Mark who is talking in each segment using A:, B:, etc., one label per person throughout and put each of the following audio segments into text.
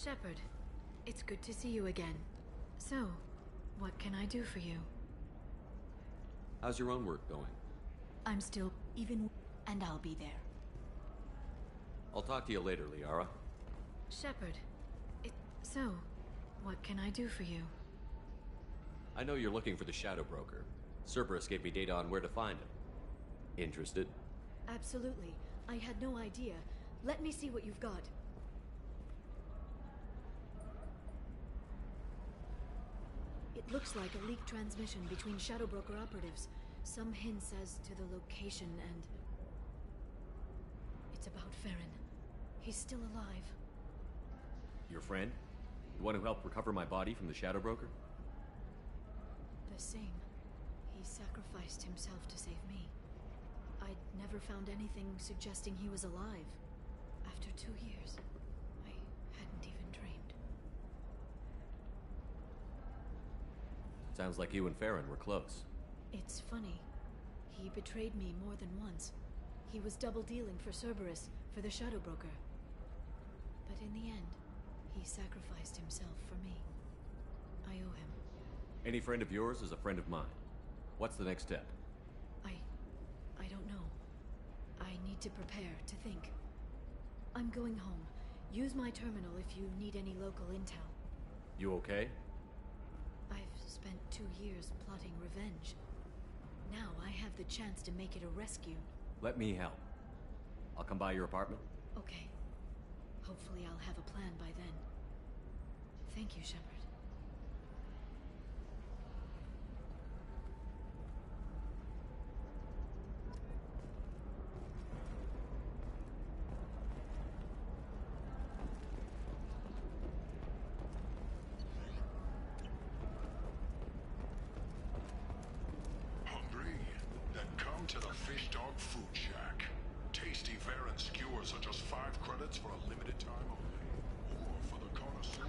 A: Shepard, it's good to see you again. So, what can I do for you?
B: How's your own work going?
A: I'm still and I'll be there.
B: I'll talk to you later, Liara.
A: Shepard, so, what can I do for you?
B: I know you're looking for the Shadow Broker. Cerberus gave me data on where to find him. Interested?
A: Absolutely. I had no idea. Let me see what you've got. It looks like a leaked transmission between Shadow Broker operatives. Some hints as to the location and... It's about Farron. He's still alive.
B: Your friend? The one who helped recover my body from the Shadow Broker?
A: The same. He sacrificed himself to save me. I'd never found anything suggesting he was alive. After 2 years, I hadn't even dreamed.
B: Sounds like you and Farron were close.
A: It's funny. He betrayed me more than once. He was double-dealing for Cerberus, for the Shadow Broker. But in the end, he sacrificed himself for me. I owe him.
B: Any friend of yours is a friend of mine. What's the next step?
A: I don't know. I need to prepare, to think. I'm going home. Use my terminal if you need any local intel.
B: You okay?
A: I've spent 2 years plotting revenge. Now I have the chance to make it a rescue.
B: Let me help. I'll come by your apartment.
A: Okay. Hopefully I'll have a plan by then. Thank you, Shepard.
C: Hungry? Then come to the Fish Dog Food Shack. Tasty Farron skewers are just 5 credits for a limited time only. Or for the connoisseur,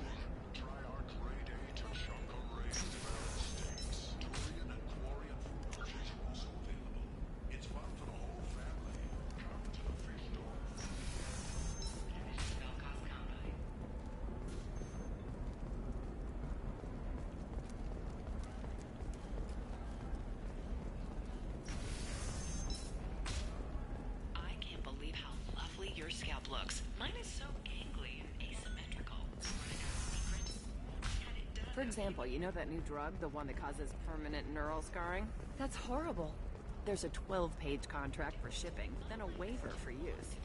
C: try our grade A Tachanka raised Farron steaks. Turian and Quarian food options are also available. It's fun for the whole family. Come to the Fish Dog Food.
D: I can't believe how lovely your scalp looks. Mine is so gangly and asymmetrical.
E: For example, you know that new drug, the one that causes permanent neural scarring? That's horrible. There's a 12-page contract for shipping, then a waiver for use.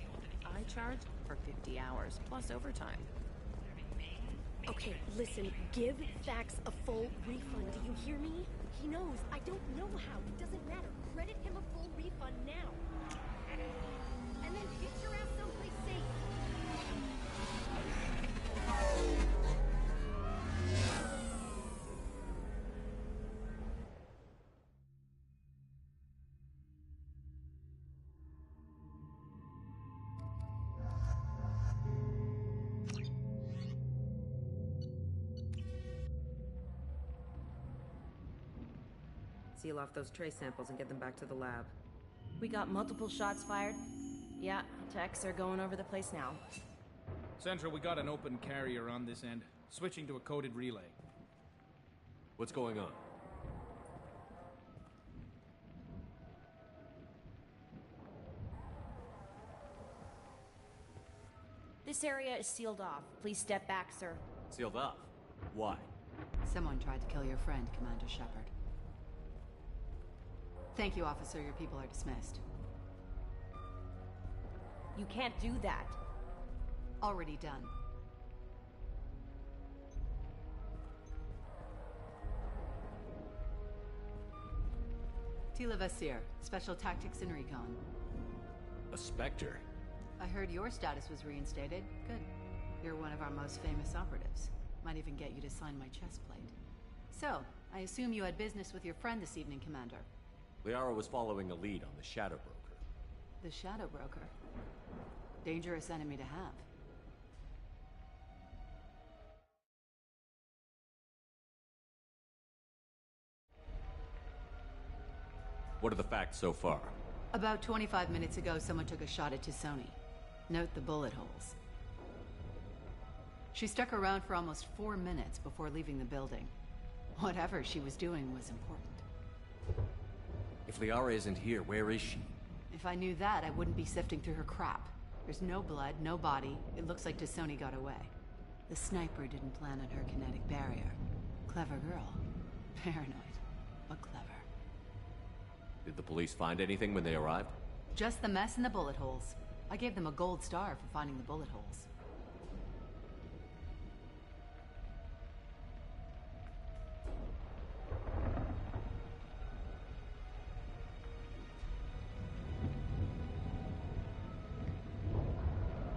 E: I charge for 50 hours, plus overtime.
F: Okay, listen, give Fax a full refund, do you hear me? He knows, I don't know how, it doesn't matter. Credit him a full refund now. And then get your ass someplace safe.
G: Seal off those trace samples and get them back to the lab.
H: We got multiple shots fired. Yeah, techs are going over the place now.
I: Central, we got an open carrier on this end. Switching to a coded relay.
B: What's going on?
H: This area is sealed off. Please step back, sir.
B: Sealed off? Why?
J: Someone tried to kill your friend, Commander Shepard. Thank you, officer. Your people are dismissed.
H: You can't do that.
J: Already done. Tila Vasir, Special Tactics and Recon.
B: A Spectre?
J: I heard your status was reinstated. Good. You're one of our most famous operatives. Might even get you to sign my chest plate. So, I assume you had business with your friend this evening, Commander.
B: Liara was following a lead on the Shadow Broker.
J: The Shadow Broker. Dangerous enemy to have.
B: What are the facts so far?
J: About 25 minutes ago, someone took a shot at T'Soni. Note the bullet holes. She stuck around for almost 4 minutes before leaving the building. Whatever she was doing was important.
B: If Liara isn't here, where is she?
J: If I knew that, I wouldn't be sifting through her crap. There's no blood, no body. It looks like T'Soni got away. The sniper didn't plan on her kinetic barrier. Clever girl. Paranoid, but clever.
B: Did the police find anything when they arrived?
J: Just the mess and the bullet holes. I gave them a gold star for finding the bullet holes.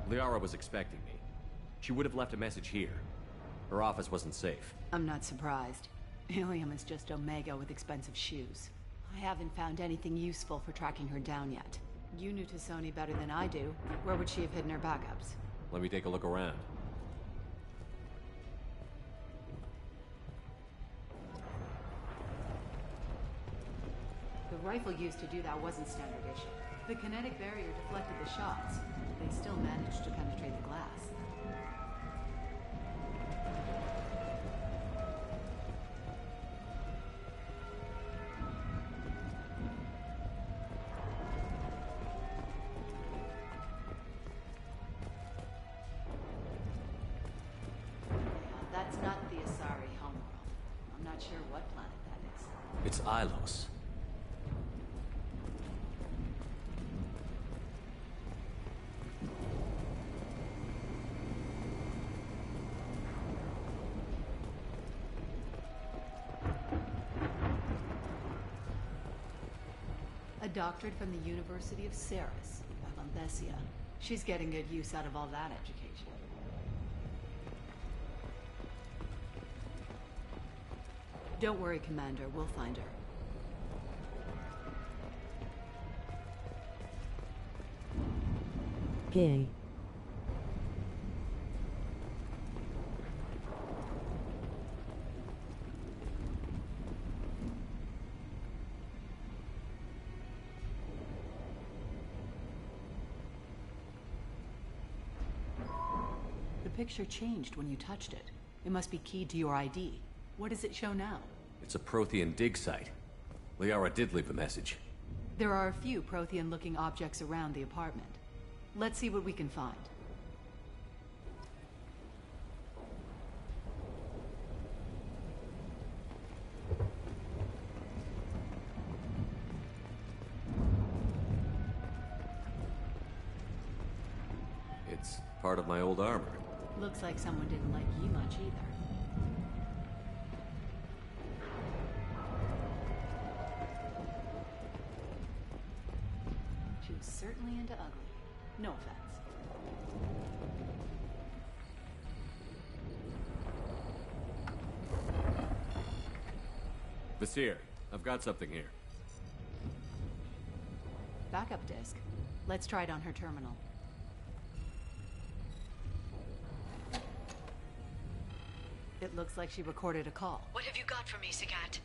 B: Liara was expecting me. She would have left a message here. Her office wasn't safe.
J: I'm not surprised. Ilium is just Omega with expensive shoes. I haven't found anything useful for tracking her down yet. You knew T'Soni better than I do. Where would she have hidden her backups?
B: Let me take a look around.
J: The rifle used to do that wasn't standard issue. The kinetic barrier deflected the shots. They still managed to penetrate the glass. That's not the Asari homeworld. I'm not sure what planet that is.
B: It's Ilos.
J: A doctorate from the University of Ceres, Valenthesia. She's getting good use out of all that education. Don't worry, Commander. We'll find her.
G: Gay.
J: The picture changed when you touched it. It must be keyed to your ID. What does it show now?
B: It's a Prothean dig site. Liara did leave a message.
J: There are a few Prothean-looking objects around the apartment. Let's see what we can find.
B: It's part of my old armor.
J: Looks like someone didn't like you much either. She was certainly into ugly. No offense.
B: Vasir, I've got something here.
J: Backup disk. Let's try it on her terminal. It looks like she recorded a call.
D: What have you got for me, Sagat?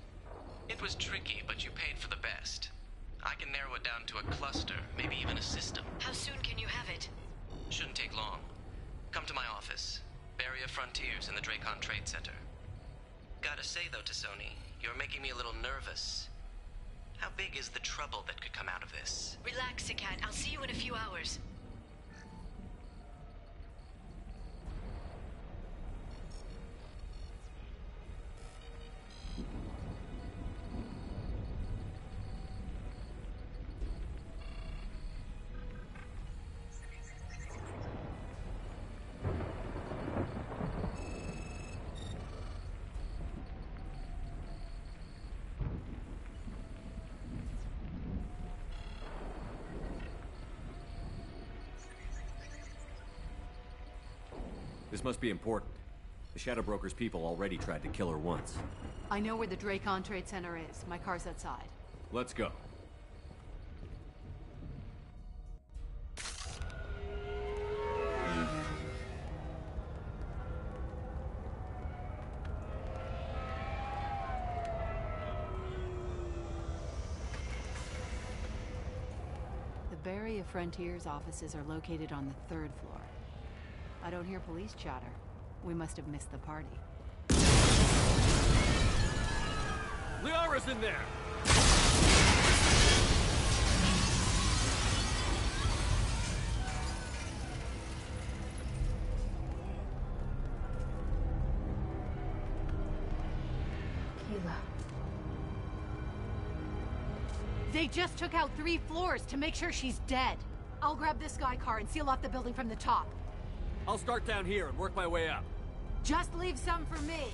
K: It was tricky, but you paid for the best. I can narrow it down to a cluster, maybe even a system.
D: How soon can you have it?
K: Shouldn't take long. Come to my office. Barrier Frontiers in the Dracon Trade Center. Gotta say though, T'Soni, you're making me a little nervous. How big is the trouble that could come out of this?
D: Relax, Sagat. I'll see you in a few hours.
B: This must be important. The Shadow Broker's people already tried to kill her once.
J: I know where the Dracon Trade Center is. My car's outside.
B: Let's go.
J: The Barrier Frontiers offices are located on the 3rd floor. I don't hear police chatter. We must have missed the party.
B: Liara's in there!
A: Keela.
J: They just took out 3 floors to make sure she's dead. I'll grab this guy car and seal off the building from the top.
B: I'll start down here and work my way up.
J: Just leave some for me.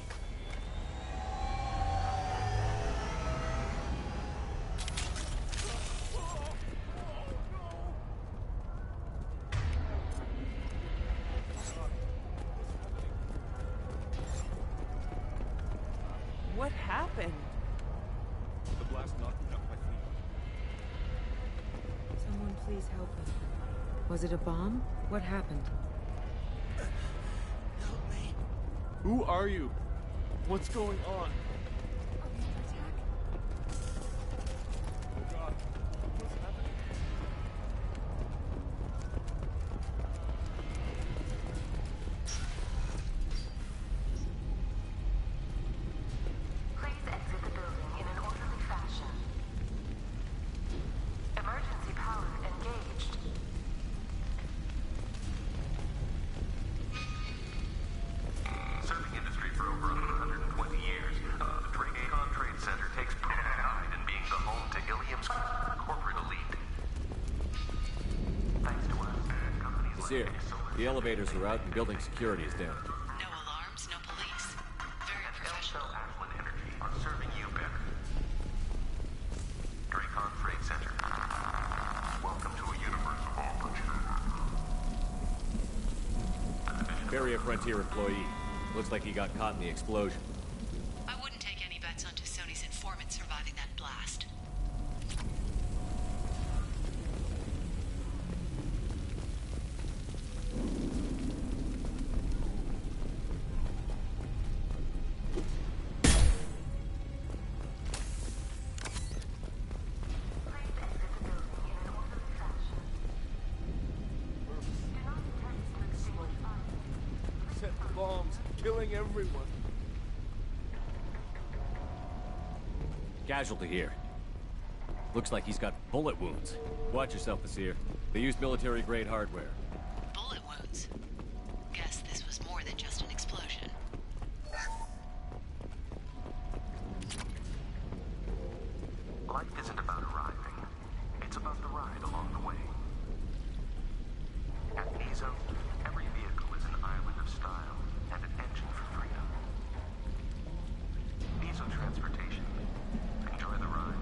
E: What happened?
I: The blast knocked me off my feet.
G: Someone please help us. Was it a bomb? What happened?
L: Help me.
I: Who are you? What's going on?
L: Are we under attack?
I: Oh God. What's happening?
M: Please exit the building in an orderly fashion. Emergency power engaged.
N: Serving industry for over 120 years, the Pt.18 Trade Center takes pride in being the home to Ilium's corporate elite. Thanks to us, companies
B: Nasir, the elevators are out and building security is down.
D: No alarms, no police. Very
N: and
D: professional.
N: Elso Ashland Energy are serving you better. Pt.18 Trade Center. Welcome to a universe of opportunity.
B: Barrier Frontier employee. Looks like he got caught in the explosion.
D: I wouldn't take any bets on Sony's informant surviving that blast.
M: Please exit the building in an orderly fashion. Do not attempt to extinguish fire.
I: Set the bombs, killing everyone.
B: Casualty here. Looks like he's got bullet wounds. Watch yourself, Nasir. They used military-grade hardware.
D: Bullet wounds. Guess this was more than just an explosion.
N: Life isn't about arriving. It's about the ride along the way. At Nizo, every vehicle is an island of style and an engine for freedom. Nizo Transportation. Enjoy the ride.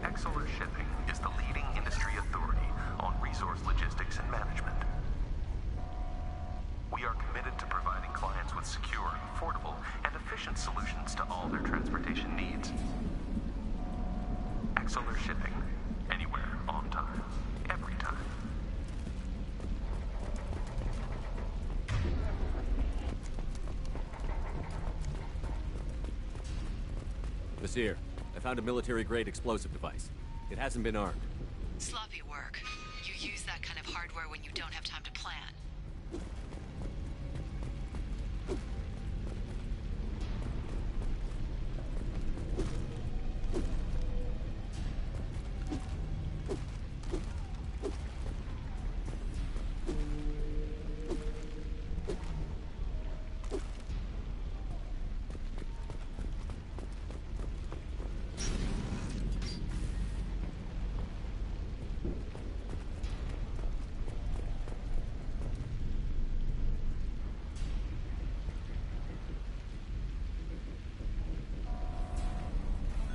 N: Exeler Shipping is the leading industry authority on resource logistics and management. We are committed to providing clients with secure, affordable, and efficient solutions to all their transportation needs. Exeler Shipping. Anywhere, on time, every time.
B: Nasir, I found a military-grade explosive device. It hasn't been armed.
D: Sloppy work. You use that kind of hardware when you don't have time to plan.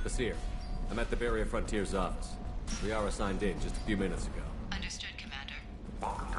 B: Nasir, I'm at the Barrier Frontier's office. We are assigned in just a few minutes ago.
D: Understood, Commander.
N: Welcome to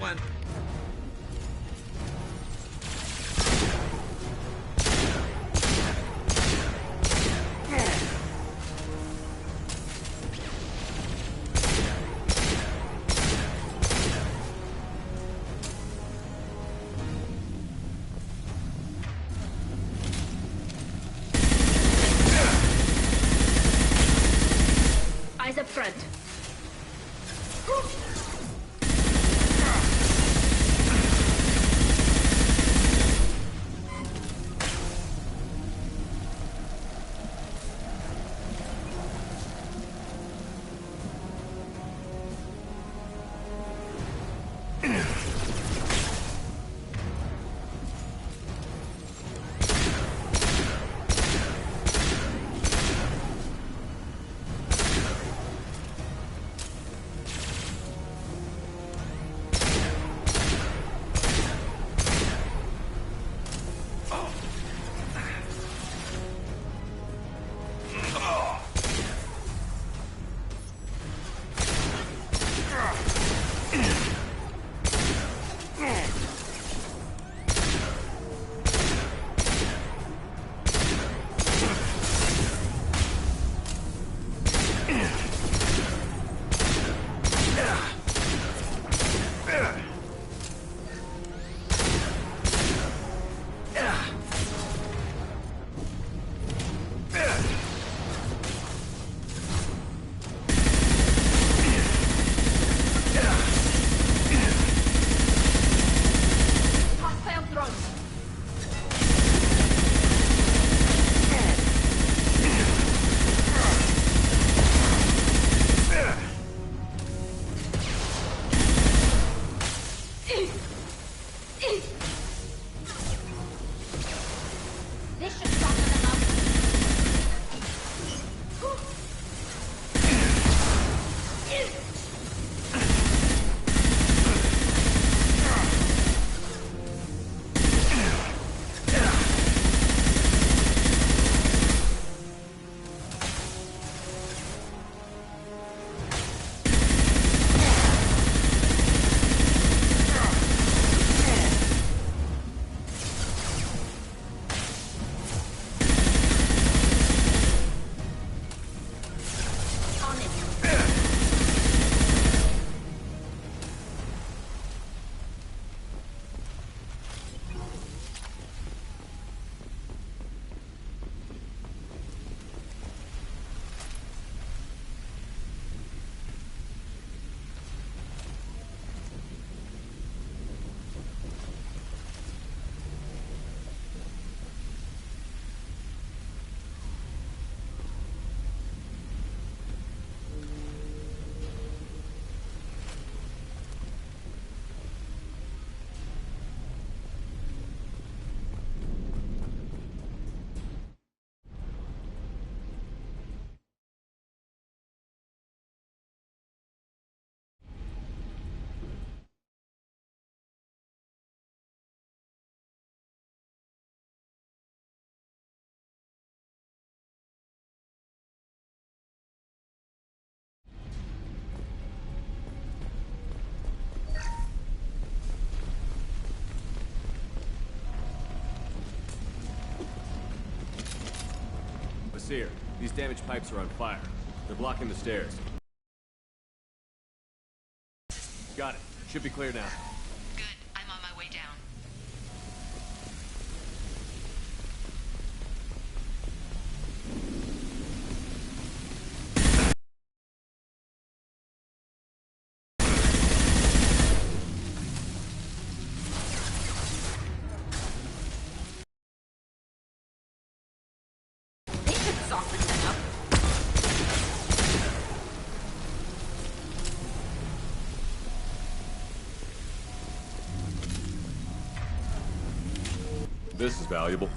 O: man.
F: Eyes up front.
B: Seer, these damaged pipes are on fire. They're blocking the stairs. Got it. Should be clear now.
D: Good. I'm on my way down.
B: This is valuable.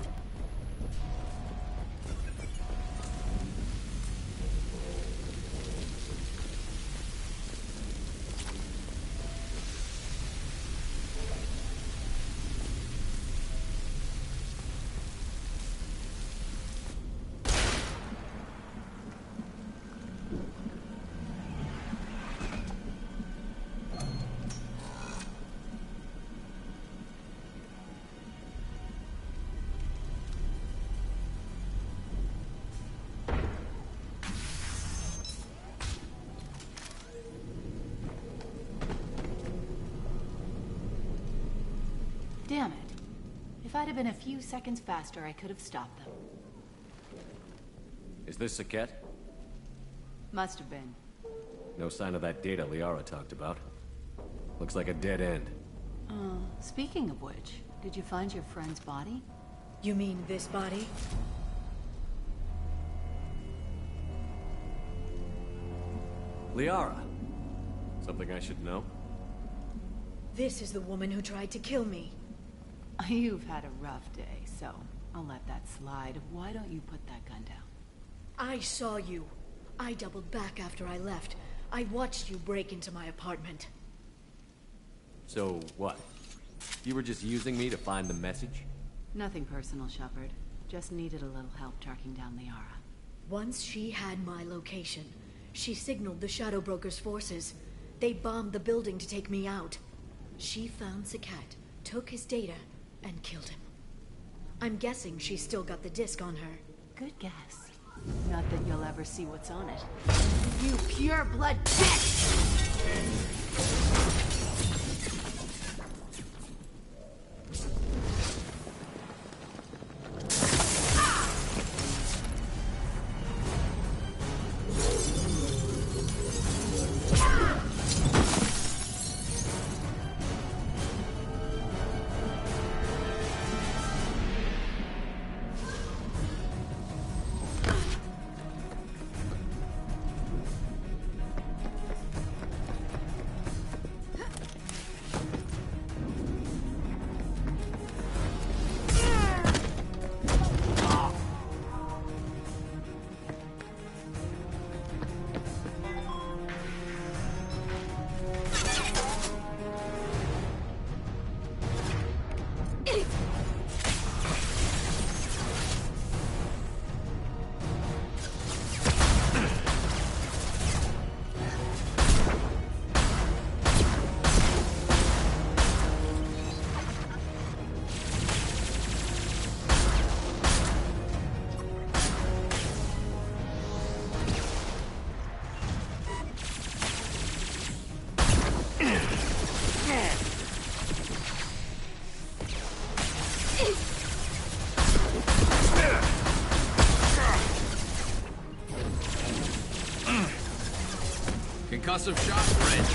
J: Damn it. If I'd have been a few seconds faster, I could have stopped them.
B: Is this Saket?
J: Must have been.
B: No sign of that data Liara talked about. Looks like a dead end.
J: Speaking of which, did you find your friend's body?
A: You mean this body?
B: Liara. Something I should know?
A: This is the woman who tried to kill me.
J: You've had a rough day, so I'll let that slide. Why don't you put that gun down?
A: I saw you. I doubled back after I left. I watched you break into my apartment.
B: So, what? You were just using me to find the message?
J: Nothing personal, Shepard. Just needed a little help tracking down Liara.
A: Once she had my location, she signaled the Shadow Broker's forces. They bombed the building to take me out. She found Saket, took his data, and killed him. I'm guessing she's still got the disc on her.
J: Good guess. Not that you'll ever see what's on it. You pure blood bitch!
O: Concussive shot, Red.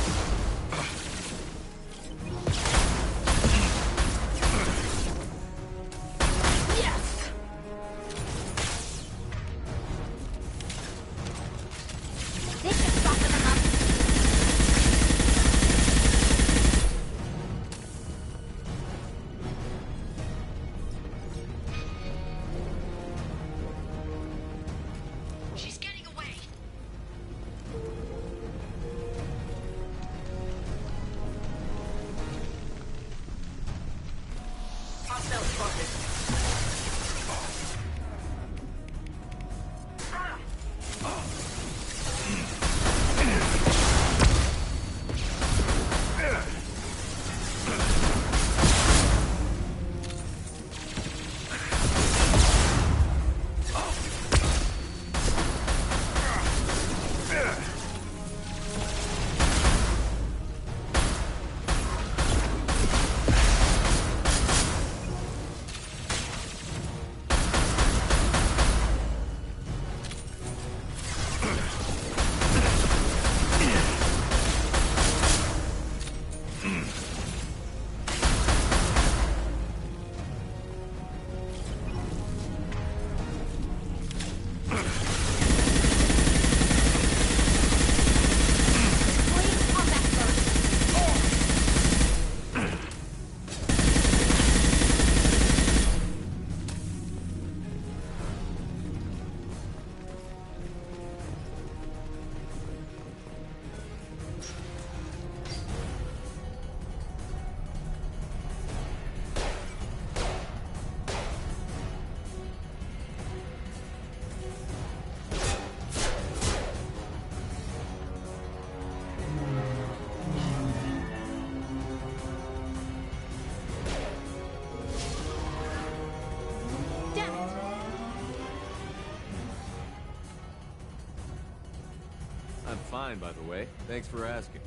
B: I'm fine, by the way. Thanks for asking.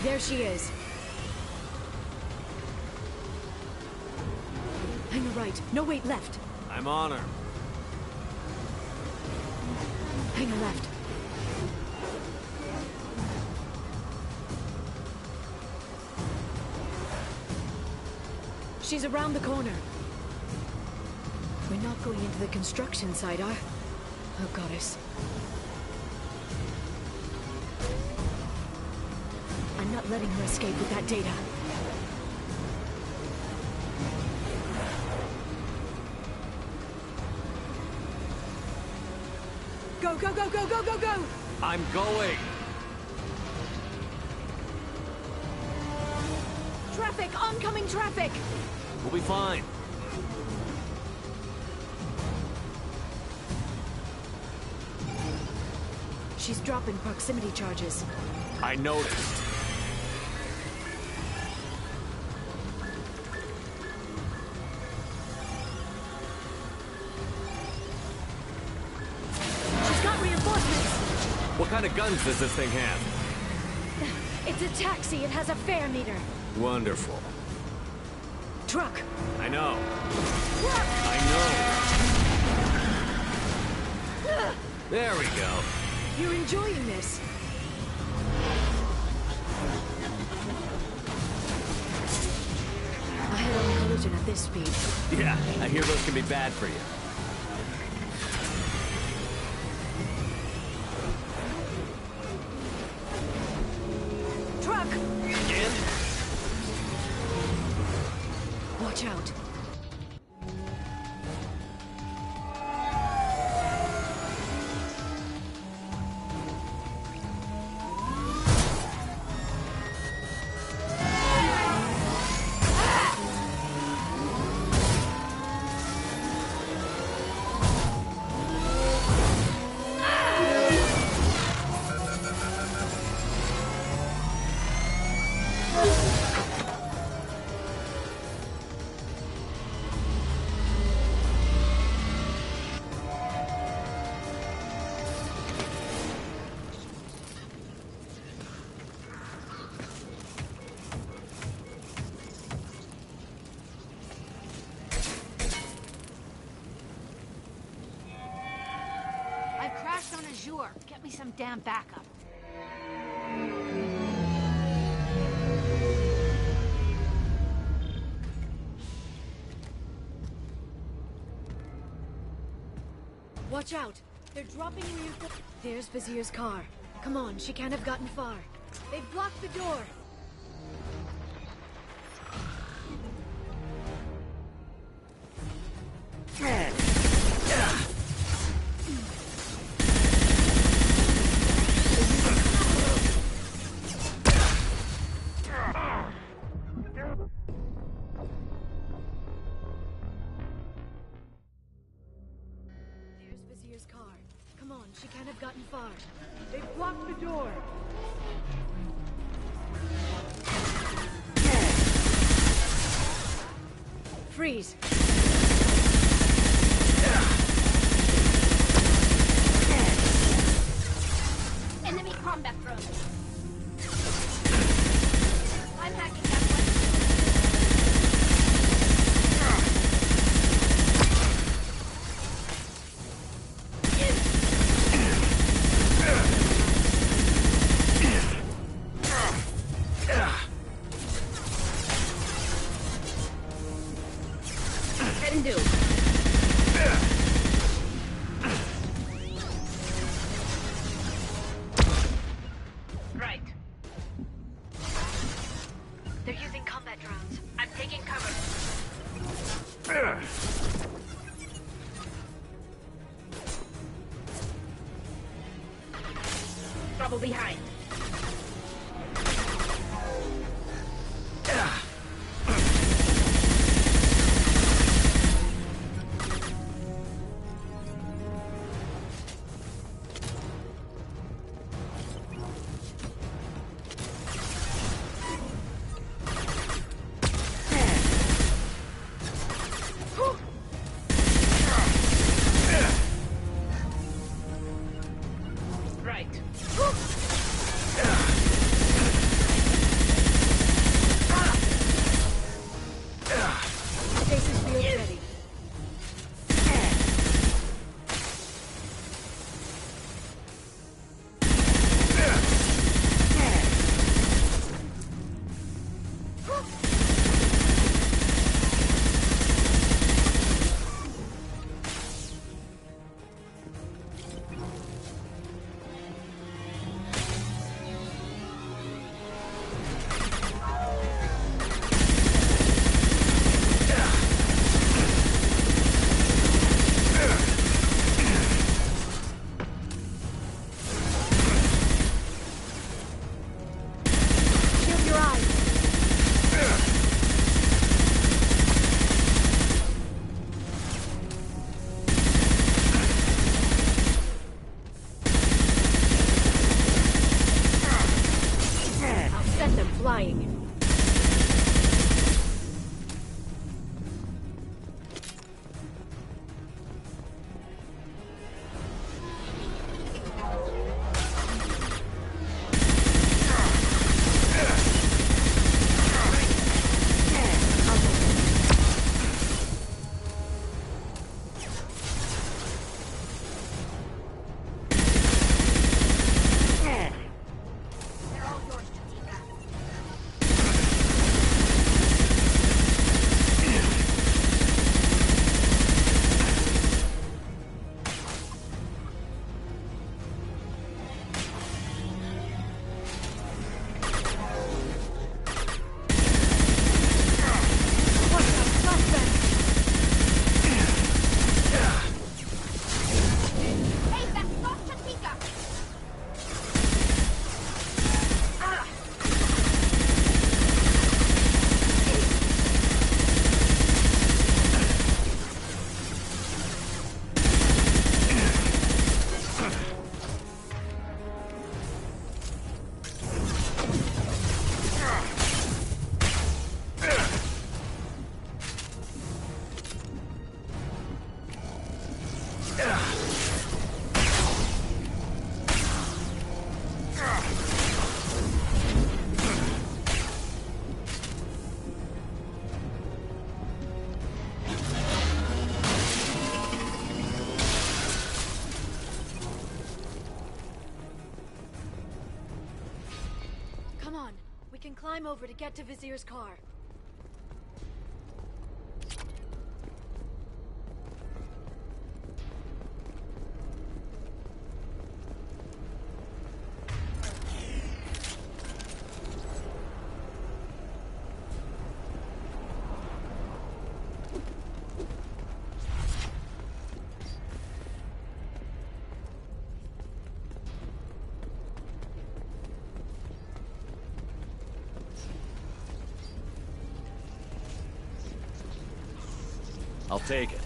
A: There she is. Hang a right. No, wait, left.
B: I'm on her.
A: Hang a left. She's around the corner. We're not going into the construction site, are? Oh, goddess. I'm not letting her escape with that data. Go, go, go, go, go, go, go!
B: I'm going!
A: Traffic! Oncoming traffic!
B: We'll be fine.
A: She's dropping proximity charges.
B: I noticed.
A: She's got reinforcements!
B: What kind of guns does this thing have?
A: It's a taxi. It has a fare meter.
B: Wonderful.
A: Truck!
B: I know.
A: Truck!
B: I know. There we go.
A: You're enjoying this. A head-on collision at this speed.
B: Yeah, I hear those can be bad for you.
A: Truck!
B: Again?
A: Watch out.
L: I've crashed on Azure. Get me some damn backup.
A: Watch out! They're dropping reinforcements. There's Vizier's car. Come on, she can't have gotten far. They've blocked the door. There's Vizier's car. Come on, she can't have gotten far. They've blocked the door. Freeze.
L: Enemy combat drone. I'm hacking that one. Can do. Right.
A: They're using combat drones.
L: I'm taking cover. Trouble behind. Right.
F: lying. Come on, we can climb over to get to Vizier's car.
B: I'll take it.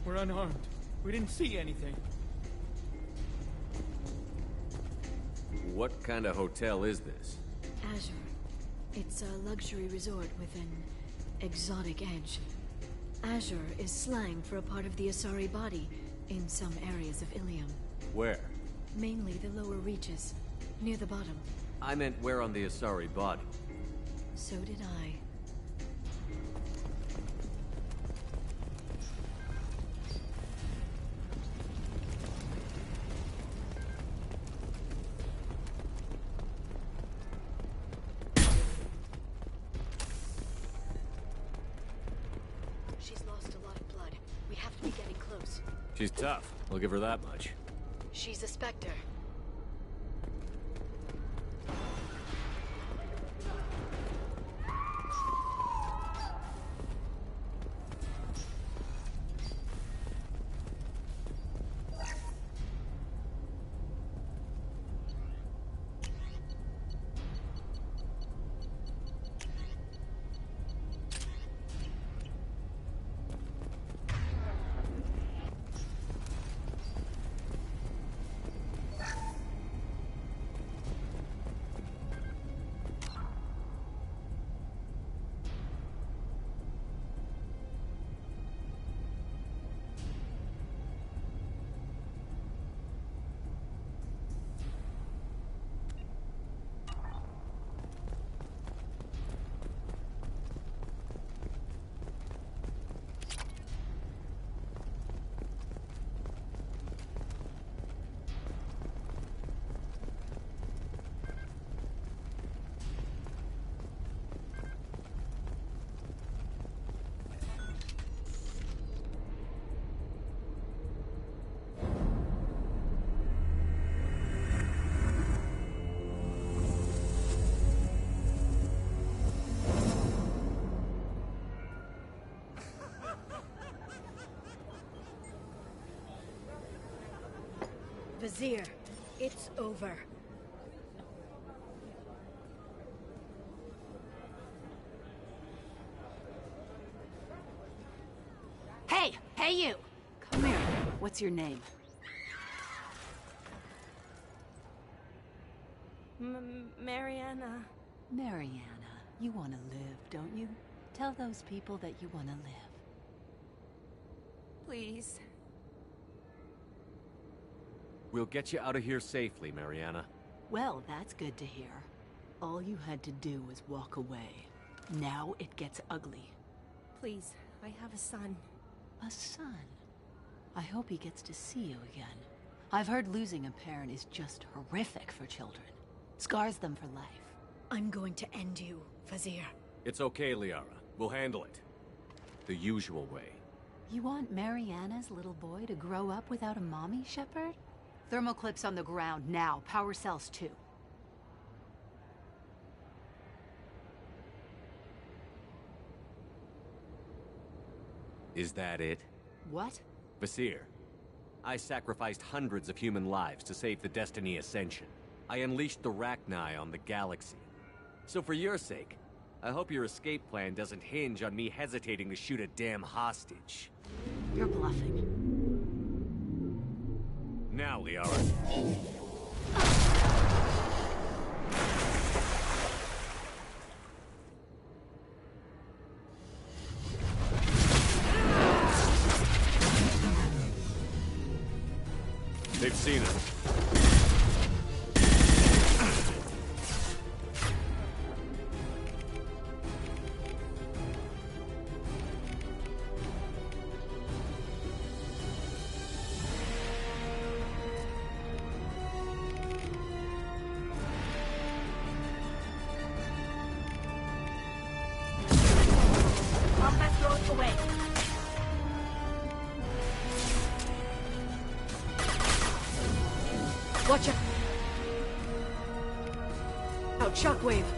I: We're unarmed. We didn't see anything.
B: What kind of hotel is this?
A: Azure. It's a luxury resort with an exotic edge. Azure is slang for a part of the Asari body in some areas of Ilium.
B: Where?
A: Mainly the lower reaches, near the bottom.
B: I meant where on the Asari body.
A: So did I. She's lost a lot of blood. We have to be getting close.
B: She's tough. I'll give her that much.
A: She's a Spectre.
F: Vizier, it's over.
J: Hey! Hey, you! Come here. What's your name?
F: Mariana.
J: Mariana. You want to live, don't you? Tell those people that you want to live.
F: Please.
B: We'll get you out of here safely, Mariana.
J: Well, that's good to hear. All you had to do was walk away. Now it gets ugly.
F: Please, I have a son.
J: A son? I hope he gets to see you again. I've heard losing a parent is just horrific for children. Scars them for life.
F: I'm going to end you, Vizier.
B: It's okay, Liara. We'll handle it. The usual way.
J: You want Mariana's little boy to grow up without a mommy, Shepard? Thermal clips on the ground now. Power cells too.
B: Is that it?
J: What?
B: Vasir, I sacrificed hundreds of human lives to save the Destiny Ascension. I unleashed the Rachni on the galaxy. So for your sake, I hope your escape plan doesn't hinge on me hesitating to shoot a damn hostage.
J: You're bluffing.
B: Now, Liara. They've seen us.
L: Combat throws away.
F: Watch out! Shockwave!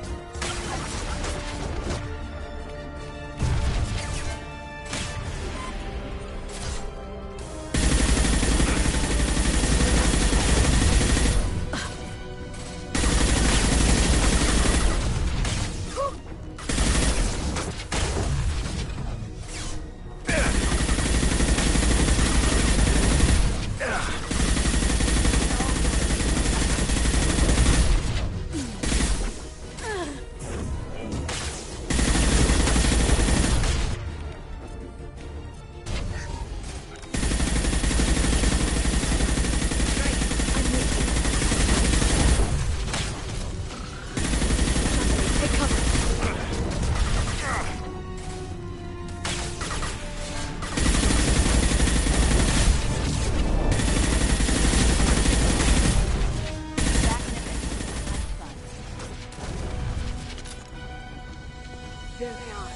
F: There they are.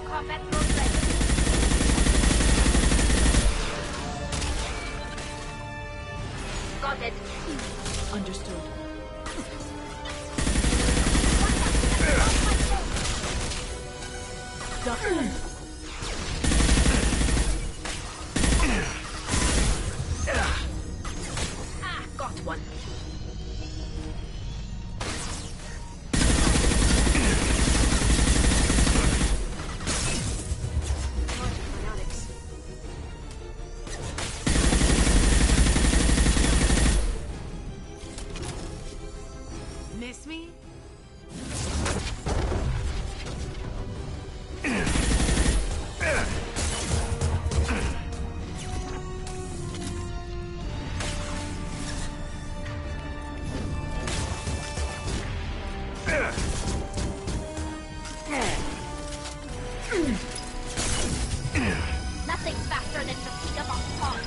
L: Combat throws ready. Got it.
F: Understood. Doctor.
L: Got one.
J: Miss me?
L: Nothing faster than the speed of a hawk.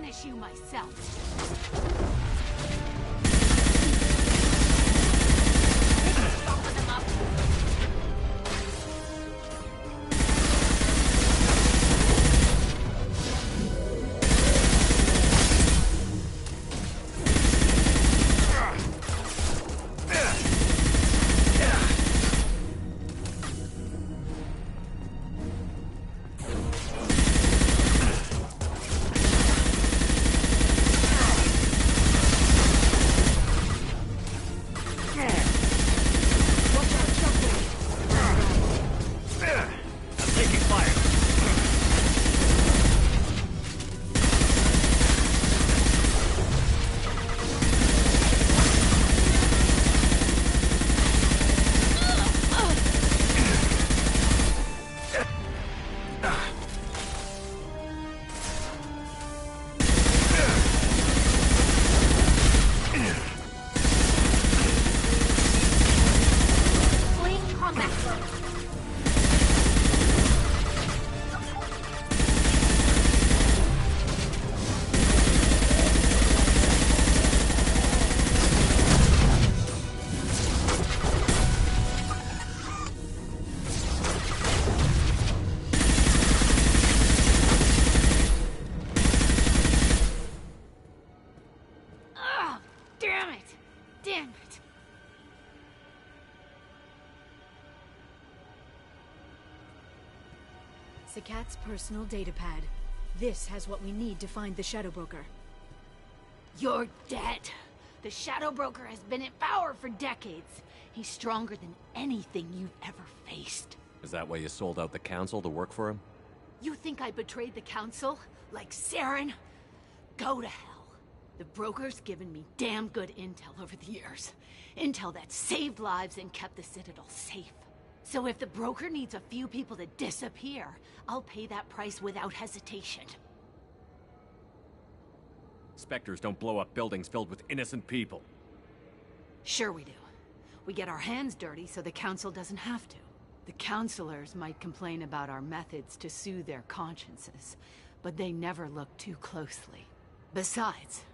F: punish you myself. Soften them up.
A: Cat's personal datapad. This has what we need to find the Shadow Broker.
F: You're dead. The Shadow Broker has been in power for decades. He's stronger than anything you've ever faced.
B: Is that why you sold out the Council to work for him?
F: You think I betrayed the Council? Like Saren? Go to hell. The Broker's given me damn good intel over the years. Intel that saved lives and kept the Citadel safe. So if the Broker needs a few people to disappear, I'll pay that price without hesitation.
B: Spectres don't blow up buildings filled with innocent people.
F: Sure we do. We get our hands dirty so the Council doesn't have to.
J: The Councilors might complain about our methods to soothe their consciences, but they never look too closely. Besides,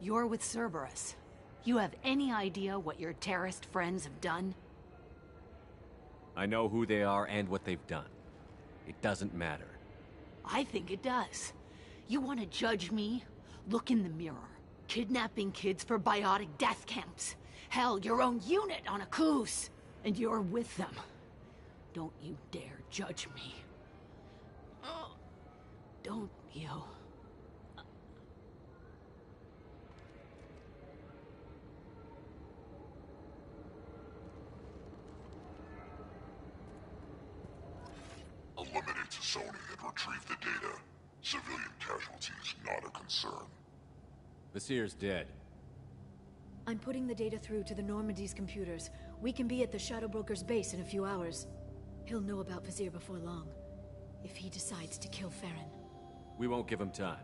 J: you're with Cerberus. You have any idea what your terrorist friends have done?
B: I know who they are and what they've done. It doesn't matter.
F: I think it does. You want to judge me? Look in the mirror. Kidnapping kids for biotic death camps. Hell, your own unit on a cruise. And you're with them. Don't you dare judge me. Don't you?
C: Eliminate Sony and retrieve the data. Civilian casualties not a concern.
B: Vasir's dead.
A: I'm putting the data through to the Normandy's computers. We can be at the Shadow Broker's base in a few hours. He'll know about Vasir before long. If he decides to kill Farron.
B: We won't give him time.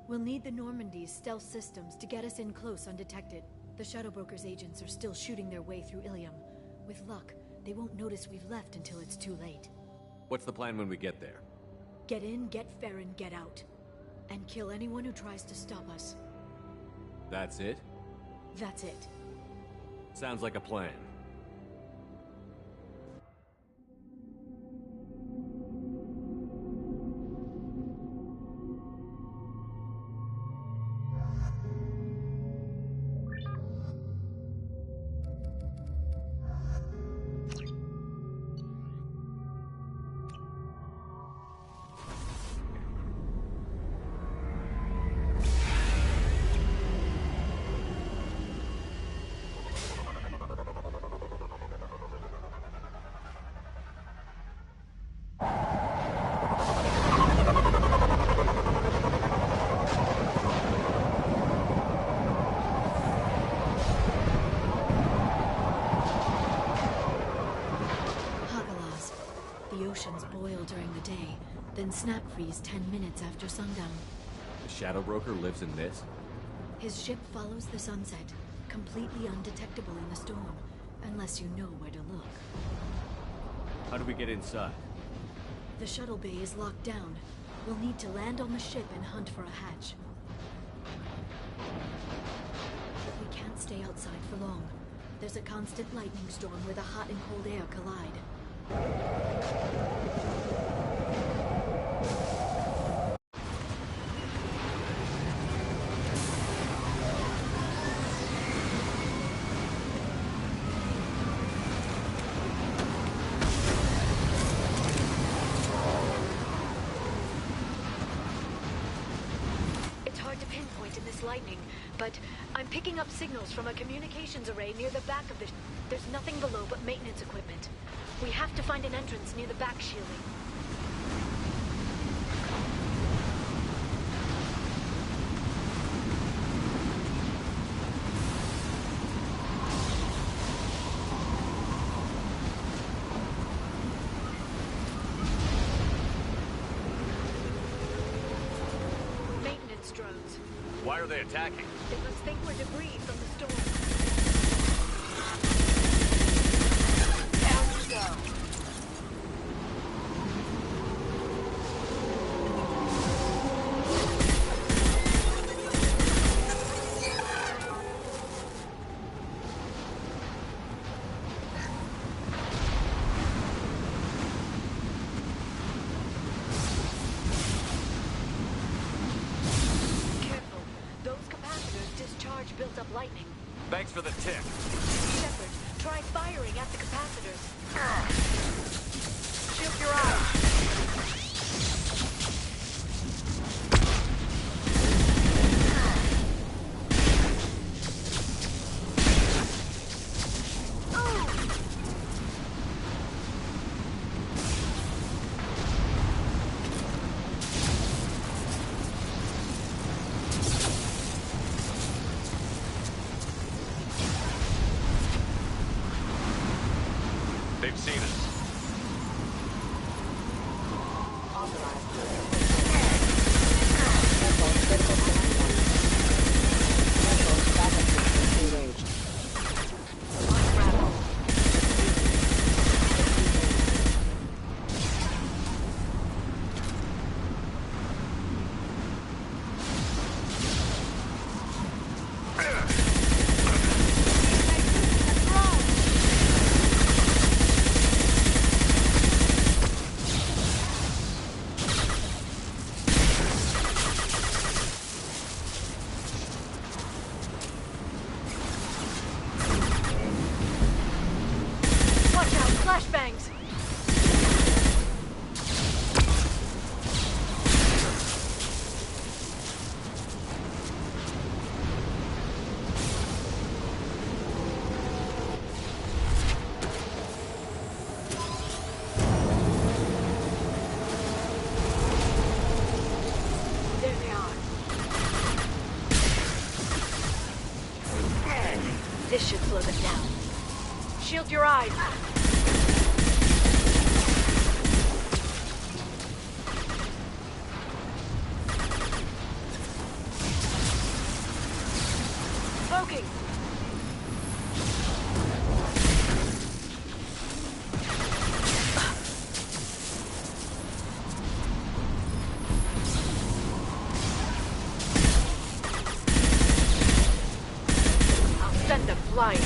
A: We'll need the Normandy's stealth systems to get us in close undetected. The Shadow Broker's agents are still shooting their way through Ilium. With luck, they won't notice we've left until it's too late.
B: What's the plan when we get there?
A: Get in, get Farron, get out. And kill anyone who tries to stop us.
B: That's it?
A: That's it.
B: Sounds like a plan.
A: Then snap freeze 10 minutes after sundown.
B: The Shadow Broker lives in this?
A: His ship follows the sunset, completely undetectable in the storm, unless you know where to look.
B: How do we get inside?
A: The shuttle bay is locked down. We'll need to land on the ship and hunt for a hatch. can't stay outside for long. There's a constant lightning storm where the hot and cold air collide. Lightning, but I'm picking up signals from a communications array near the back of the... There's nothing below but maintenance equipment. We have to find an entrance near the back shielding. Maintenance drones.
B: Why are they attacking?
A: They must think we're debris from the storm.
L: Down you go.
A: Built up lightning.
B: Thanks for the tip.
A: Shepard, try firing at the capacitors.
L: Shield your eyes.
B: They've seen us.
A: Flashbangs! There they are. This should slow them down. Shield your eyes! Smoking! I'll send them flying.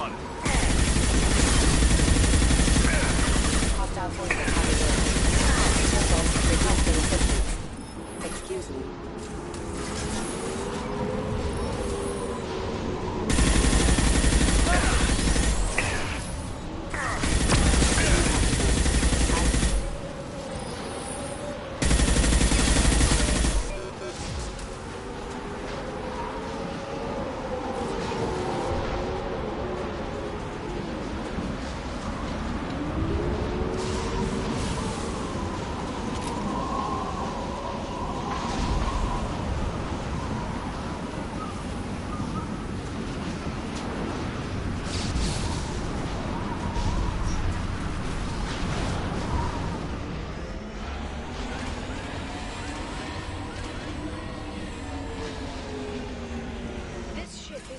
B: on!
P: Hostile forces have requesting assistance. Excuse me.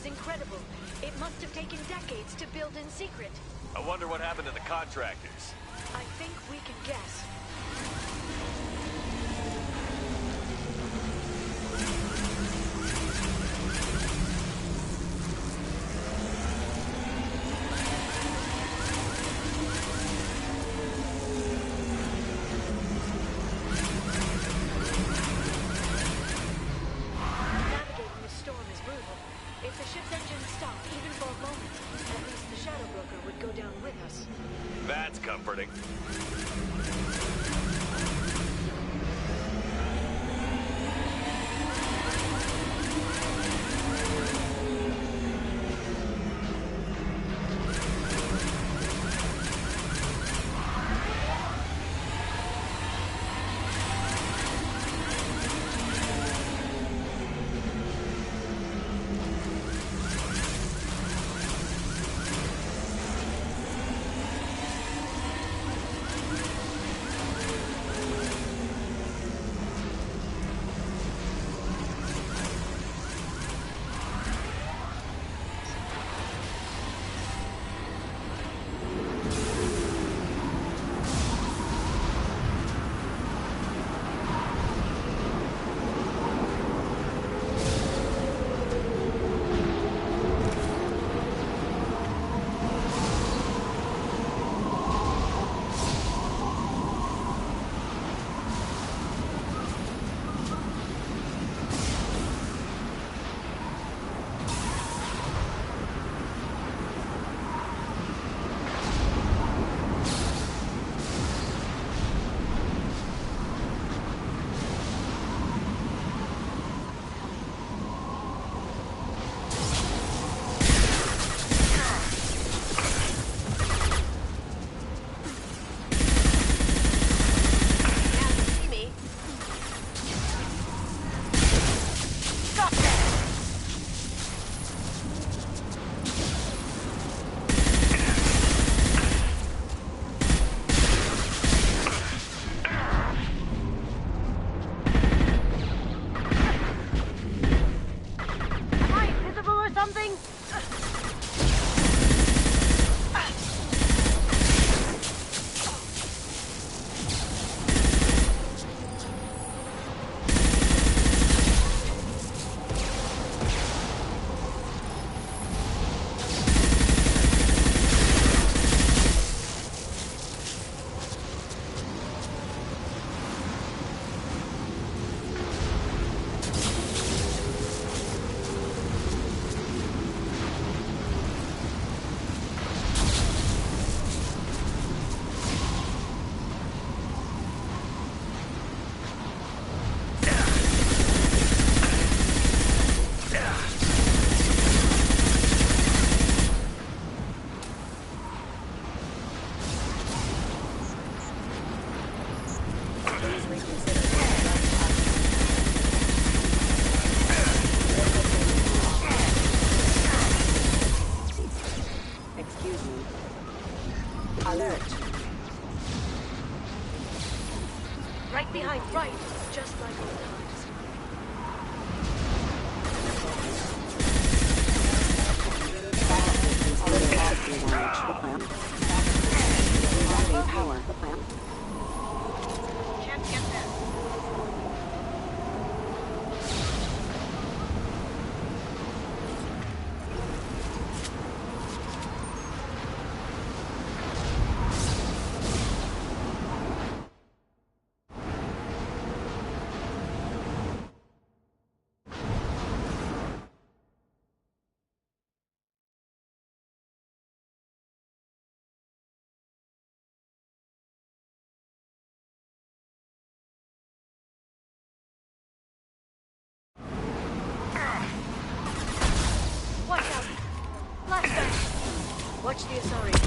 F: Incredible. It must have taken decades to build in secret.
B: I wonder what happened to the contractors.
F: I think we can guess. Navigating this storm is brutal. If the ship's engines stopped, even for a moment, at least the Shadow Broker would go down with us.
B: That's comforting.
F: Right behind, right, just like old times.
P: Power.
F: Can't get there. Watch the Asari.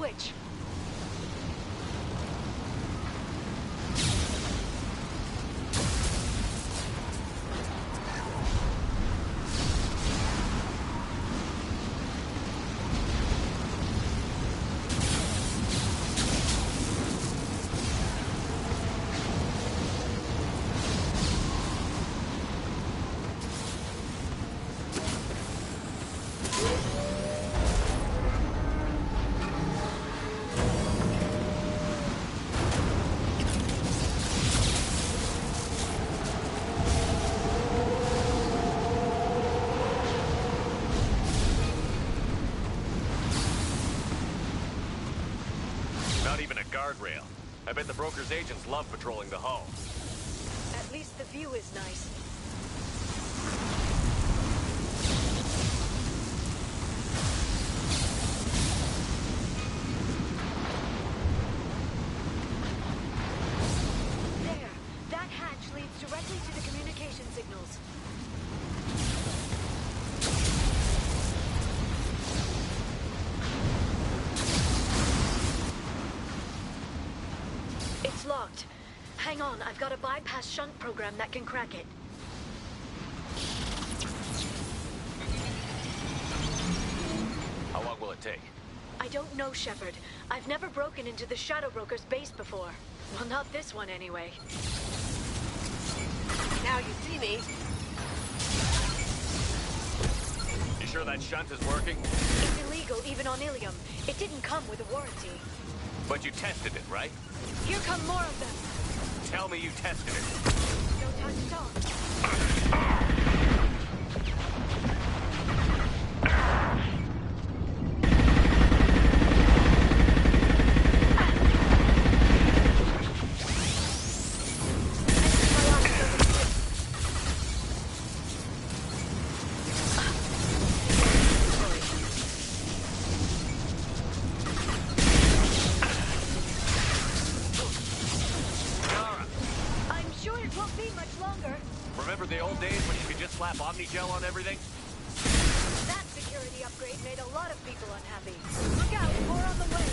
A: switch.
B: Not even a guardrail. I bet the broker's agents love patrolling the hull.
A: At least the view is nice. There! That hatch leads directly to the communication signals. It's locked. Hang on, I've got a bypass shunt program that can crack it.
B: How long will it take?
A: I don't know, Shepard. I've never broken into the Shadow Broker's base before. Well, not this one anyway.
L: Now you see me.
B: You sure that shunt is working?
A: It's illegal even on Ilium. It didn't come with a warranty.
B: But you tested it, right?
A: Here come more of them.
B: Tell me you tested it.
A: No time to talk.
B: Remember the old days when you could just slap Omnigel on everything?
A: That security upgrade made a lot of people unhappy. Look out, more on the way.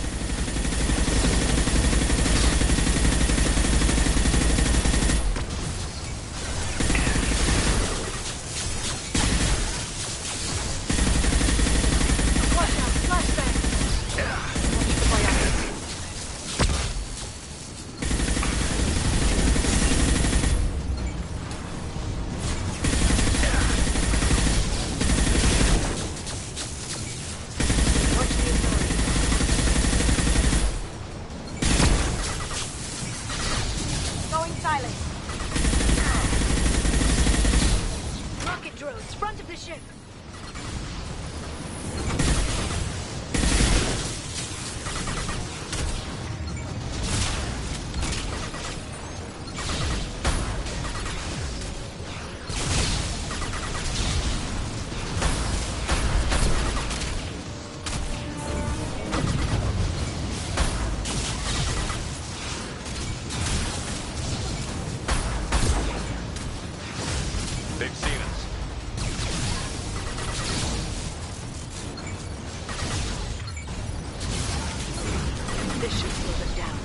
A: Watch out, flashbang. Rocket drones, front of the ship.
B: They've seen us.
A: This should slow them down.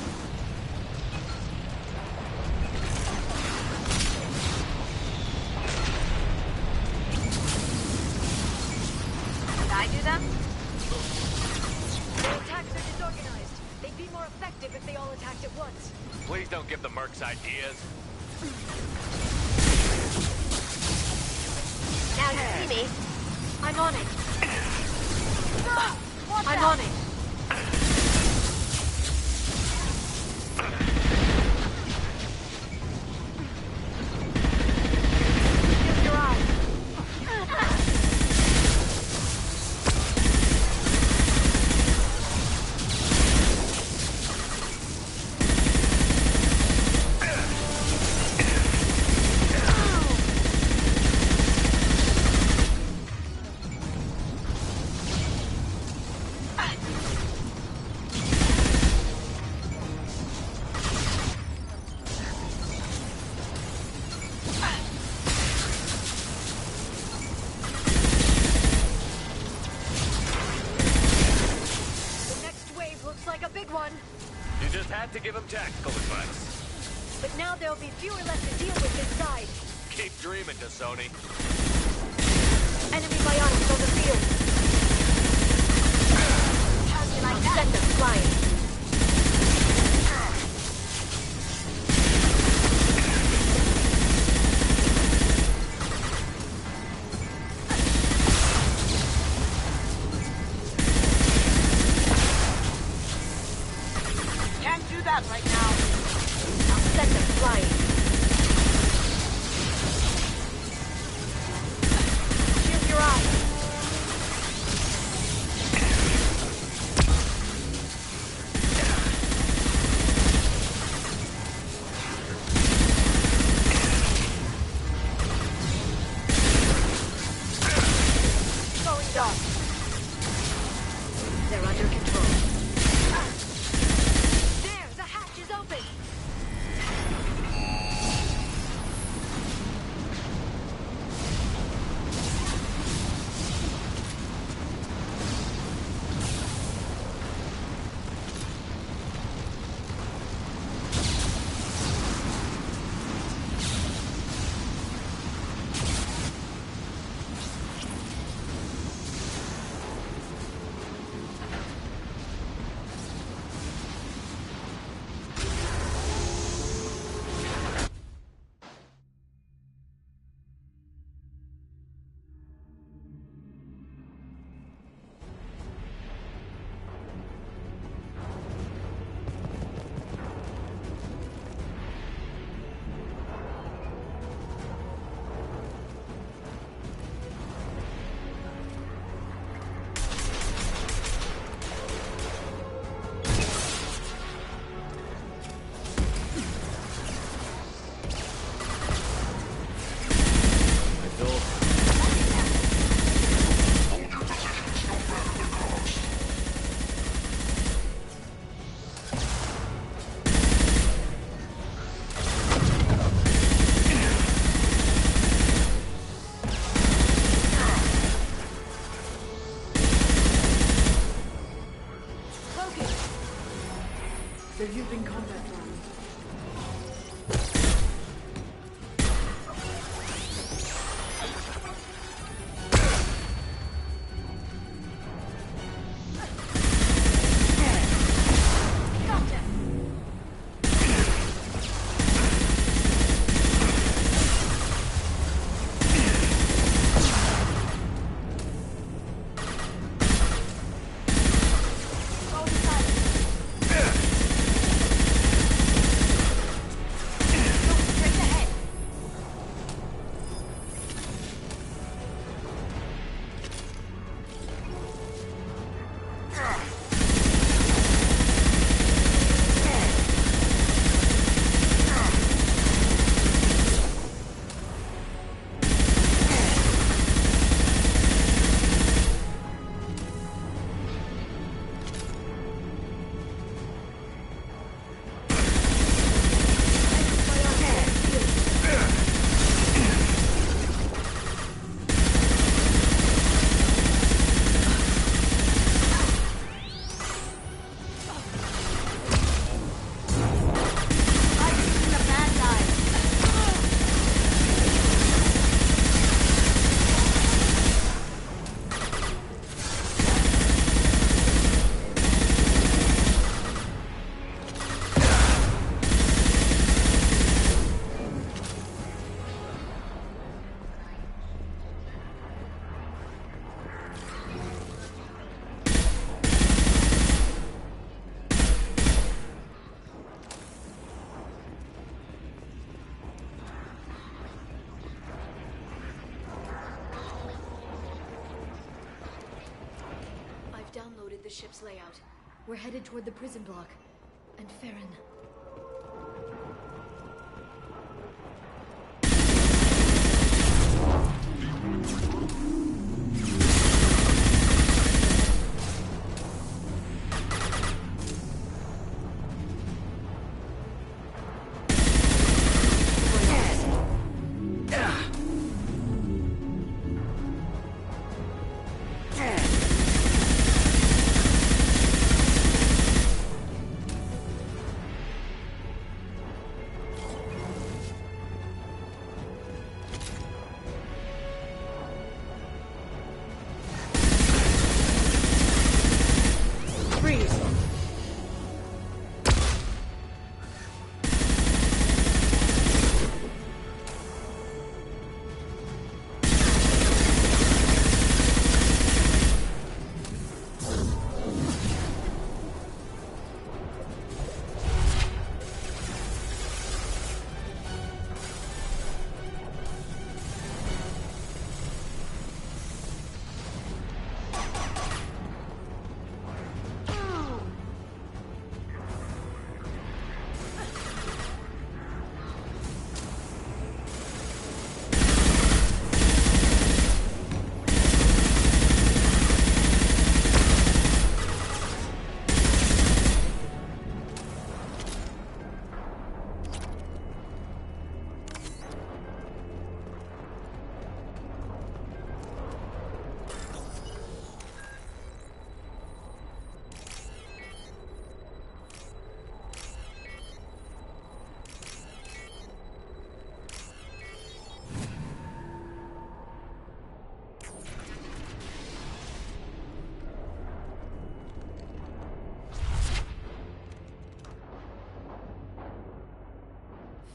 L: Did I do them?
A: Their attacks are disorganized. They'd be more effective if they all attacked at once.
B: Please don't give the mercs ideas.
L: Now you see me.
A: I'm on it.
L: Watch
A: I'm
L: out.
A: on it. Shield your eyes.
B: give him tactical advice.
F: But now there'll be fewer left to deal with inside.
B: Keep dreaming, Dasoni.
F: Enemy bionics on the field. How'd you like that? Set them flying.
D: Can't do that right now.
F: I'll set them flying. Shield your eyes. Going dark. They're under control. There, the hatch is open.
J: They're using combat drones.
A: Downloaded the ship's layout. We're headed toward the prison block. And Farron.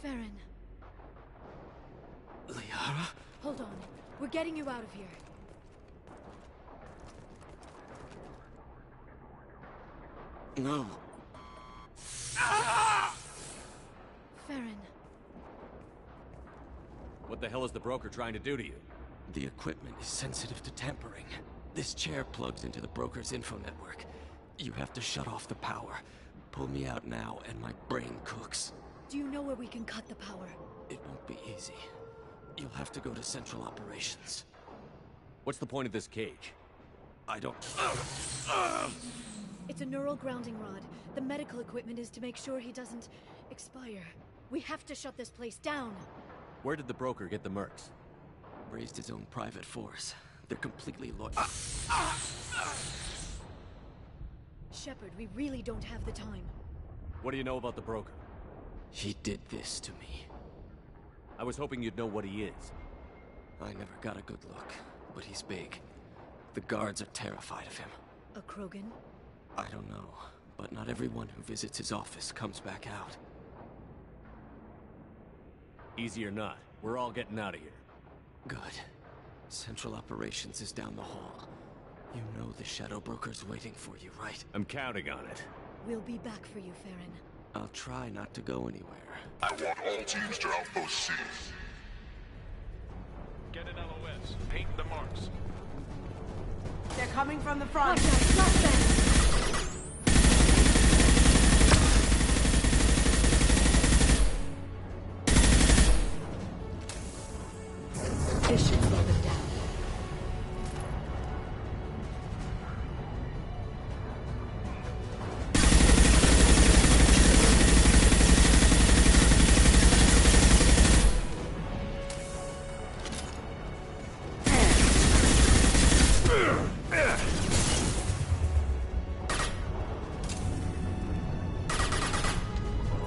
A: Farron.
K: Liara?
A: Hold on. We're getting you out of here.
K: No.
A: Farron.
B: What the hell is the broker trying to do to you?
K: The equipment is sensitive to tampering. This chair plugs into the broker's info network. You have to shut off the power. Pull me out now, and my brain cooks.
A: Do you know where we can cut the power?
K: It won't be easy. You'll have to go to Central Operations.
B: What's the point of this cage?
K: I don't...
A: It's a neural grounding rod. The medical equipment is to make sure he doesn't expire. We have to shut this place down.
B: Where did the broker get the mercs?
K: Raised his own private force. They're completely loyal.
A: Shepard, we really don't have the time.
B: What do you know about the broker?
K: He did this to me.
B: I was hoping you'd know what he is.
K: I never got a good look, but he's big. The guards are terrified of him.
A: A Krogan?
K: I don't know, but not everyone who visits his office comes back out.
B: Easy or not, we're all getting out of here.
K: Good. Central Operations is down the hall. You know the Shadow Broker's waiting for you, right?
B: I'm counting on it.
A: We'll be back for you, Farron.
K: I'll try not to go anywhere.
C: I want all teams to Outpost C.
I: Get an LOS. Paint the marks.
H: They're coming from the front.
A: Watch out, drop them! This should slow them down.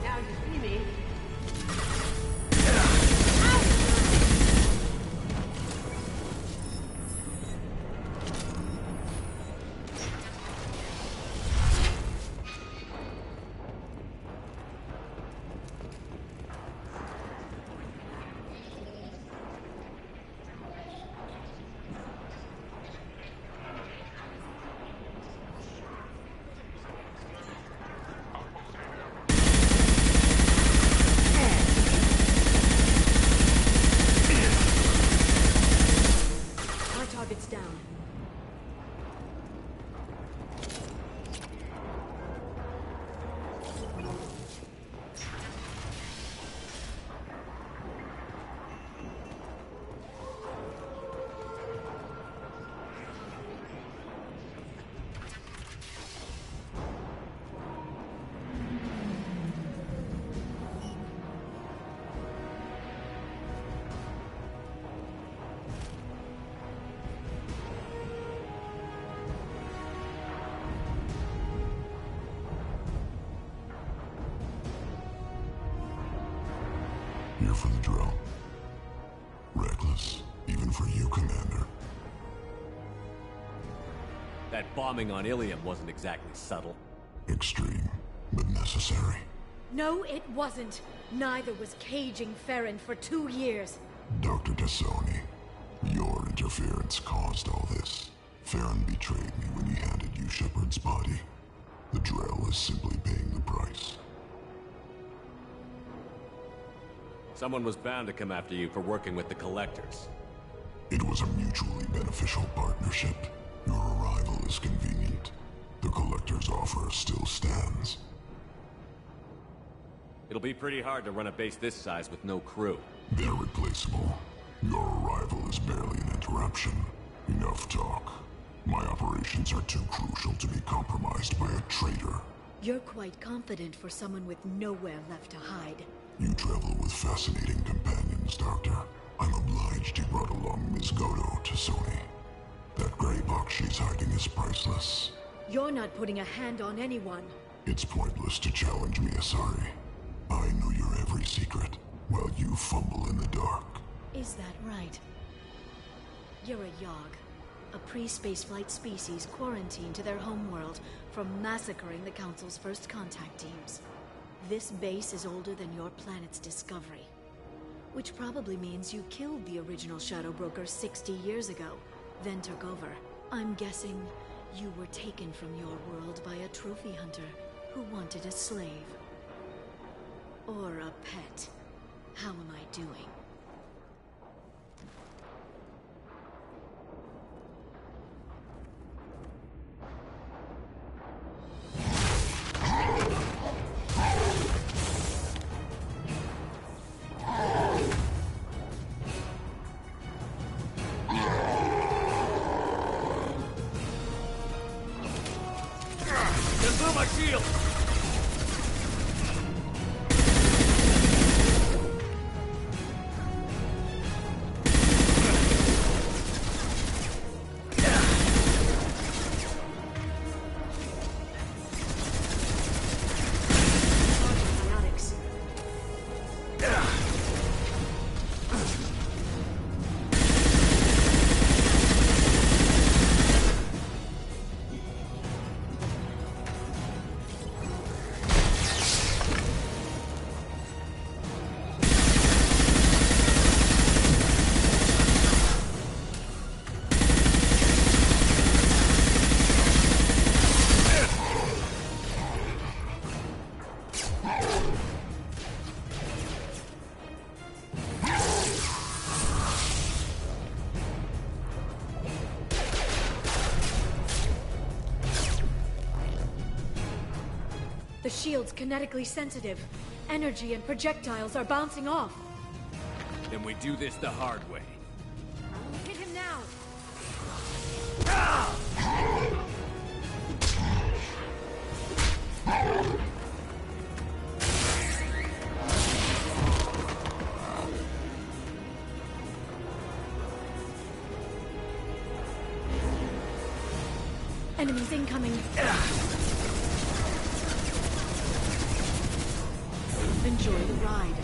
H: Now you see me.
A: Our target's down.
C: Here for the drill. Reckless, even for you, Commander.
B: That bombing on Ilium wasn't exactly subtle.
C: Extreme, but necessary.
A: No, it wasn't. Neither was caging Farron for 2 years.
C: Dr. Tassoni, your interference caused all this. Farron betrayed me when he handed you Shepard's body. The drill is simply paying the price.
B: Someone was bound to come after you for working with the Collectors.
C: It was a mutually beneficial partnership. Your arrival is convenient. The Collector's offer still stands.
B: It'll be pretty hard to run a base this size with no crew.
C: They're replaceable. Your arrival is barely an interruption. Enough talk. My operations are too crucial to be compromised by a traitor.
A: You're quite confident for someone with nowhere left to hide.
C: You travel with fascinating companions, Doctor. I'm obliged you brought along Ms. Godo to Sony. That gray box she's hiding is priceless.
A: You're not putting a hand on anyone.
C: It's pointless to challenge me, Asari. I know your every secret, while you fumble in the dark.
A: Is that right? You're a Yogg, a pre-spaceflight species quarantined to their homeworld from massacring the Council's first contact teams. This base is older than your planet's discovery. Which probably means you killed the original Shadow Broker 60 years ago, then took over. I'm guessing you were taken from your world by a trophy hunter who wanted a slave. Or a pet. How am I doing?
B: My shield!
A: The shield's kinetically sensitive. Energy and projectiles are bouncing off.
B: Then we do this the hard way.
A: Hit him now! Enemies incoming. Enjoy the ride.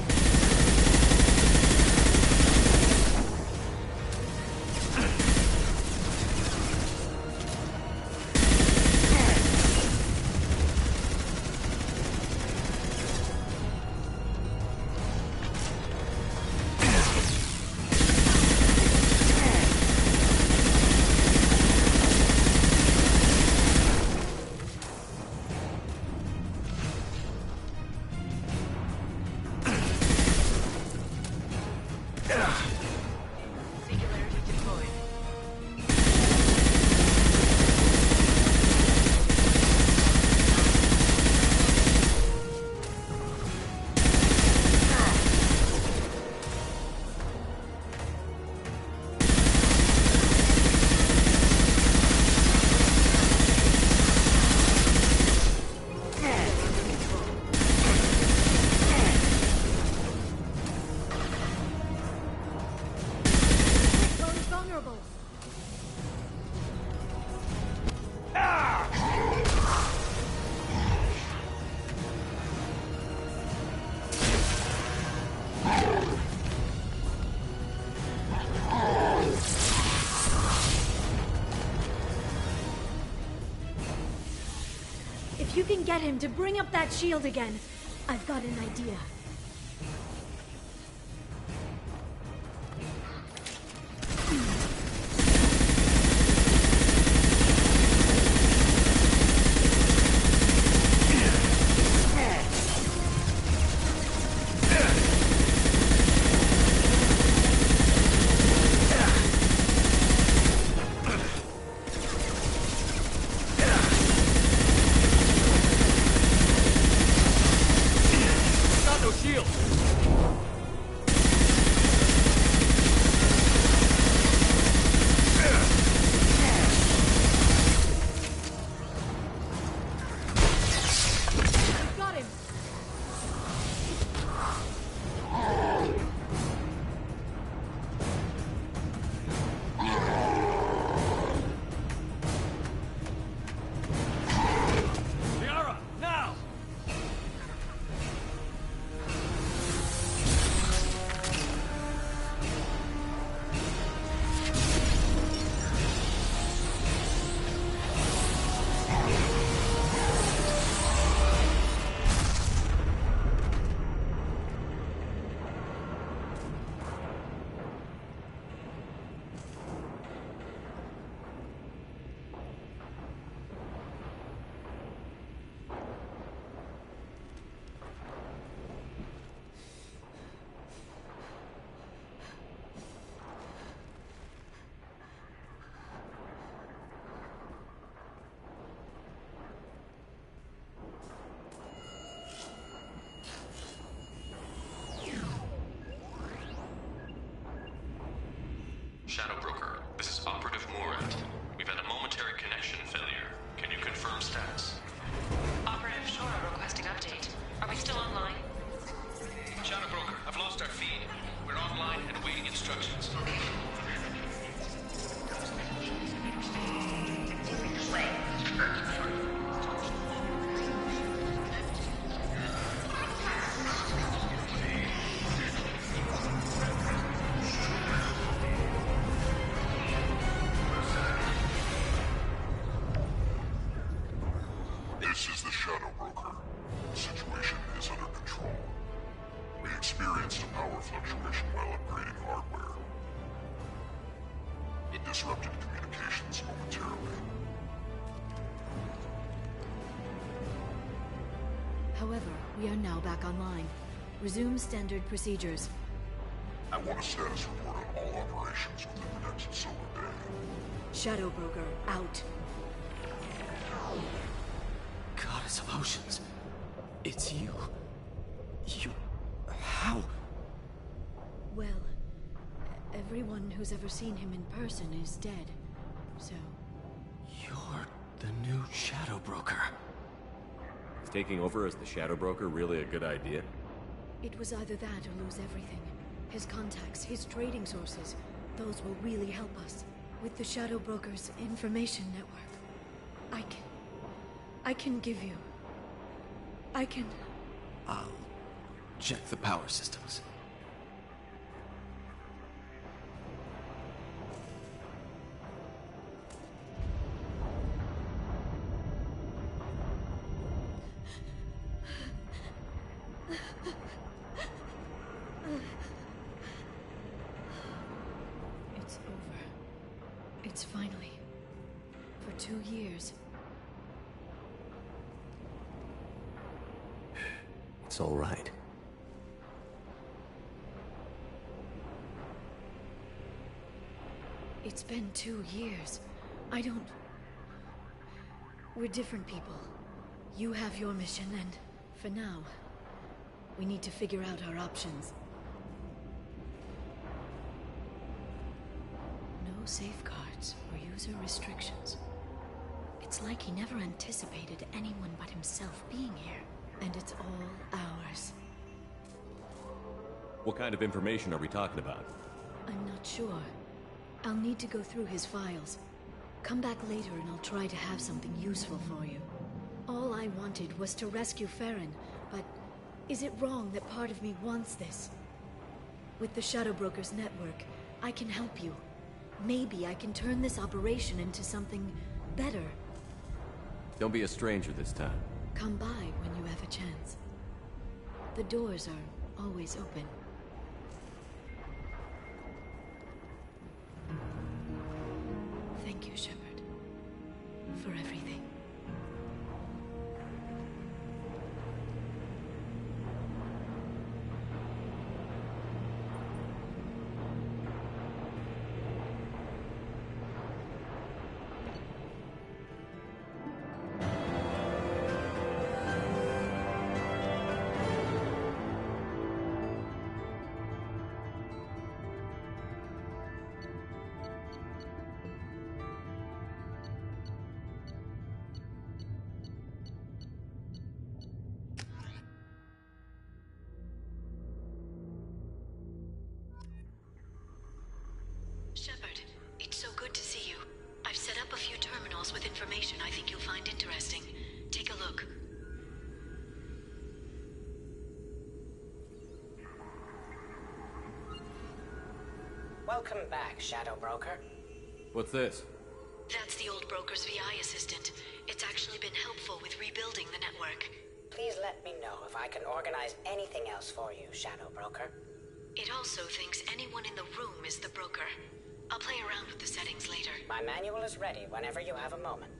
A: If you can get him to bring up that shield again, I've got an idea.
N: Shadow Broker, this is Operative Morant. We've had a momentary connection failure. Can you confirm status?
D: Operative Shore requesting update. Are we still online?
I: Shadow Broker, I've lost our feed. We're online and awaiting instructions.
C: This is the Shadow Broker. The situation is under control. We experienced a power fluctuation while upgrading hardware. It disrupted communications momentarily.
A: However, we are now back online. Resume standard procedures.
C: I want a status report on all operations within the next solar day.
A: Shadow Broker, out.
Q: Goddess of Oceans. It's you. How?
A: Well, everyone who's ever seen him in person is dead. So...
Q: You're the new Shadow Broker.
B: Is taking over as the Shadow Broker really a good idea?
A: It was either that or lose everything. His contacts, his trading sources, those will really help us. With the Shadow Broker's information network, I can give you...
Q: I'll check the power systems.
A: It's over. It's finally. For 2 years.
B: It's all right.
A: It's been 2 years. I don't... We're different people. You have your mission, and for now, we need to figure out our options. No safeguards or user restrictions. It's like he never anticipated anyone but himself being here, and it's all ours.
B: What kind of information are we talking about?
A: I'm not sure. I'll need to go through his files. Come back later and I'll try to have something useful for you. All I wanted was to rescue Farron, but is it wrong that part of me wants this? With the Shadow Broker's network, I can help you. Maybe I can turn this operation into something better.
B: Don't be a stranger this time.
A: Come by when you have a chance. The doors are always open. Thank you, Shepard, for everything. Shepard, it's so good to see you. I've set up a few terminals with information I think you'll find interesting. Take a look.
R: Welcome back, Shadow Broker.
B: What's this?
A: That's the old broker's VI assistant. It's actually been helpful with rebuilding the network.
R: Please let me know if I can organize anything else for you, Shadow Broker.
A: It also thinks anyone in the room is the broker. I'll play around with the settings later.
R: My manual is ready whenever you have a moment.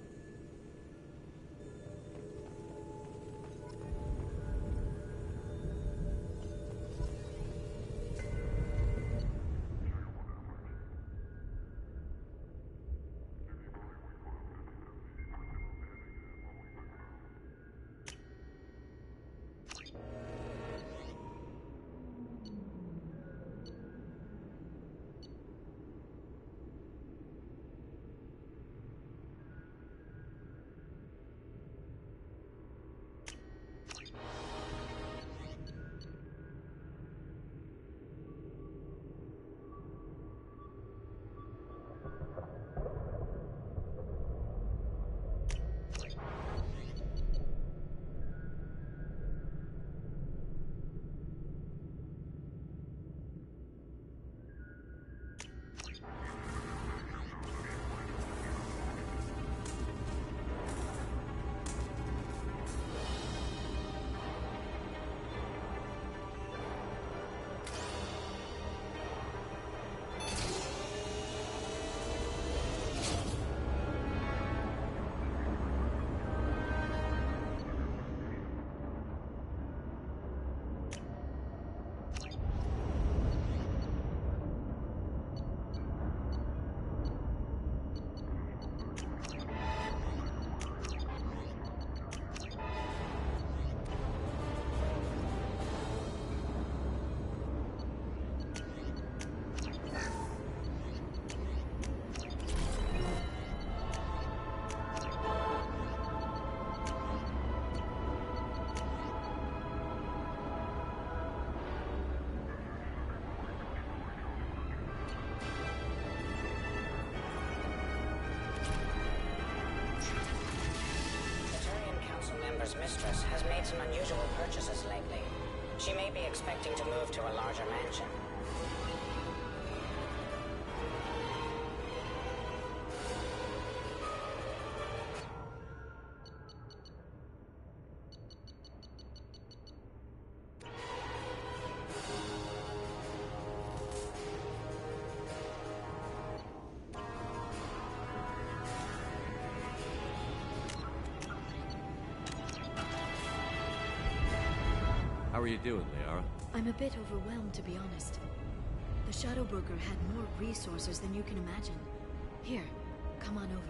R: some unusual purchases lately. She may be expecting to move to a larger mansion.
B: How are you doing, Liara?
A: I'm a bit overwhelmed, to be honest. The Shadow Broker had more resources than you can imagine. Here, come on over.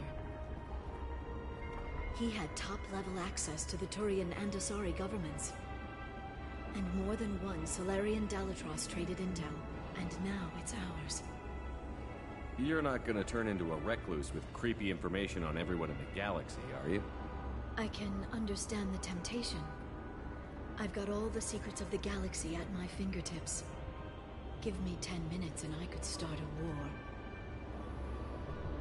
A: He had top-level access to the Turian and Asari governments. And more than one Solarian Dalatros traded intel, and now it's ours.
B: You're not gonna turn into a recluse with creepy information on everyone in the galaxy, are you?
A: I can understand the temptation. I've got all the secrets of the galaxy at my fingertips. Give me 10 minutes and I could start a war.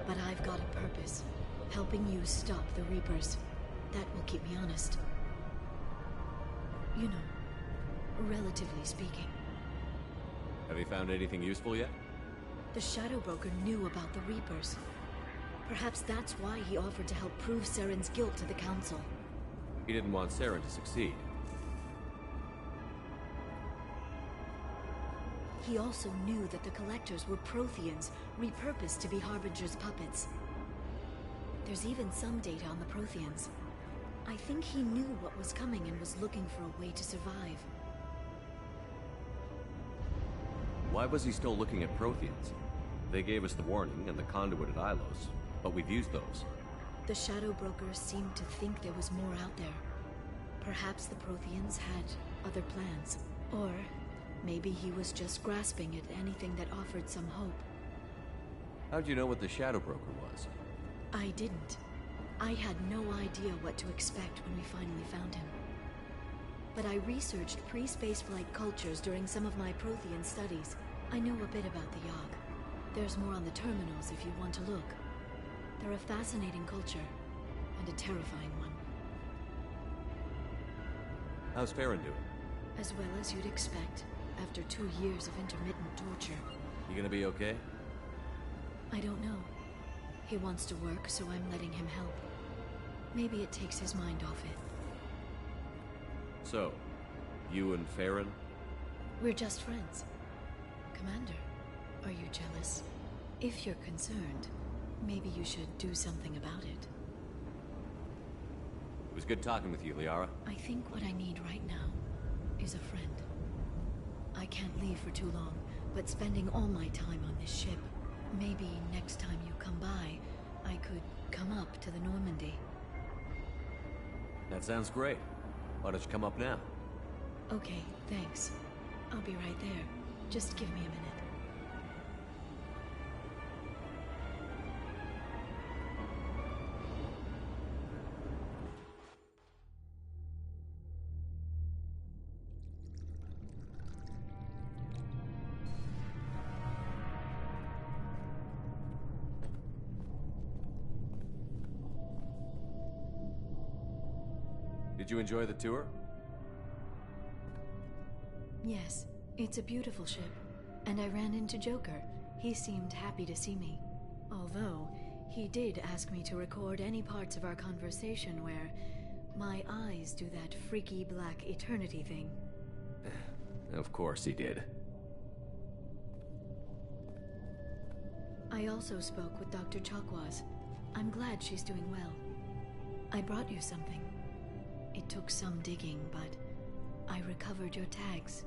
A: But I've got a purpose. Helping you stop the Reapers. That will keep me honest. You know, relatively speaking.
B: Have you found anything useful yet?
A: The Shadow Broker knew about the Reapers. Perhaps that's why he offered to help prove Saren's guilt to the Council.
B: He didn't want Saren to succeed.
A: He also knew that the Collectors were Protheans, repurposed to be Harbinger's puppets. There's even some data on the Protheans. I think he knew what was coming and was looking for a way to survive.
B: Why was he still looking at Protheans? They gave us the warning and the conduit at Ilos, but we've used those.
A: The Shadow Broker seemed to think there was more out there. Perhaps the Protheans had other plans. Or maybe he was just grasping at anything that offered some hope.
B: How'd you know what the Shadow Broker was?
A: I didn't. I had no idea what to expect when we finally found him. But I researched pre-spaceflight cultures during some of my Prothean studies. I know a bit about the Yogg. There's more on the terminals if you want to look. They're a fascinating culture, and a terrifying one.
B: How's Farron doing?
A: As well as you'd expect, after 2 years of intermittent torture.
B: You gonna be okay?
A: I don't know. He wants to work, so I'm letting him help. Maybe it takes his mind off it.
B: So, you and Farron?
A: We're just friends. Commander, are you jealous? If you're concerned, maybe you should do something about it.
B: It was good talking with you, Liara.
A: I think what I need right now is a friend. I can't leave for too long, but spending all my time on this ship. Maybe next time you come by, I could come up to the Normandy.
B: That sounds great. Why don't you come up now?
A: Okay, thanks. I'll be right there. Just give me a minute.
B: Did you enjoy the tour?
A: Yes, it's a beautiful ship. And I ran into Joker. He seemed happy to see me. Although, he did ask me to record any parts of our conversation where my eyes do that freaky black eternity thing.
B: Of course he did.
A: I also spoke with Dr. Chakwas. I'm glad she's doing well. I brought you something. It took some digging, but I recovered your tags.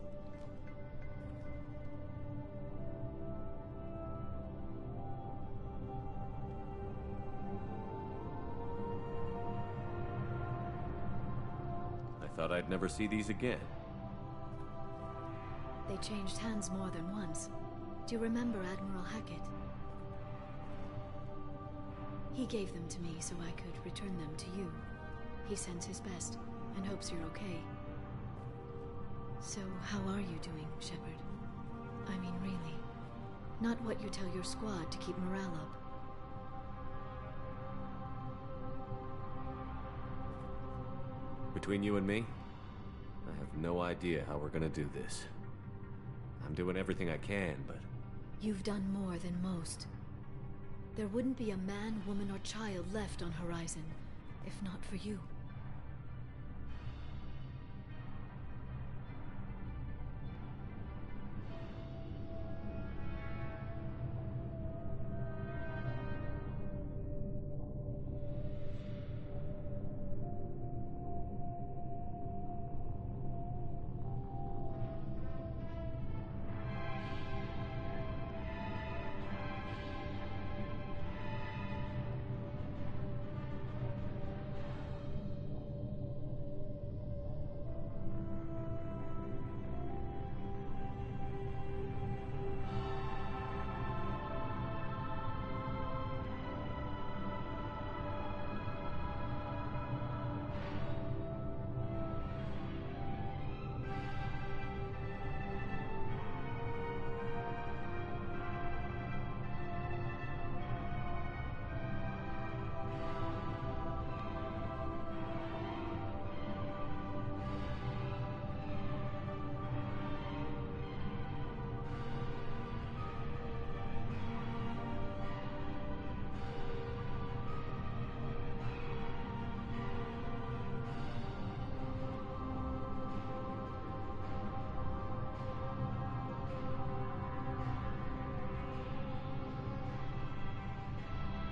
B: I thought I'd never see these again.
A: They changed hands more than once. Do you remember Admiral Hackett? He gave them to me so I could return them to you. He sends his best and hopes you're okay. So, how are you doing, Shepard? I mean, really. Not what you tell your squad to keep morale up.
B: Between you and me, no idea how we're gonna do this. I'm doing everything I can, but...
A: You've done more than most. There wouldn't be a man, woman, or child left on Horizon, if not for you.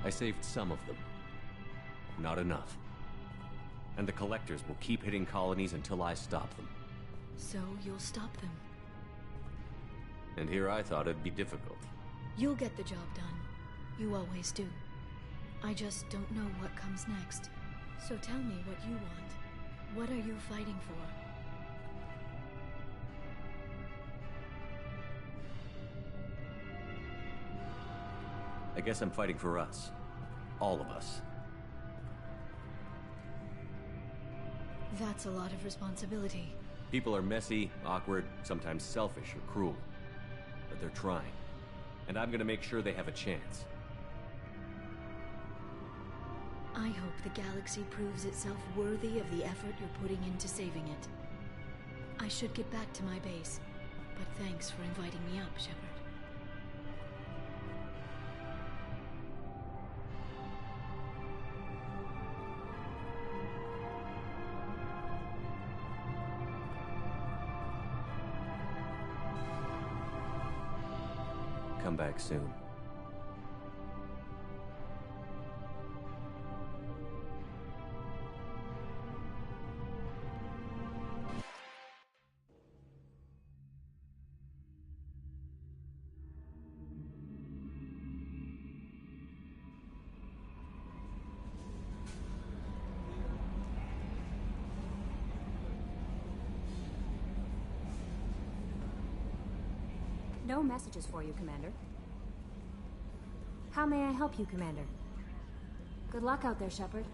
B: I saved some of them. Not enough. And the collectors will keep hitting colonies until I stop them.
A: So you'll stop them.
B: And here I thought it'd be difficult.
A: You'll get the job done. You always do. I just don't know what comes next. So tell me what you want. What are you fighting for?
B: I guess I'm fighting for us. All of us.
A: That's a lot of responsibility.
B: People are messy, awkward, sometimes selfish or cruel. But they're trying. And I'm gonna make sure they have a chance.
A: I hope the galaxy proves itself worthy of the effort you're putting into saving it. I should get back to my base, but thanks for inviting me up, Shepard.
B: Come back soon.
S: No messages for you, Commander. How may I help you, Commander? Good luck out there, Shepard.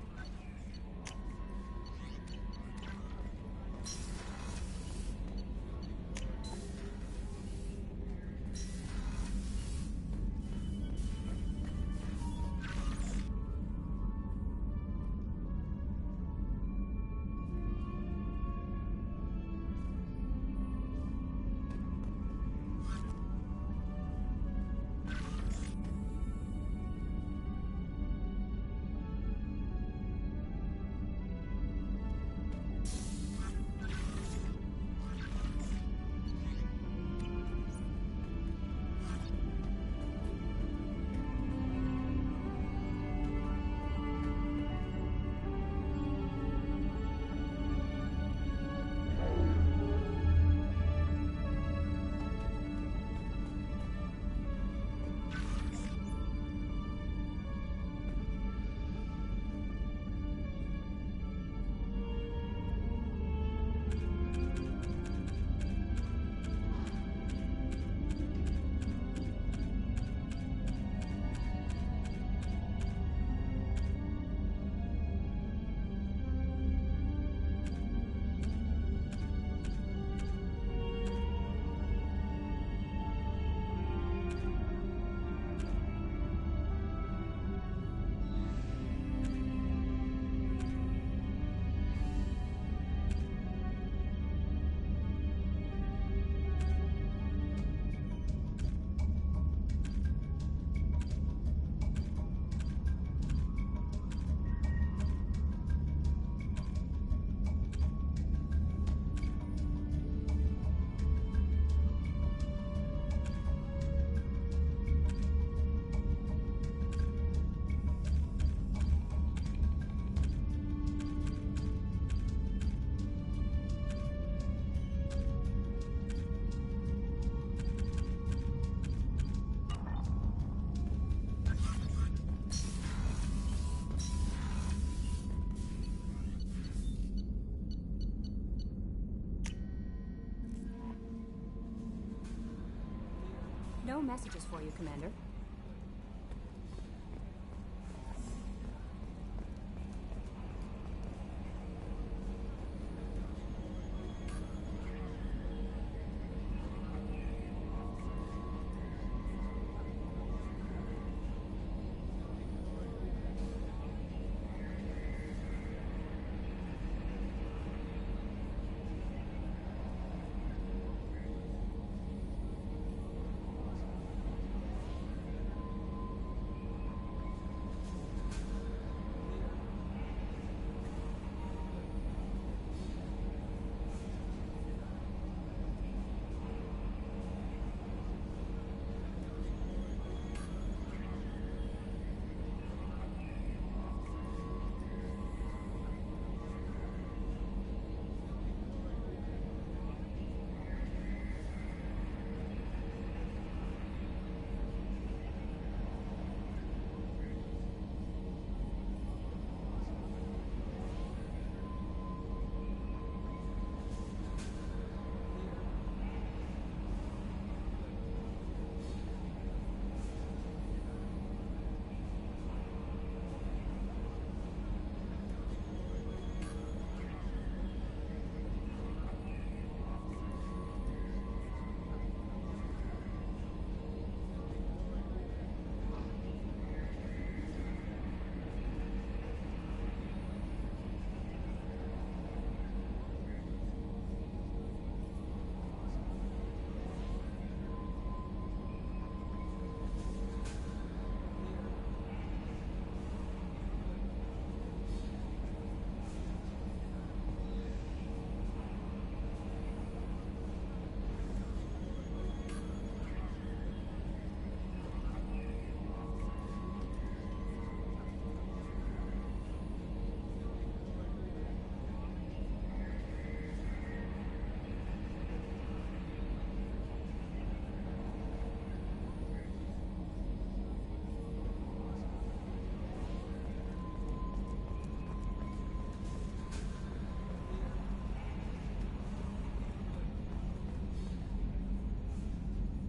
S: No messages for you, Commander.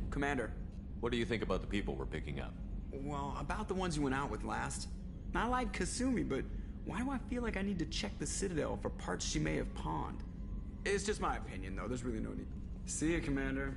T: Commander.
B: What do you think about the people we're picking up?
T: Well, about the ones you went out with last. I like Kasumi, but why do I feel like I need to check the Citadel for parts she may have pawned? It's just my opinion, though. There's really no need. See ya, Commander.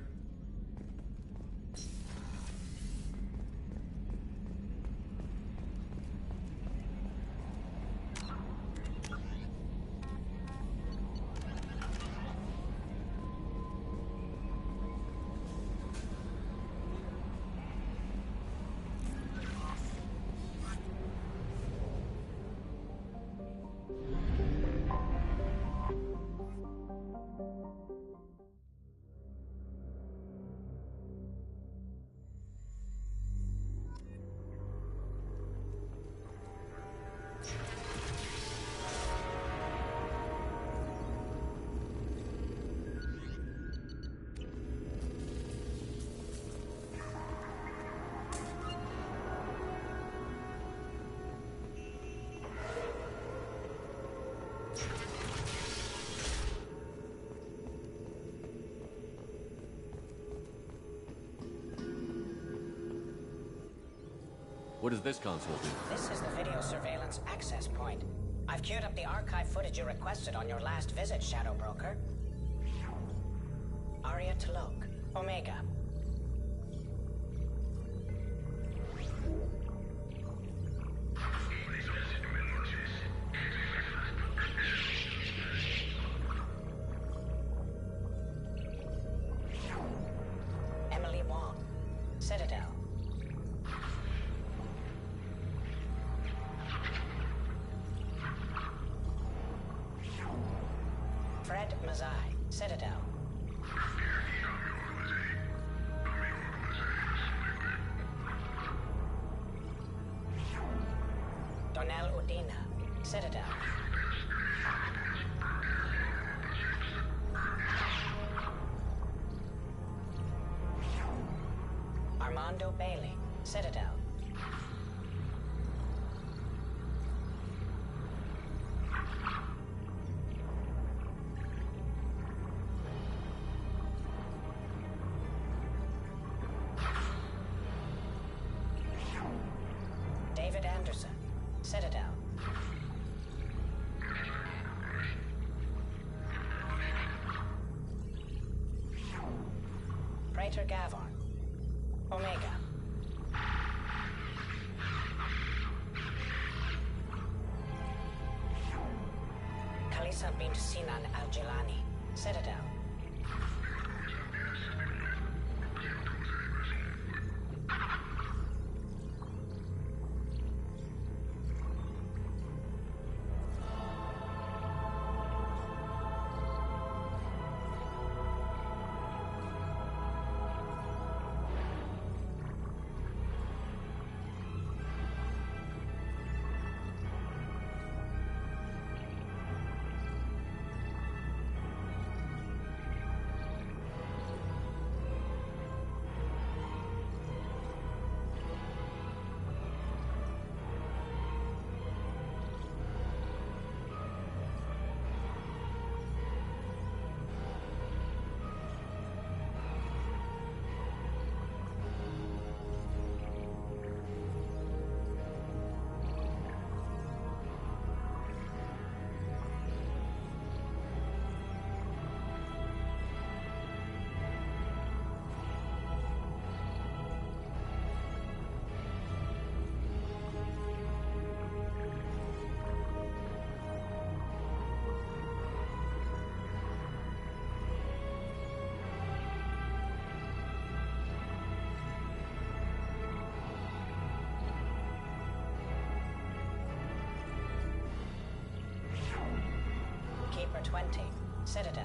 B: What does this console do?
R: This is the video surveillance access point. I've queued up the archive footage you requested on your last visit, Shadow Broker. Aria Talok, Omega. Emily Wong, Citadel. Fred Mazai, Citadel. Donnell Udina, Citadel. Armando Bailey, Citadel. Private Anderson, Citadel. Praetor Gavon, Omega. Kalisa bint Sinan al-Jilani, Citadel. Pt.20, Citadel.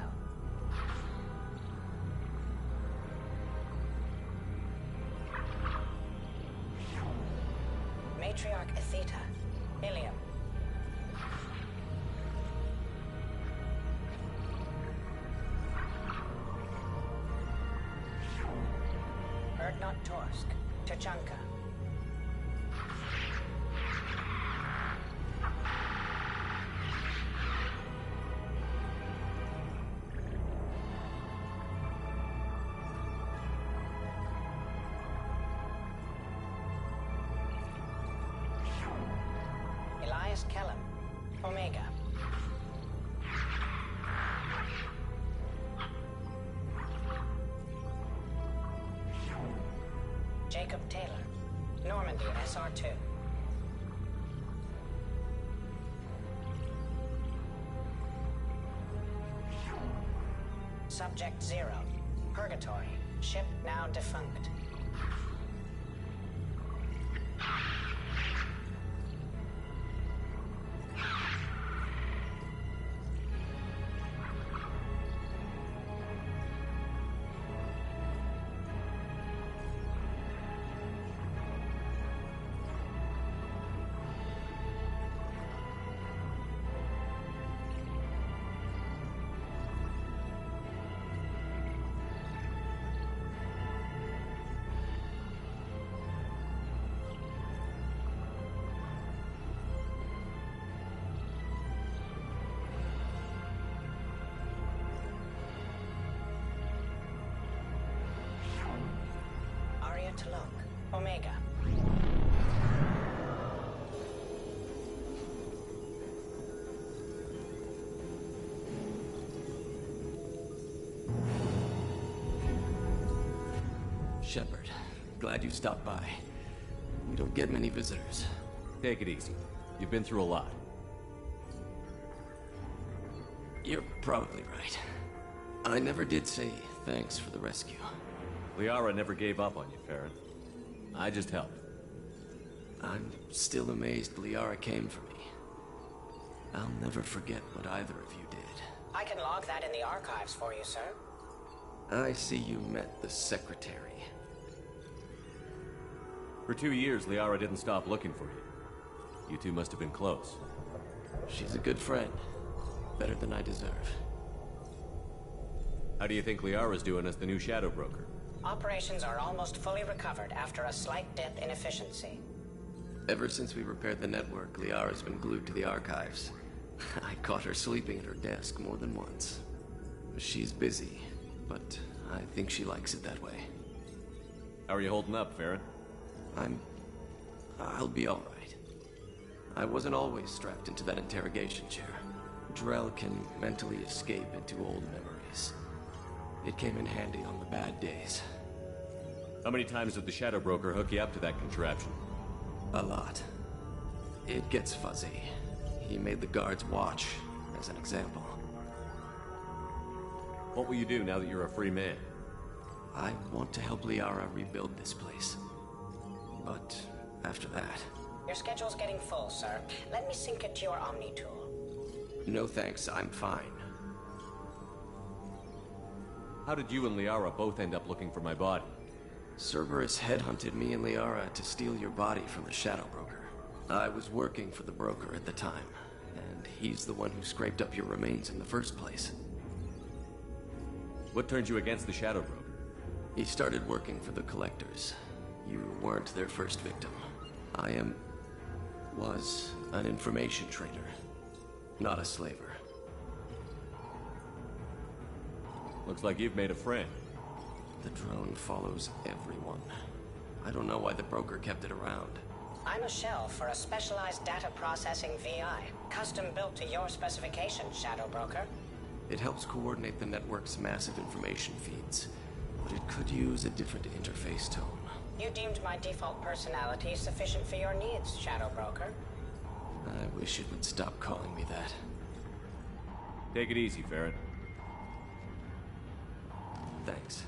R: Matriarch Atheta, Ilium. Erdnot Torsk, Tachanka. Kellum, Omega. Jacob Taylor, Normandy SR2. Subject 0, Purgatory, ship now defunct. Omega.
Q: Shepard, glad you stopped by. We don't get many visitors.
B: Take it easy. You've been through a lot.
Q: You're probably right. I never did say thanks for the rescue.
B: Liara never gave up on you, Farron. I just helped.
Q: I'm still amazed Liara came for me. I'll never forget what either of you did.
R: I can log that in the archives for you, sir.
Q: I see you met the Secretary.
B: For 2 years, Liara didn't stop looking for you. You two must have been close.
Q: She's a good friend. Better than I deserve.
B: How do you think Liara's doing as the new Shadow Broker?
R: Operations are almost fully recovered after a slight dip in efficiency.
Q: Ever since we repaired the network, Liara's been glued to the archives. I caught her sleeping at her desk more than once. She's busy, but I think she likes it that way.
B: How are you holding up, Farron?
Q: I'll be all right. I wasn't always strapped into that interrogation chair. Drell can mentally escape into old memories. It came in handy on the bad days.
B: How many times did the Shadow Broker hook you up to that contraption?
Q: A lot. It gets fuzzy. He made the guards watch, as an example.
B: What will you do now that you're a free man?
Q: I want to help Liara rebuild this place. But after that...
R: Your schedule's getting full, sir. Let me sync it to your Omni tool.
Q: No thanks, I'm fine.
B: How did you and Liara both end up looking for my body?
Q: Cerberus headhunted me and Liara to steal your body from the Shadow Broker. I was working for the broker at the time, and he's the one who scraped up your remains in the first place.
B: What turned you against the Shadow Broker?
Q: He started working for the Collectors. You weren't their first victim. Was an information trader, not a slaver.
B: Looks like you've made a friend.
Q: The drone follows everyone. I don't know why the broker kept it around.
R: I'm a shell for a specialized data processing VI, custom built to your specifications, Shadow Broker.
Q: It helps coordinate the network's massive information feeds, but it could use a different interface tone.
R: You deemed my default personality sufficient for your needs, Shadow Broker.
Q: I wish it would stop calling me that.
B: Take it easy, Ferret.
Q: Thanks.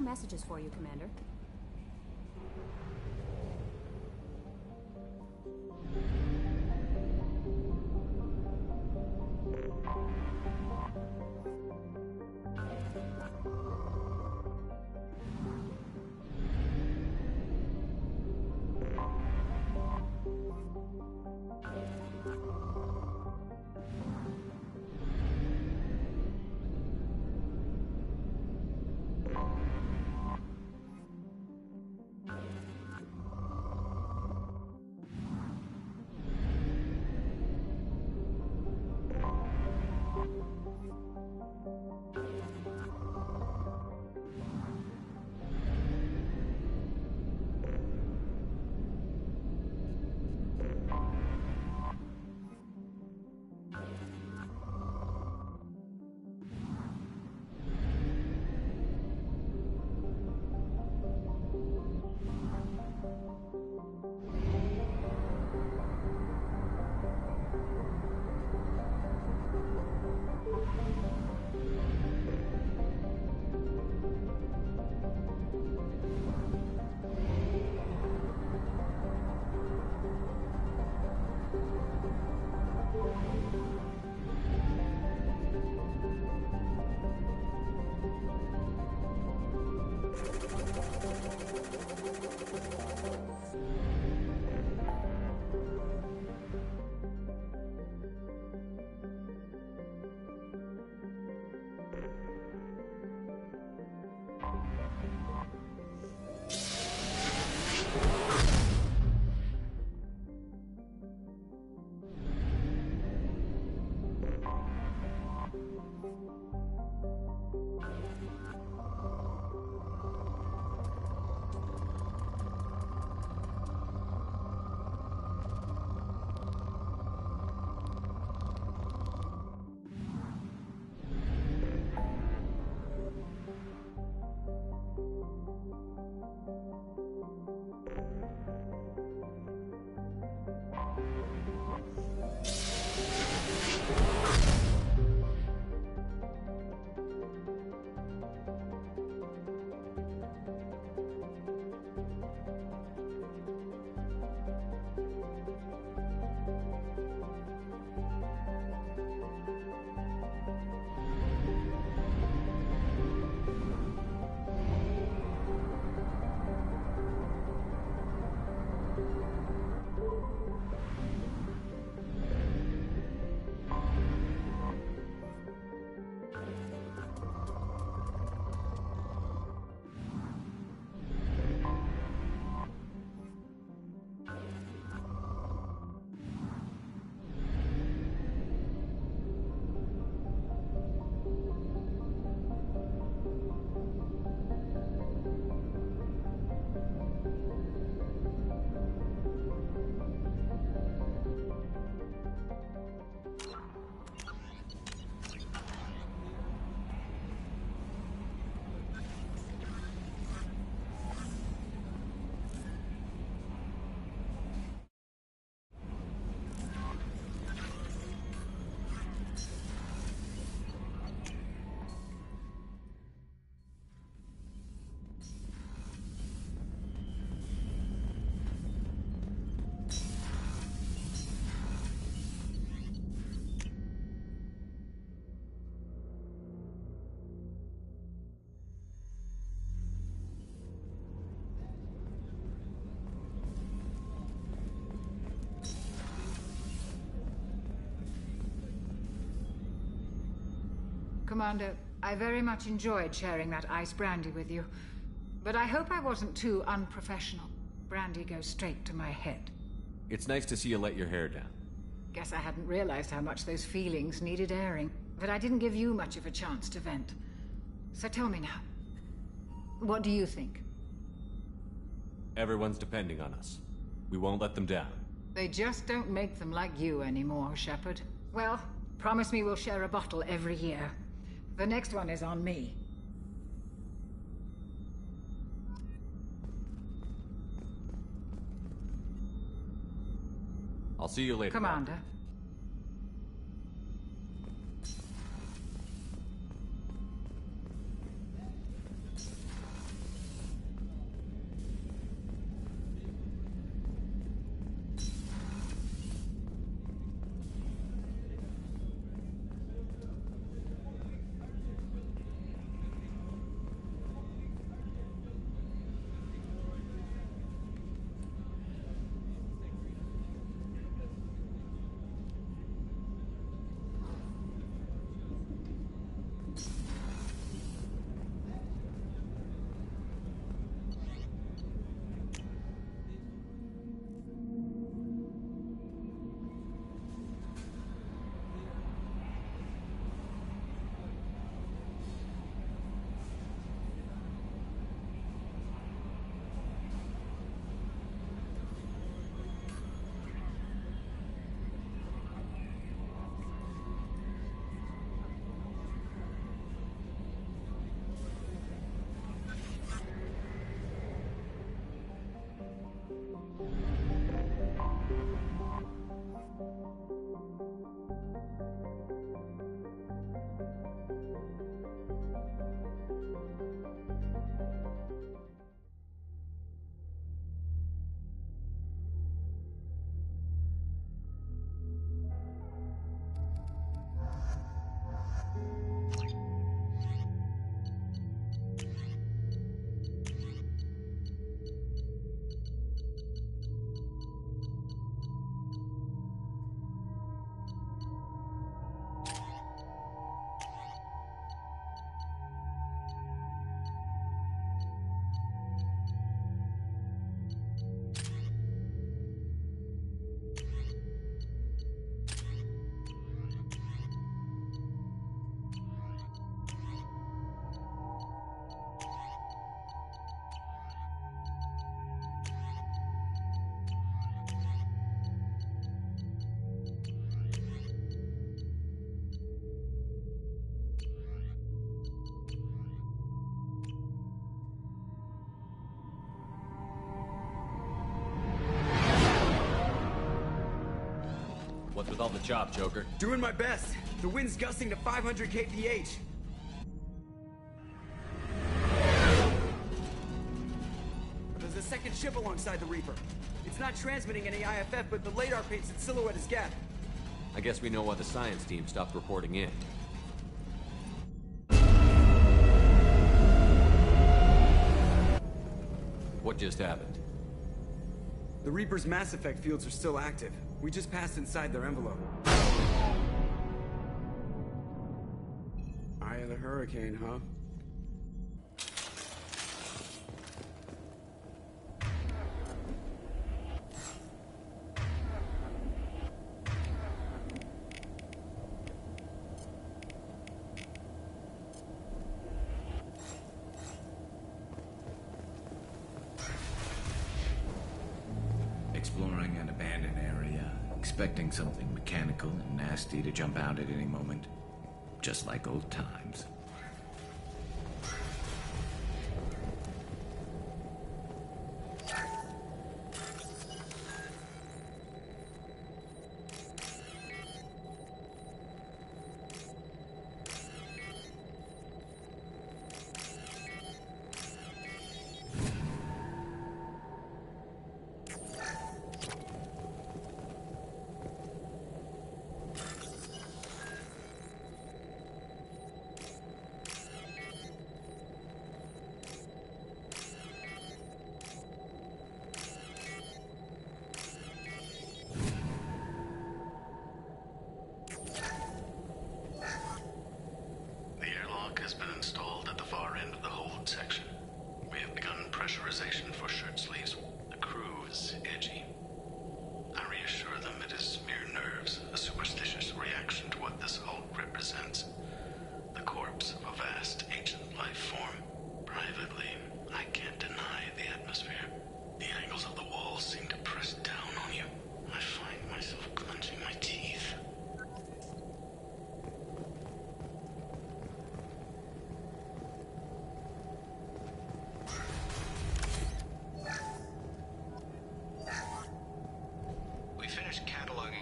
S: no messages for you, Commander.
U: Commander, I very much enjoyed sharing that ice brandy with you. But I hope I wasn't too unprofessional. Brandy goes straight to my head.
B: It's nice to see you let your hair down.
U: Guess I hadn't realized how much those feelings needed airing. But I didn't give you much of a chance to vent. So tell me now. What do you think?
B: Everyone's depending on us. We won't let them down.
U: They just don't make them like you anymore, Shepard. Well, promise me we'll share a bottle every year. The next one is on me.
B: I'll see you later,
U: Commander.
B: What's with all the chop, Joker?
T: Doing my best. The wind's gusting to 500 kph. There's a second ship alongside the Reaper. It's not transmitting any IFF, but the radar paints its silhouette as Geth.
B: I guess we know why the science team stopped reporting in. What just happened?
T: The Reaper's Mass Effect fields are still active. We just passed inside their envelope. Eye of the Hurricane, huh?
E: Exploring an abandoned area, expecting something mechanical and nasty to jump out at any moment. Just like old times.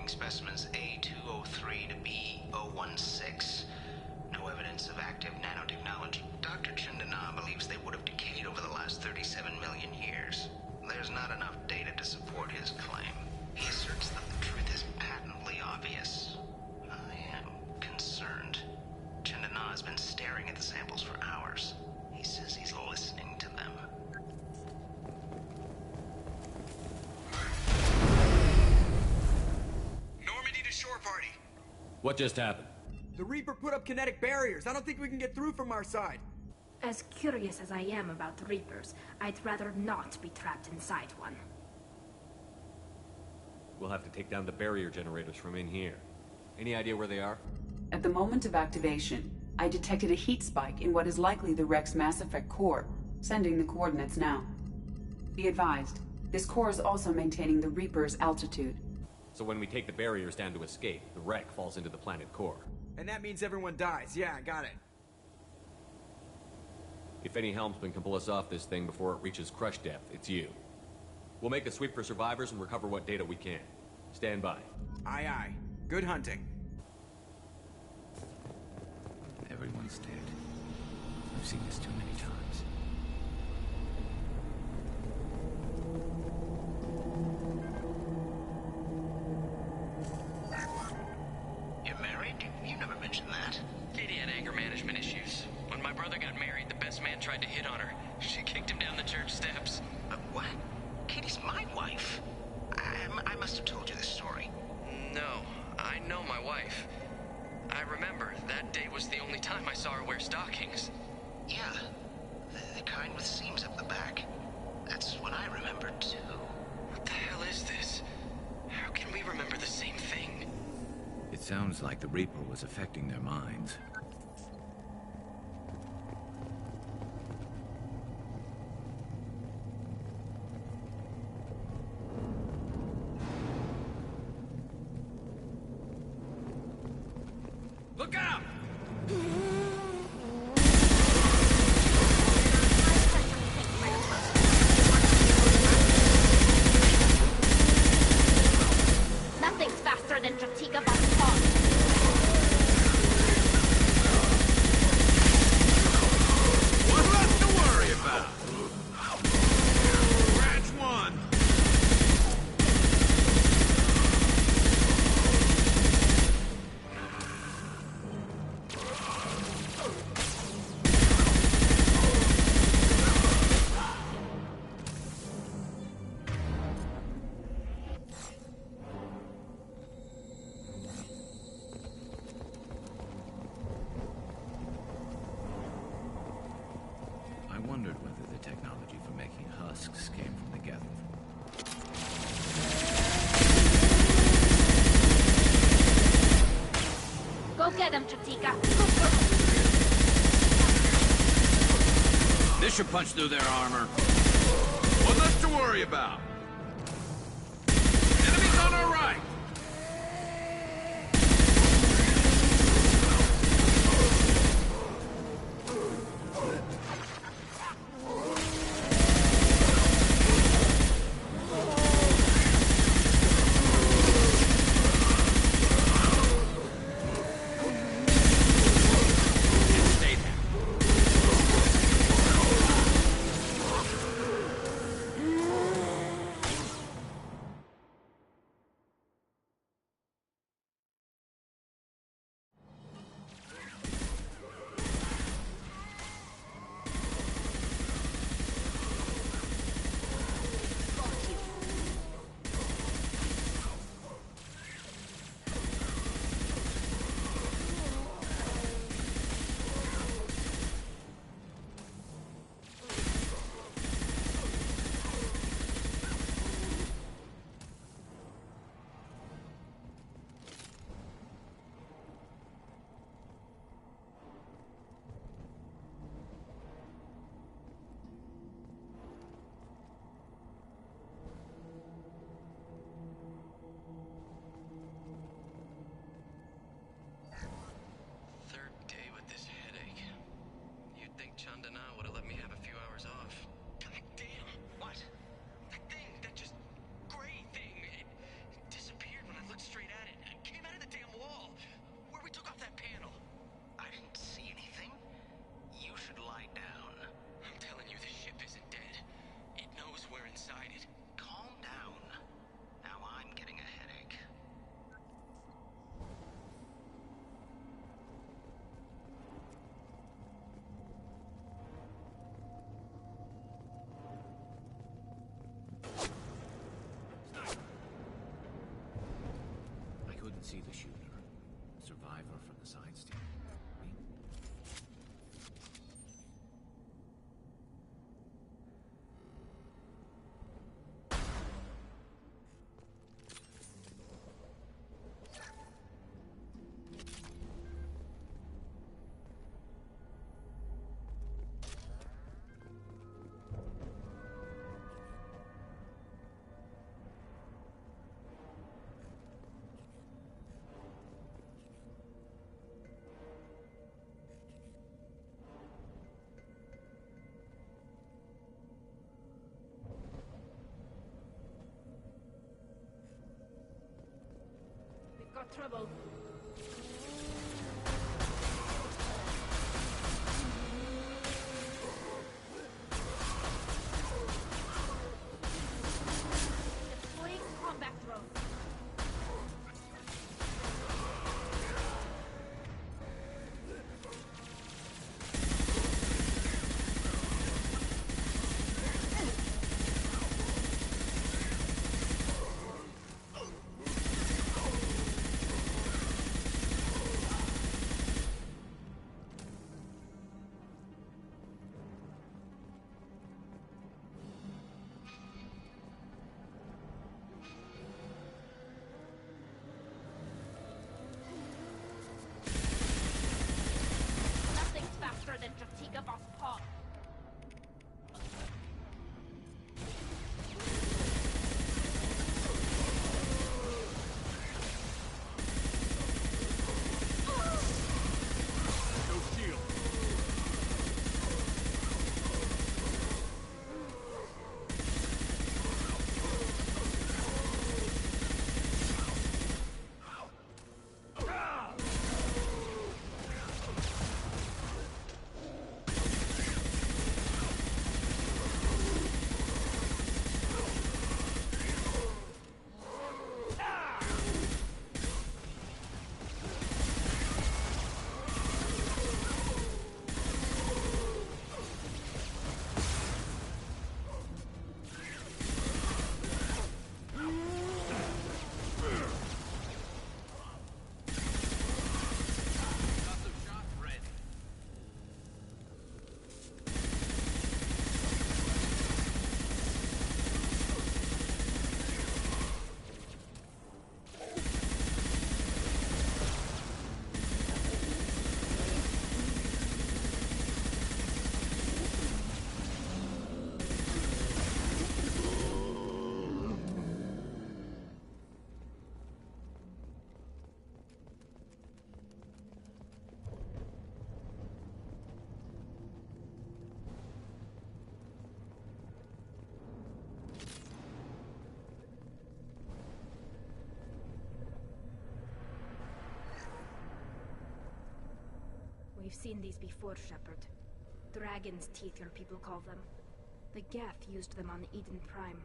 R: Specimens A203 to B016. No evidence of active nanotechnology. Dr. Chindana believes they would have decayed over the last 37 million years. There's not enough data to support his claim. He asserts that the truth is patently obvious. I am concerned. Chindana has been staring at the samples for hours. He says he's listening to them. Party.
B: What just happened?
T: The Reaper put up kinetic barriers. I don't think we can get through from our side.
V: As curious as I am about the Reapers, I'd rather not be trapped inside one.
B: We'll have to take down the barrier generators from in here. Any idea where they are?
W: At the moment of activation, I detected a heat spike in what is likely the Rex Mass Effect core, sending the coordinates now. Be advised, this core is also maintaining the Reaper's altitude.
B: So when we take the barriers down to escape, the wreck falls into the planet core.
T: And that means everyone dies. Yeah, I got it.
B: If any helmsman can pull us off this thing before it reaches crush depth, it's you. We'll make a sweep for survivors and recover what data we can. Stand by.
T: Aye, aye. Good hunting.
E: Everyone's dead. I've seen this too many times.
R: You're married? You never mentioned that.
K: Katie had anger management issues. When my brother got married, the best man tried to hit on her. She kicked him down the church steps.
R: What? Katie's my wife. I must have told you this story.
K: No, I know my wife. I remember, that day was the only time I saw her wear stockings.
R: Yeah, the kind with seams up the back. That's what I remember, too.
K: What the hell is this? How can we remember the same thing?
E: It sounds like the Reaper was affecting their minds.
O: Look out!
F: Nothing's faster
V: faster than Jatika Boston.
O: What's left to worry about? Scratch one.
E: I wondered whether the technology for making husks came from the Geth.
V: Go get him, Jatika.
O: This should punch through their armor. What left to worry about? Enemies on our right!
E: See the shooter. Survivor from the side steam.
V: Got trouble. Deploying combat drone. Than Jatika Boss Paul. We've seen these before, Shepard. Dragon's teeth, your people call them. The Geth used them on Eden Prime.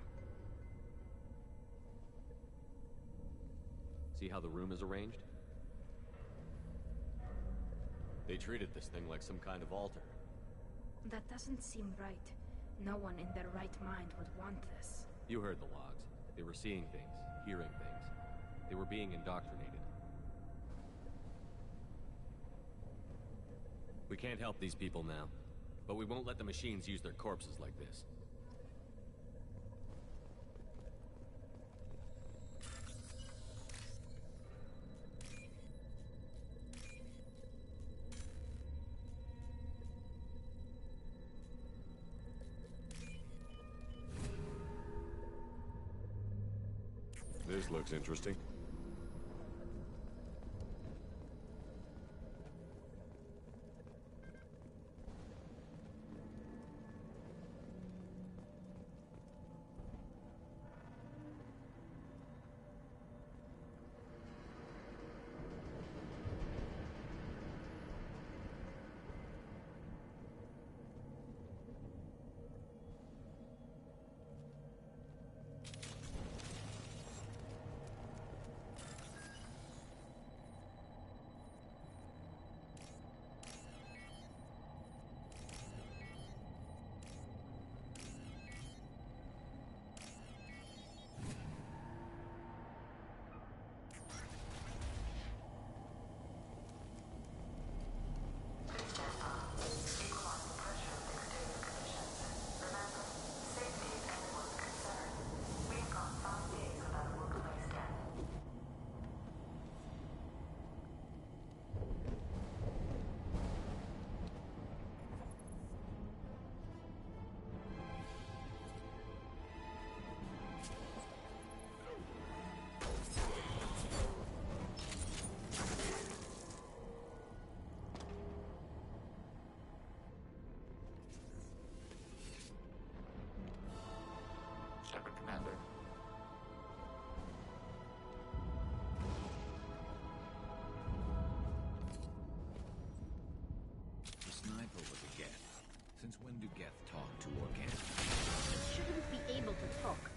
B: See how the room is arranged? They treated this thing like some kind of altar.
V: That doesn't seem right. No one in their right mind would want this.
B: You heard the logs. They were seeing things, hearing things. They were being indoctrinated. We can't help these people now, but we won't let the machines use their corpses like this.
O: This looks interesting.
E: Commander. The sniper was a Geth. Since when do Geth talk to organic?
V: Shouldn't be able to talk.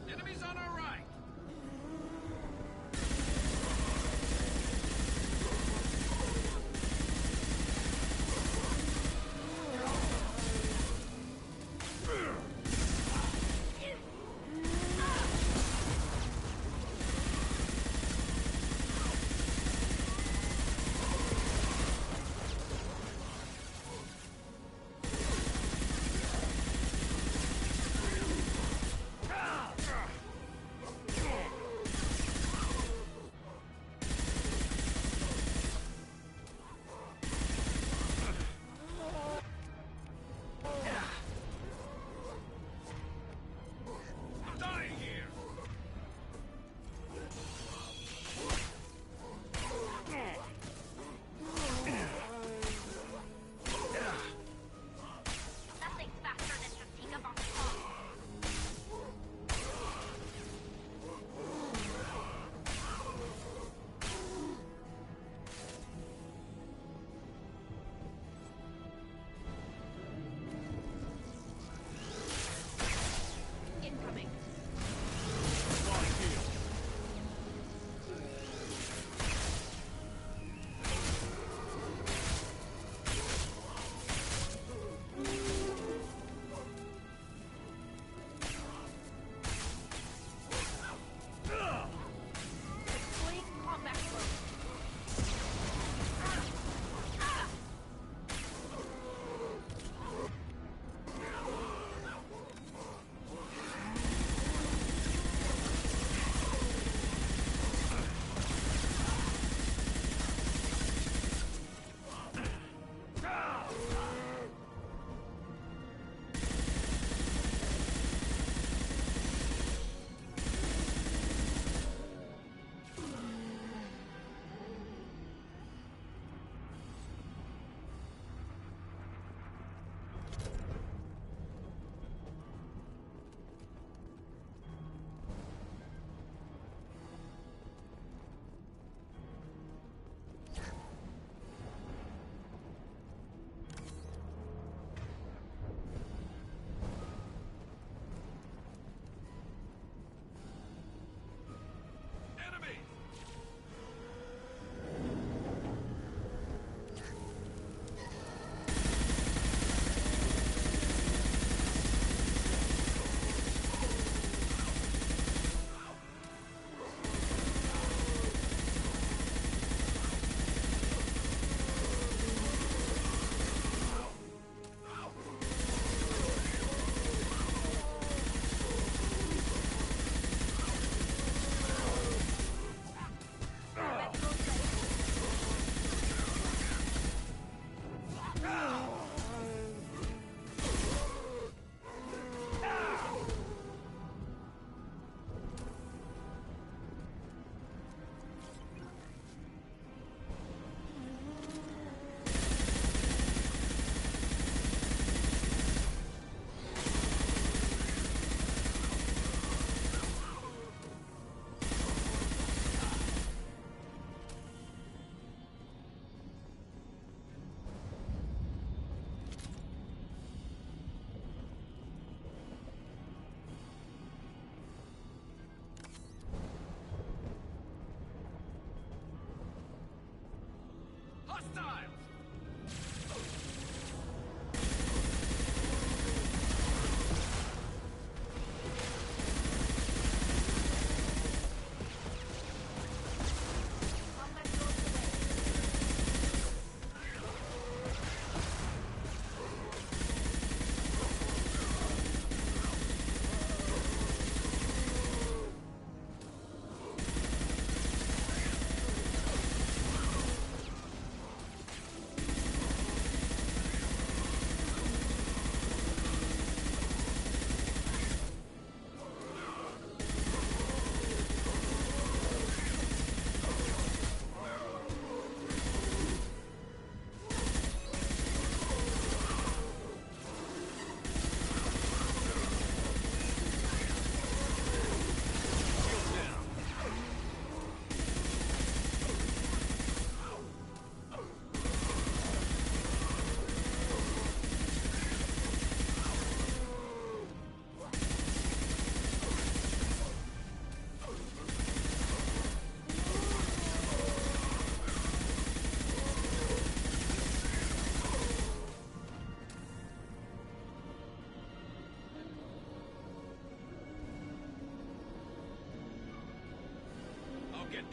O: Enemies on our right!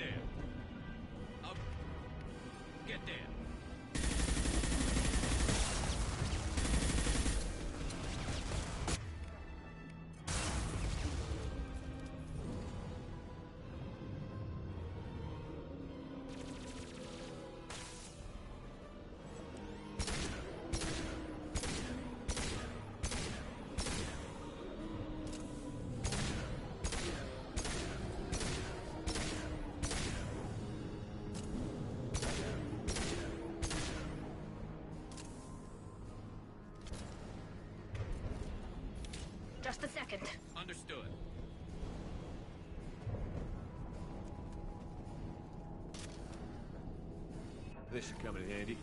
O: down. Up. Get down.
V: Just a second.
O: Understood.
B: This should come in handy.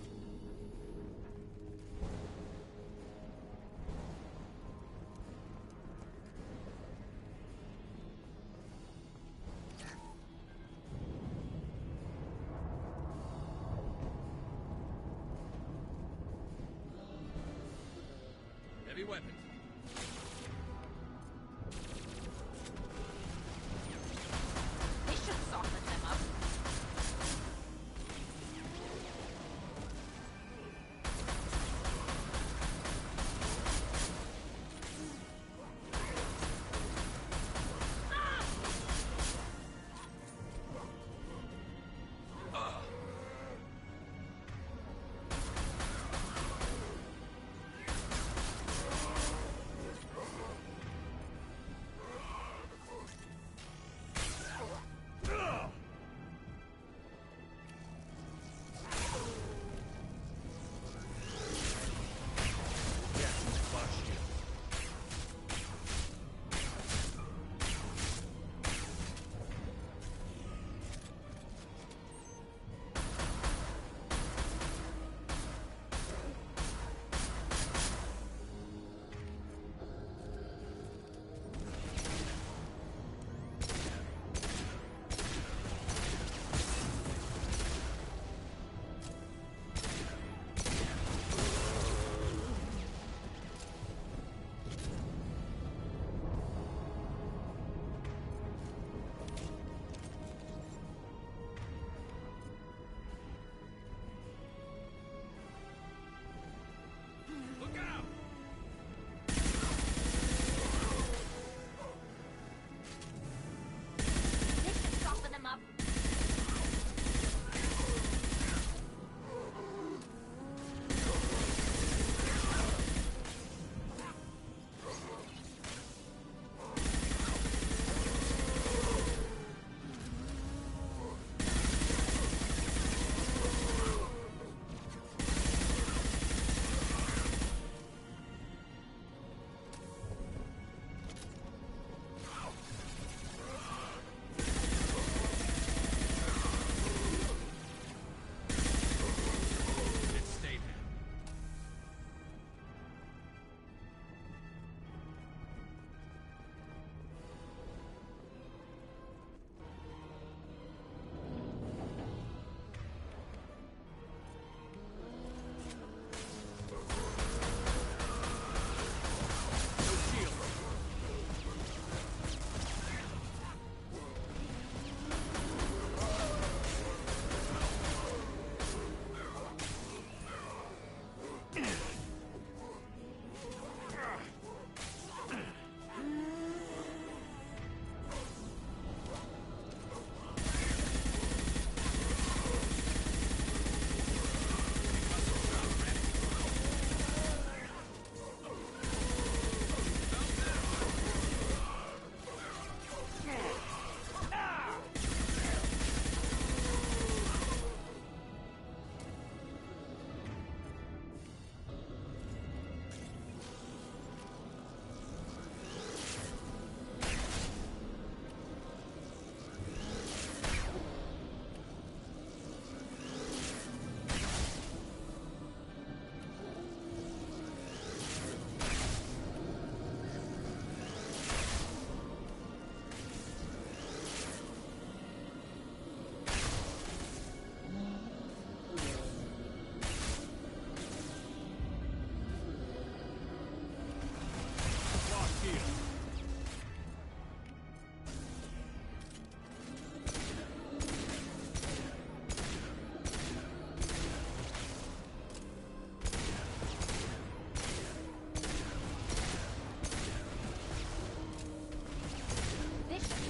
O: Heavy weapons.
V: They should soften them up.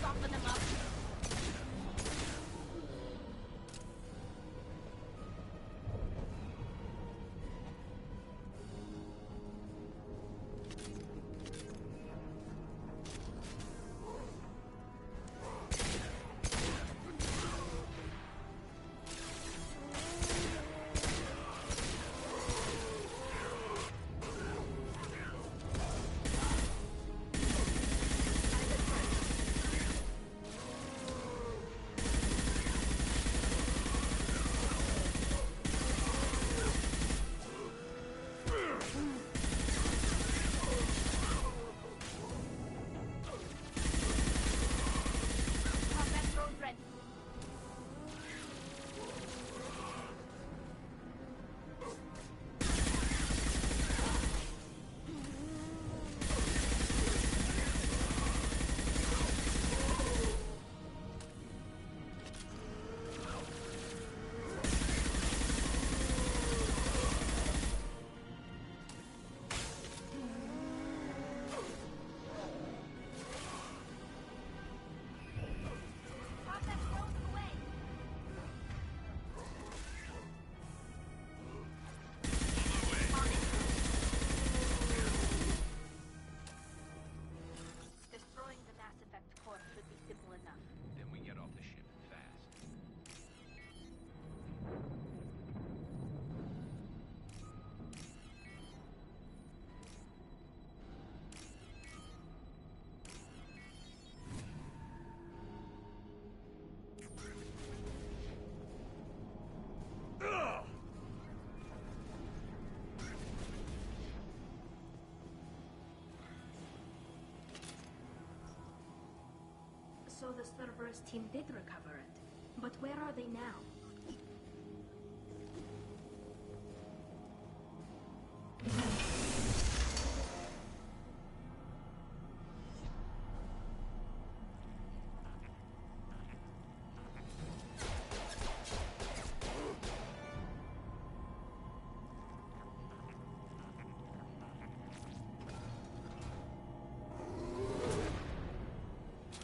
V: soften them up. So the Cerberus team did recover it. But where are they now?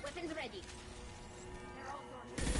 V: Weapons ready. They're all sorted.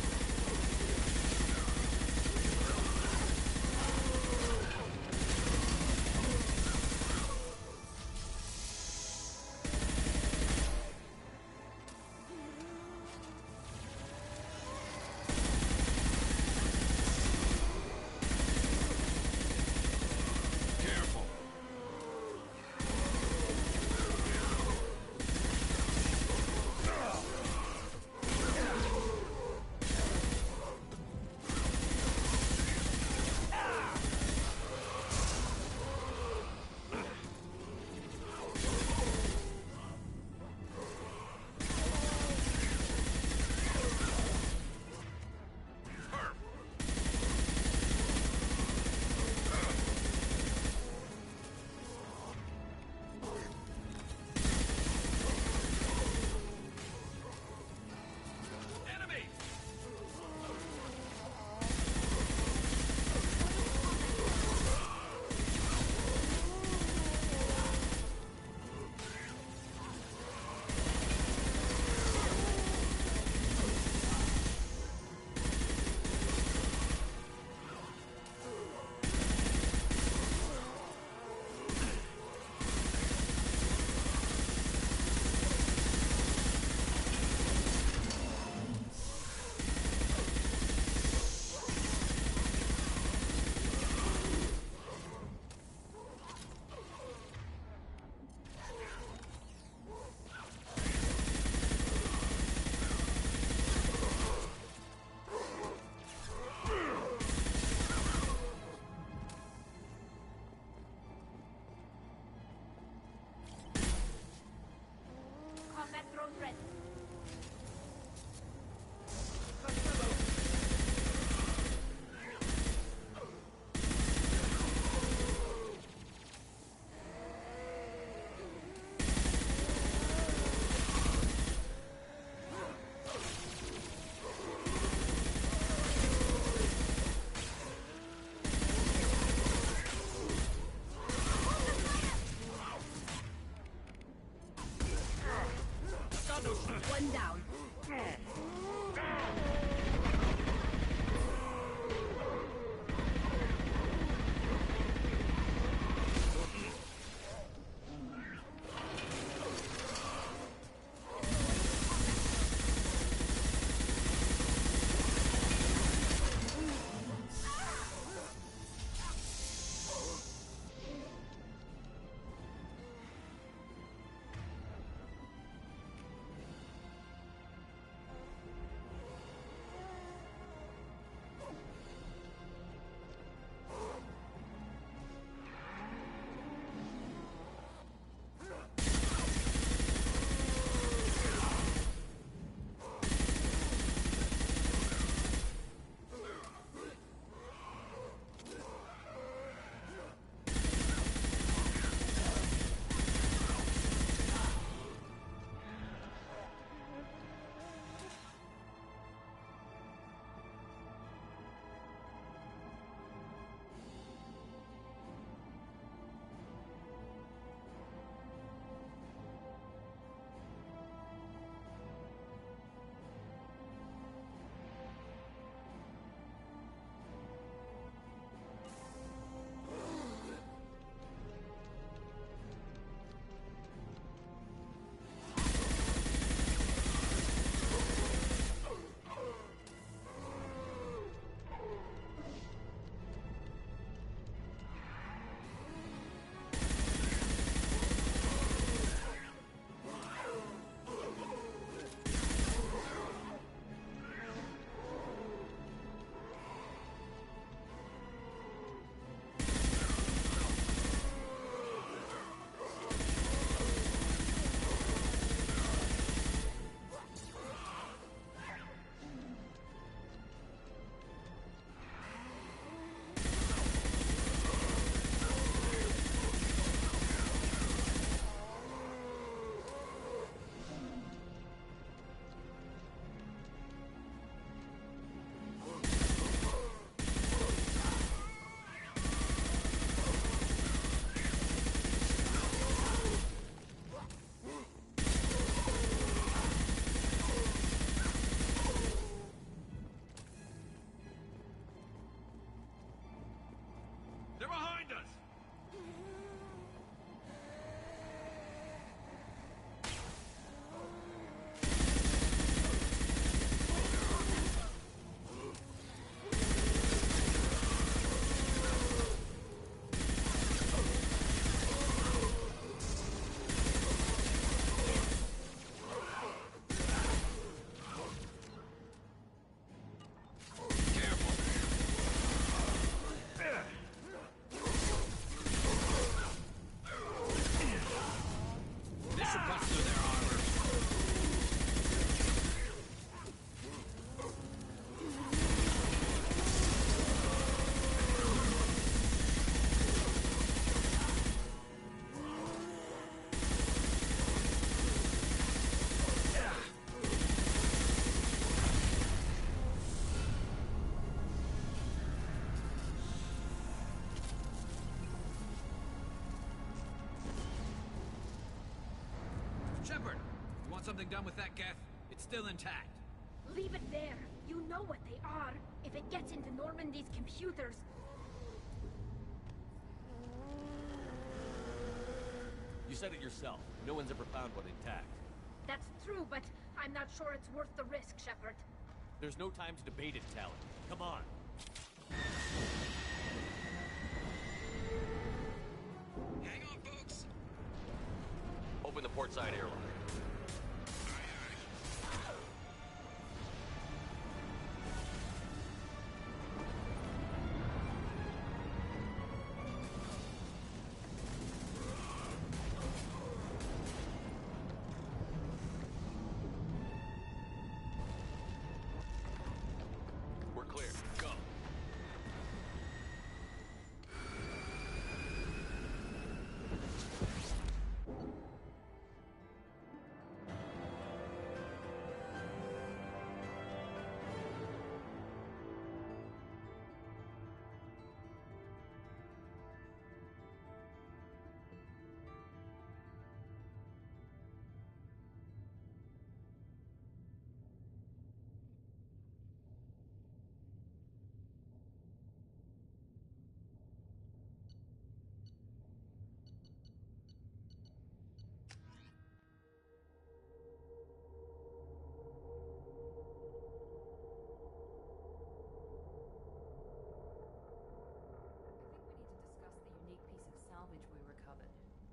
O: something done with that Geth, it's still intact.
V: Leave it there. You know what they are. If it gets into Normandy's computers...
B: You said it yourself. No one's ever found one intact.
V: That's true, but I'm not sure it's worth the risk, Shepard.
B: There's no time to debate it, Talon. Come on.
O: Hang on, folks.
B: Open the port side airlock. We're clear. Go.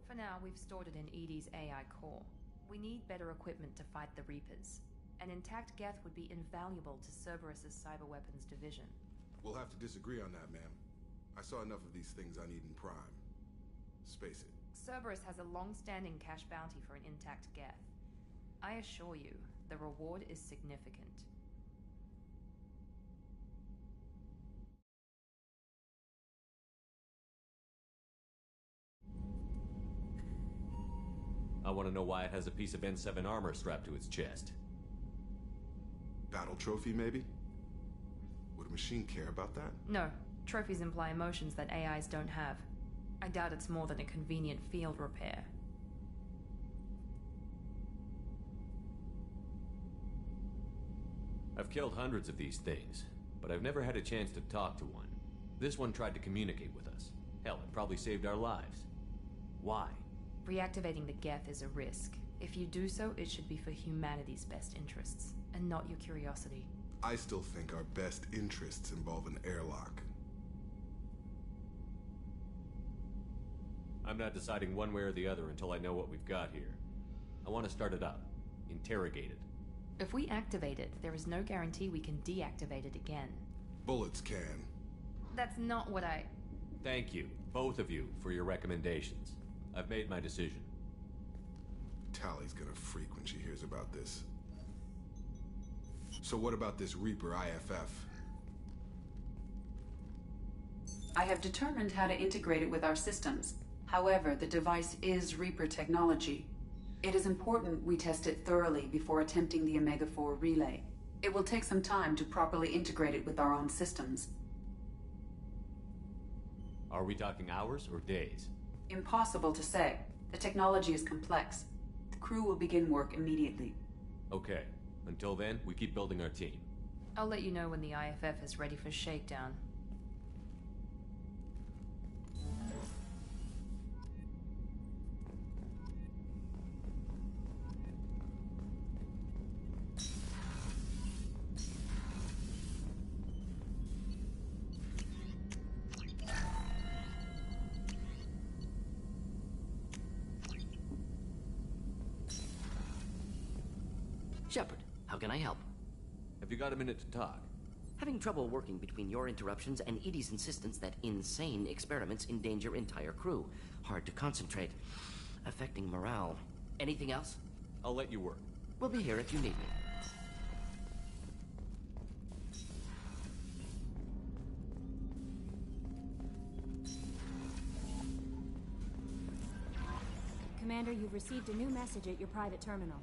H: For now, we've stored it in EDI's AI core. We need better equipment to fight the Reapers. An intact Geth would be invaluable to Cerberus's cyber weapons division.
G: We'll have to disagree on that, ma'am. I saw enough of these things on Eden Prime. Space it.
H: Cerberus has a long-standing cash bounty for an intact Geth. I assure you, the reward is significant.
B: I want to know why it has a piece of N7 armor strapped to its chest.
G: Battle trophy, maybe? Would a machine care about that?
H: No. Trophies imply emotions that AIs don't have. I doubt it's more than a convenient field repair.
B: I've killed hundreds of these things, but I've never had a chance to talk to one. This one tried to communicate with us. Hell, it probably saved our lives. Why?
H: Reactivating the Geth is a risk. If you do so, it should be for humanity's best interests, and not your curiosity.
G: I still think our best interests involve an airlock.
B: I'm not deciding one way or the other until I know what we've got here. I want to start it up. Interrogate it.
H: If we activate it, there is no guarantee we can deactivate it again.
G: Bullets can.
H: That's not what I...
B: Thank you, both of you, for your recommendations. I've made my decision.
G: Tally's gonna freak when she hears about this. So what about this Reaper IFF?
W: I have determined how to integrate it with our systems. However, the device is Reaper technology. It is important we test it thoroughly before attempting the Omega-4 relay. It will take some time to properly integrate it with our own systems.
B: Are we talking hours or days?
W: Impossible to say. The technology is complex. The crew will begin work immediately.
B: Okay. Until then, we keep building our team.
H: I'll let you know when the IFF is ready for shakedown.
M: Shepard, how can I help?
B: Have you got a minute to talk?
M: Having trouble working between your interruptions and Edie's insistence that insane experiments endanger entire crew. Hard to concentrate. Affecting morale. Anything else?
B: I'll let you work.
M: We'll be here if you need me.
S: Commander, you've received a new message at your private terminal.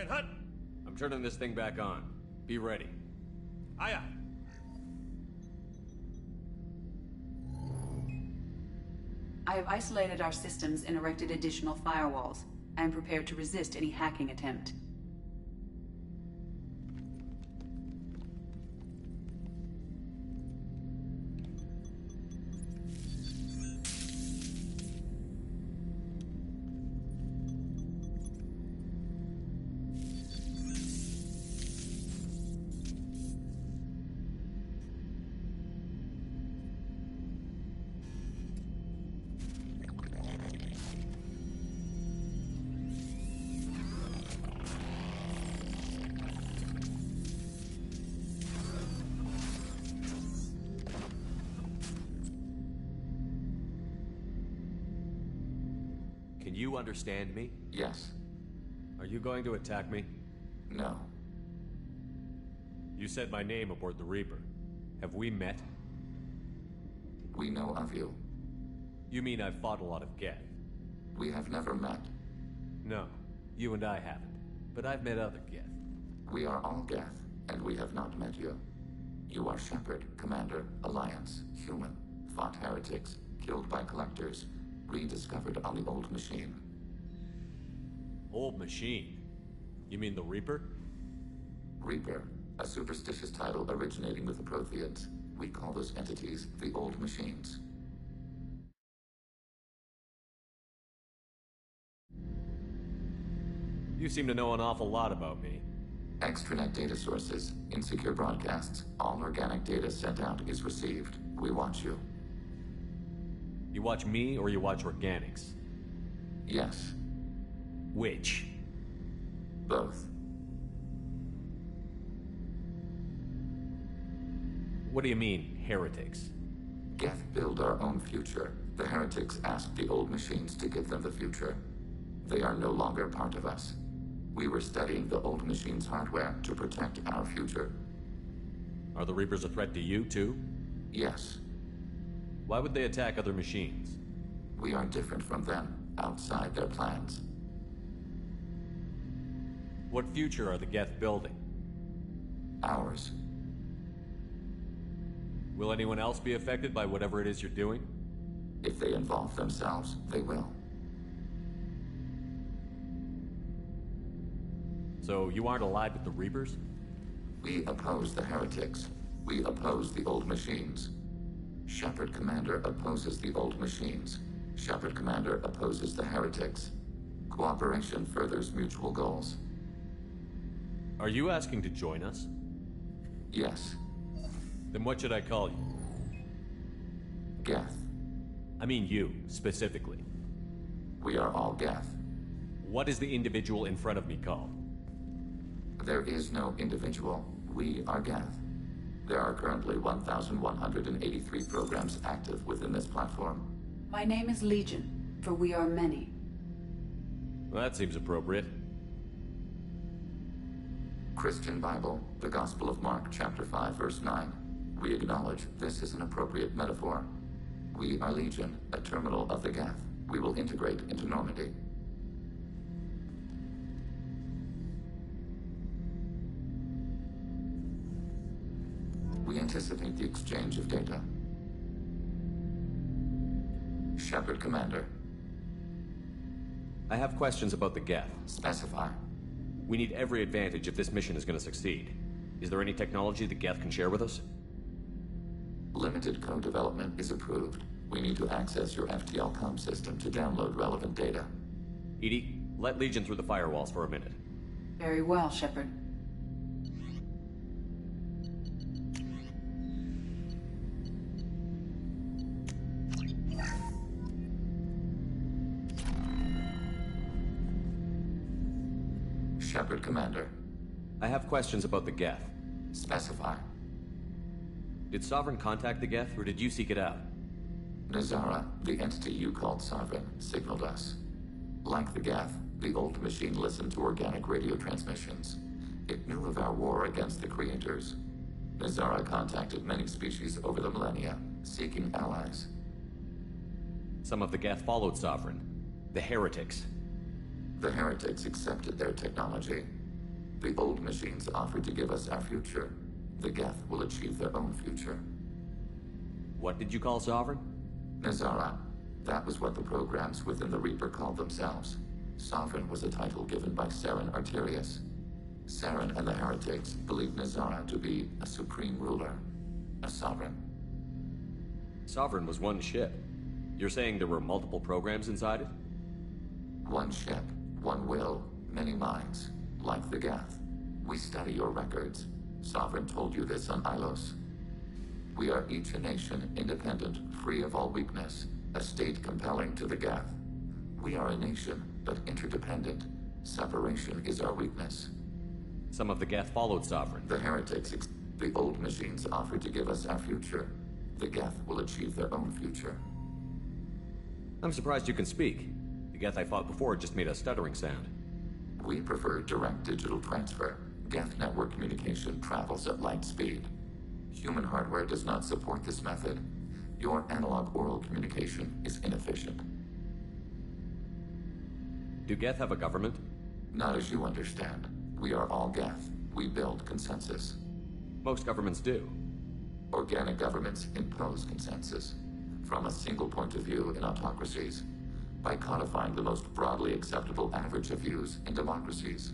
J: 10-Hut!
B: I'm turning this thing back on. Be ready.
J: Aye, aye.
W: I have isolated our systems and erected additional firewalls. I am prepared to resist any hacking attempt.
B: Can you understand me?
L: Yes.
B: Are you going to attack me?
L: No.
B: You said my name aboard the Reaper. Have we met?
L: We know of you.
B: You mean I've fought a lot of Geth?
L: We have never met.
B: No, you and I haven't. But I've met other Geth.
L: We are all Geth, and we have not met you. You are Shepard, Commander, Alliance, human, fought heretics, killed by collectors, rediscovered on the Old Machine.
B: Old Machine? You mean the Reaper?
L: Reaper, a superstitious title originating with the Protheans. We call those entities the Old Machines.
B: You seem to know an awful lot about me.
L: Extranet data sources, insecure broadcasts, all organic data sent out is received. We watch you.
B: You watch me or you watch organics?
L: Yes.
B: Which?
L: Both.
B: What do you mean, heretics?
L: Geth build our own future. The heretics asked the Old Machines to give them the future. They are no longer part of us. We were studying the Old Machines' hardware to protect our future.
B: Are the Reapers a threat to you, too?
L: Yes.
B: Why would they attack other machines?
L: We are different from them, outside their plans.
B: What future are the Geth building?
L: Ours.
B: Will anyone else be affected by whatever it is you're doing?
L: If they involve themselves, they will.
B: So you aren't allied with the Reapers?
L: We oppose the heretics. We oppose the Old Machines. Shepard Commander opposes the Old Machines. Shepard Commander opposes the heretics. Cooperation furthers mutual goals.
B: Are you asking to join us?
L: Yes.
B: Then what should I call you?
L: Geth.
B: I mean you, specifically.
L: We are all Geth.
B: What is the individual in front of me called?
L: There is no individual. We are Geth. There are currently 1,183 programs active within this platform.
W: My name is Legion, for we are many.
B: Well, that seems appropriate.
L: Christian Bible, the Gospel of Mark, chapter 5, verse 9. We acknowledge this is an appropriate metaphor. We are Legion, a terminal of the Geth. We will integrate into Normandy. We anticipate the exchange of data. Shepard Commander.
B: I have questions about the Geth.
L: Specify.
B: We need every advantage if this mission is going to succeed. Is there any technology the Geth can share with us?
L: Limited code development is approved. We need to access your FTL comm system to download relevant data.
B: EDI, let Legion through the firewalls for a minute.
W: Very well, Shepard.
L: Shepard Commander.
B: I have questions about the Geth.
L: Specify.
B: Did Sovereign contact the Geth, or did you seek it out?
L: Nazara, the entity you called Sovereign, signaled us. Like the Geth, the Old Machine listened to organic radio transmissions. It knew of our war against the Creators. Nazara contacted many species over the millennia, seeking allies.
B: Some of the Geth followed Sovereign. The Heretics.
L: The Heretics accepted their technology. The old machines offered to give us our future. The Geth will achieve their own future.
B: What did you call Sovereign?
L: Nazara. That was what the programs within the Reaper called themselves. Sovereign was a title given by Saren Arterius. Saren and the heretics believed Nazara to be a supreme ruler, a sovereign.
B: Sovereign was one ship. You're saying there were multiple programs inside it?
L: One ship, one will, many minds, like the Geth. We study your records. Sovereign told you this on Ilos. We are each a nation, independent, free of all weakness, a state compelling to the Geth. We are a nation, but interdependent. Separation is our weakness.
B: Some of the Geth followed Sovereign.
L: The heretics, the old machines offered to give us our future. The Geth will achieve their own future.
B: I'm surprised you can speak. The Geth I fought before just made a stuttering sound.
L: We prefer direct digital transfer. Geth network communication travels at light speed. Human hardware does not support this method. Your analog oral communication is inefficient.
B: Do Geth have a government?
L: Not as you understand. We are all Geth. We build consensus.
B: Most governments do.
L: Organic governments impose consensus. From a single point of view in autocracies. By codifying the most broadly acceptable average of views in democracies.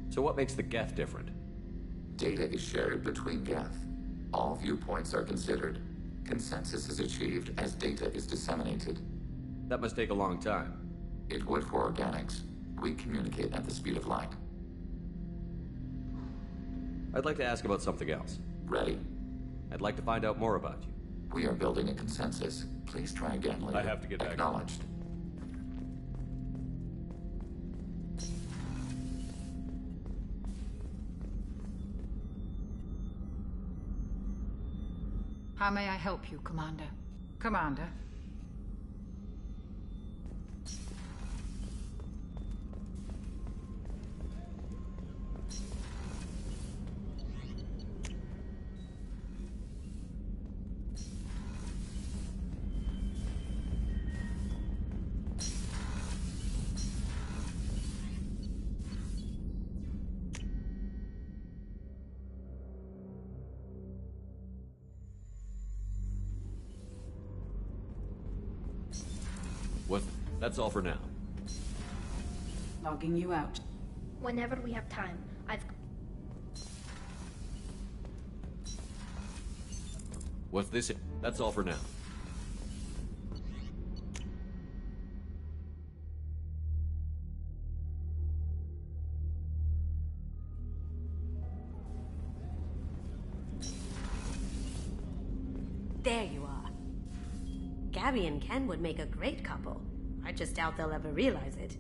B: So what makes the Geth different?
L: Data is shared between Geth. All viewpoints are considered. Consensus is achieved as data is disseminated.
B: That must take a long time.
L: It would for organics. We communicate at the speed of light.
B: I'd like to ask about something else.
L: Ready?
B: I'd like to find out more about you.
L: We are building a consensus. Please try again later.
B: I have to get back.
L: Acknowledged.
U: How may I help you, Commander? Commander?
B: That's all for now.
W: Logging you out.
V: Whenever we have time,
B: What's this? That's all for now.
J: There you are. Gabby and Ken would make a great couple. I just doubt they'll ever realize it.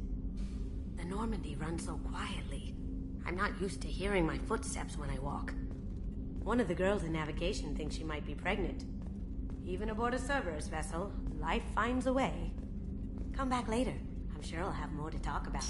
J: The Normandy runs so quietly. I'm not used to hearing my footsteps when I walk. One of the girls in navigation thinks she might be pregnant. Even aboard a Cerberus vessel, life finds a way. Come back later. I'm sure I'll have more to talk about.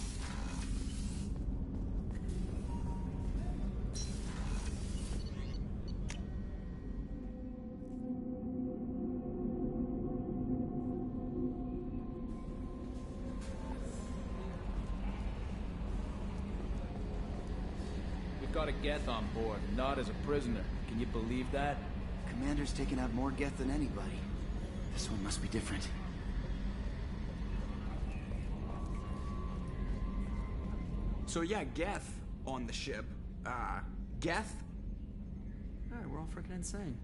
I: Got a Geth on board, not as a prisoner. Can you believe that?
N: Commander's taken out more Geth than anybody. This one must be different.
T: So yeah, Geth on the ship. Geth? Alright, we're all freaking insane.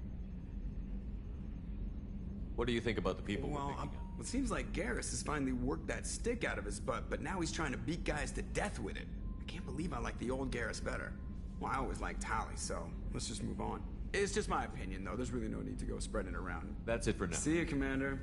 B: What do you think about the people we're picking up?
T: It seems like Garrus has finally worked that stick out of his butt, but now he's trying to beat guys to death with it. I can't believe I like the old Garrus better. Well, I always liked Tali, so let's just move on. It's just my opinion, though. There's really no need to go spreading it around.
B: That's it for now.
T: See you, Commander.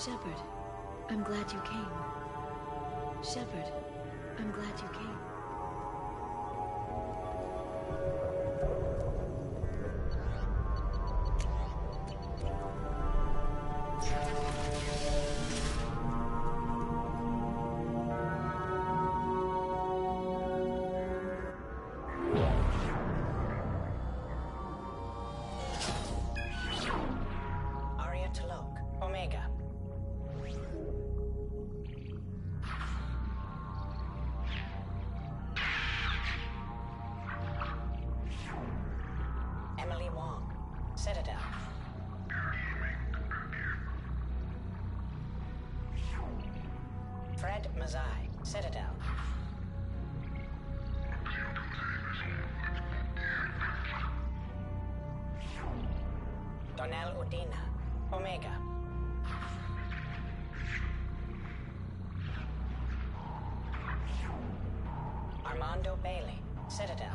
A: Shepard, I'm glad you came. Shepard, I'm glad you came.
C: Citadel. Fred Mazai, Citadel. Donnell Udina, Omega. Armando Bailey, Citadel.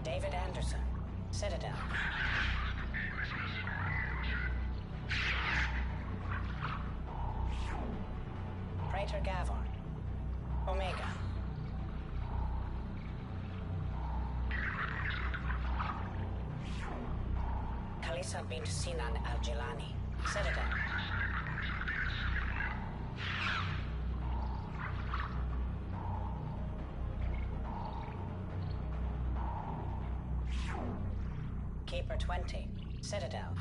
C: David Anderson, Citadel. Praetor Gavor, Omega. Khalisa bint Sinan al-Jilani, Citadel. Keeper 20, Citadel.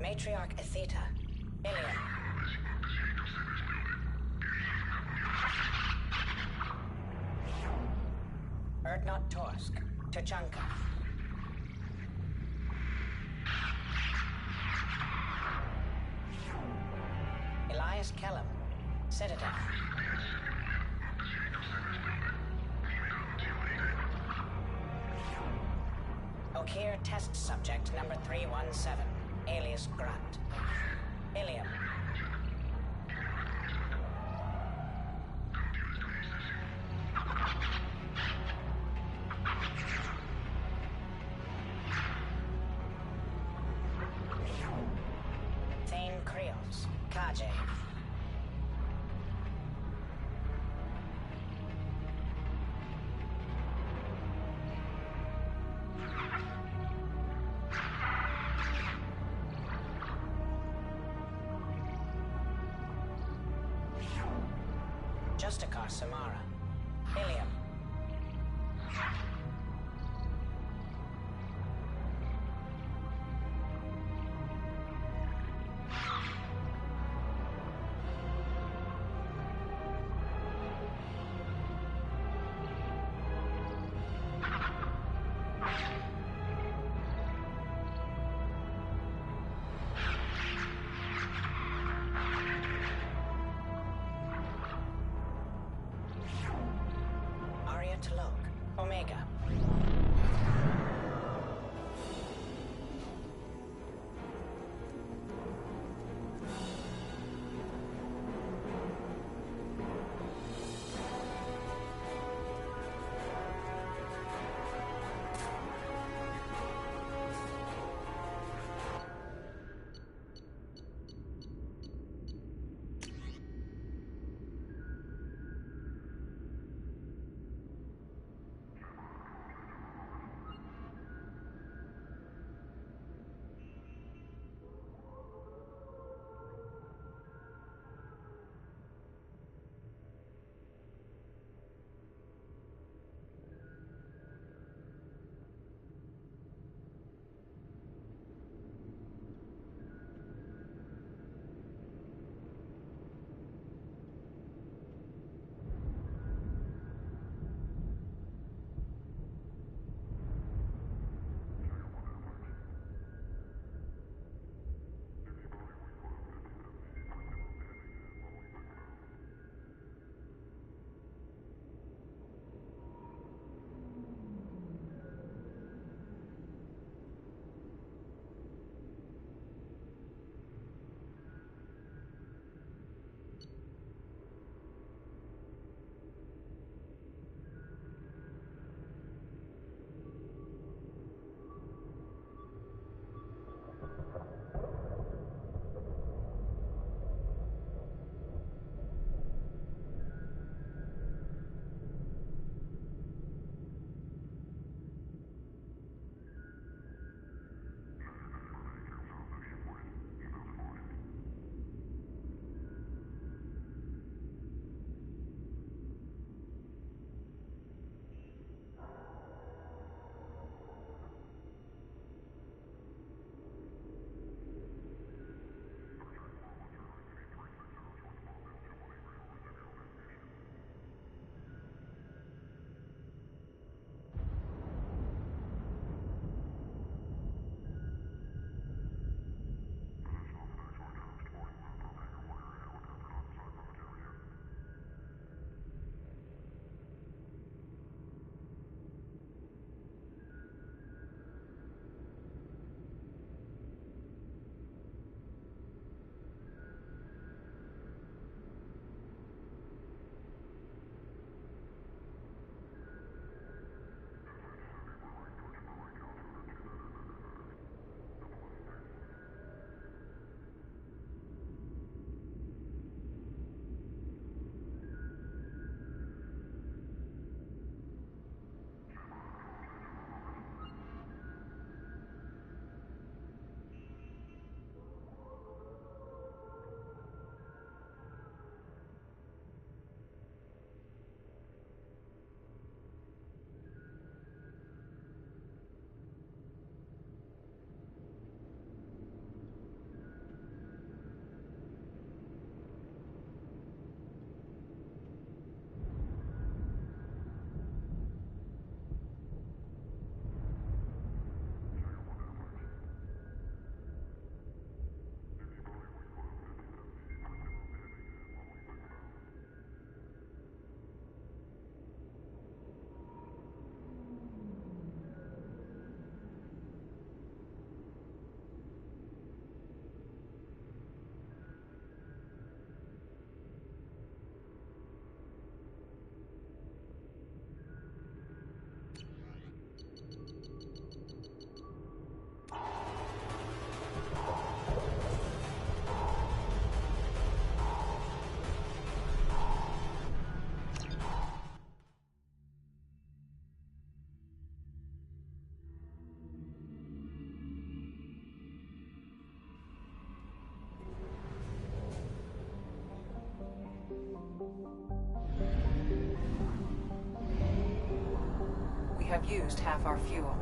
C: Matriarch Atheta, Ilium. Erdnot Torsk, Tuchanka. Elias Kellum, Citadel. Okir test subject number 317, alias Grunt. Ilium. Thane Krios, Kaje. Justicar Samara, Ilium.
W: We have used half our fuel.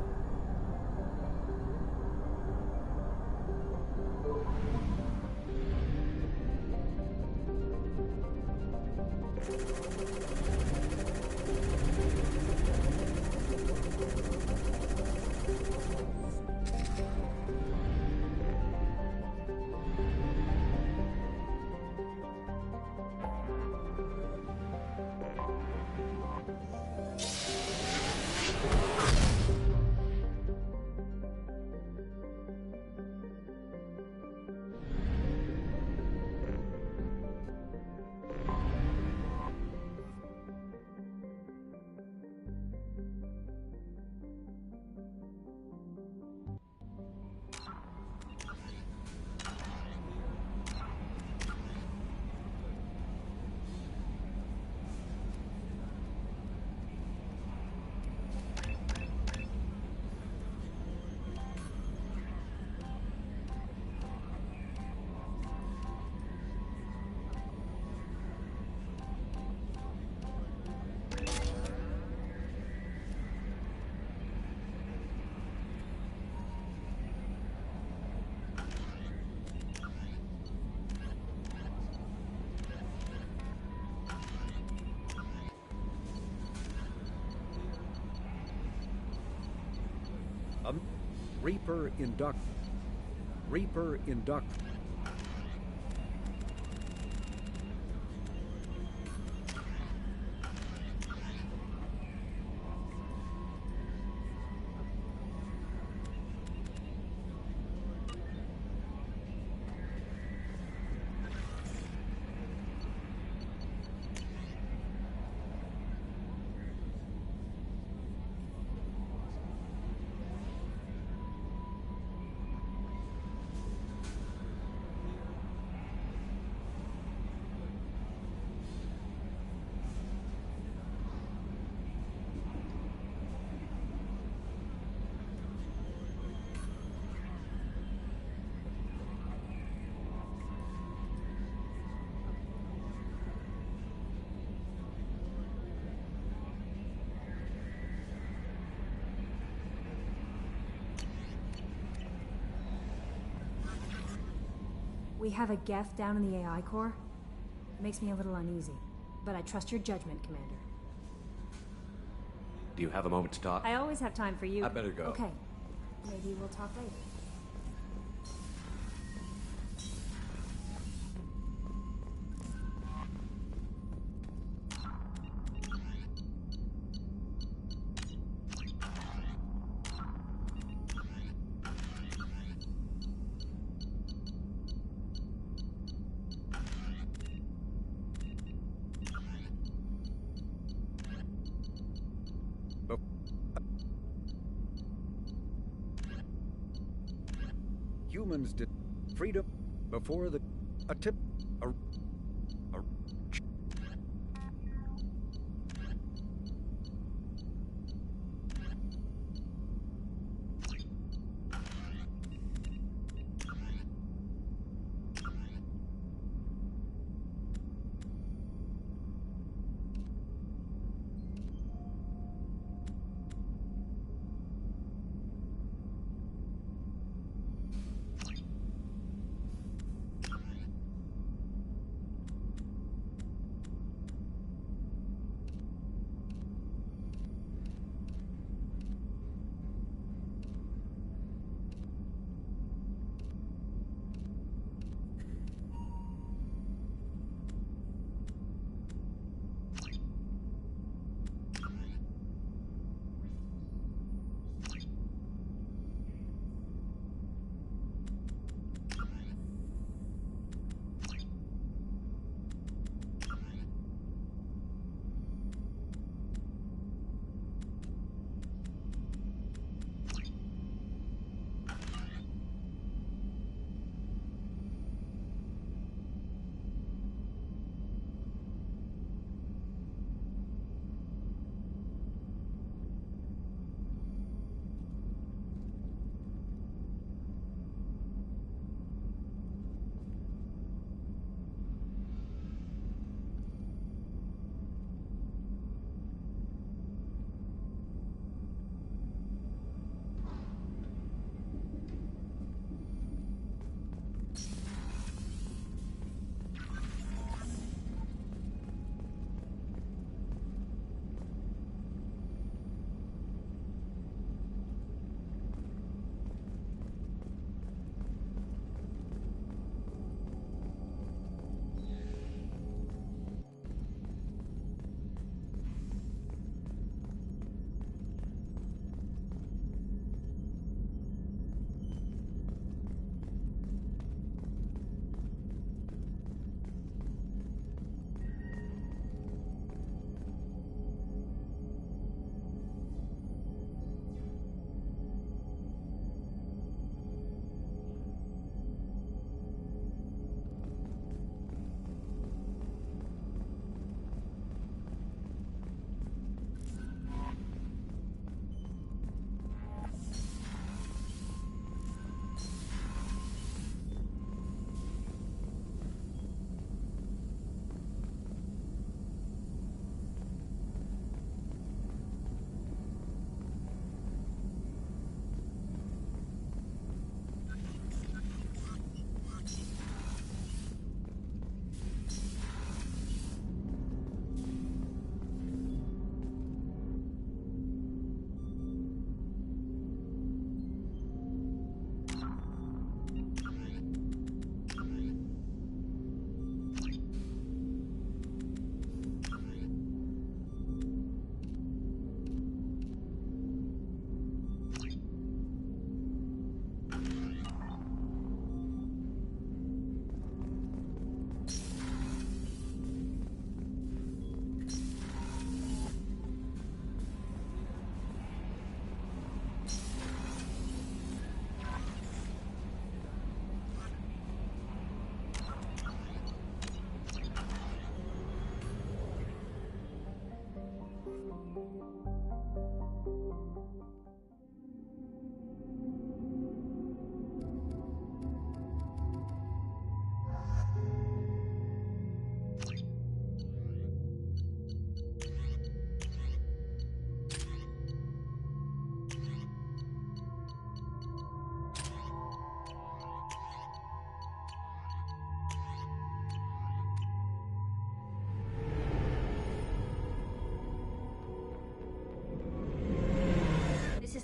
D: Reaper induct. Reaper induct.
S: We have a Geth down in the AI core. It makes me a little uneasy, but I trust your judgment, Commander.
B: Do you have a moment to talk?
S: I always have time for you.
B: I better go.
S: Okay. Maybe we'll talk later.
D: Humans did freedom before the a tip a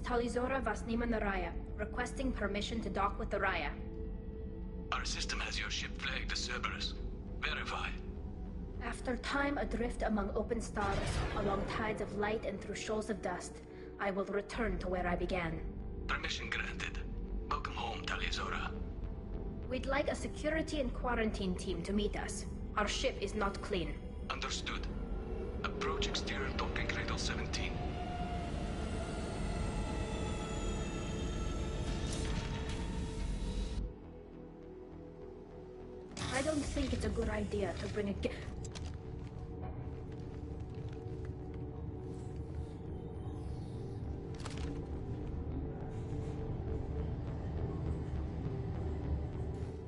V: Talizora Vasnima Naraya, requesting permission to dock with the Raya.
P: Our system has your ship flagged as Cerberus. Verify.
V: After time adrift among open stars, along tides of light and through shoals of dust, I will return to where I began.
P: Permission granted. Welcome home, Talizora.
V: We'd like a security and quarantine team to meet us. Our ship is not clean.
P: Understood. Approach exterior docking cradle 17.
V: I don't think it's a good idea to bring a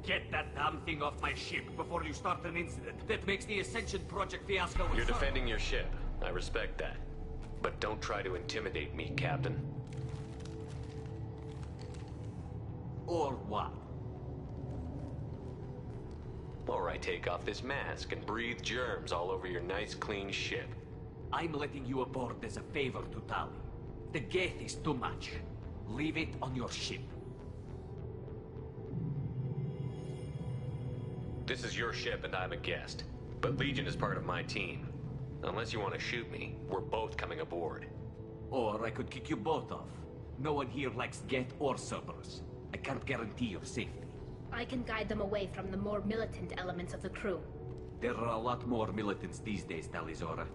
B: Get that damn thing off my ship before you start an incident that makes the Ascension Project fiasco.
Q: You're defending your ship. I respect that. But don't try to intimidate me, Captain.
B: Or what?
Q: Or I take off this mask and breathe germs all over your nice, clean ship.
B: I'm letting you aboard as a favor to Tali. The Geth is too much. Leave it on your ship.
Q: This is your ship and I'm a guest. But Legion is part of my team. Unless you want to shoot me, we're both coming aboard.
B: Or I could kick you both off. No one here likes Geth or Cerberus. I can't guarantee your safety.
V: I can guide them away from the more militant elements of the crew.
B: There are a lot more militants these days, Talizora.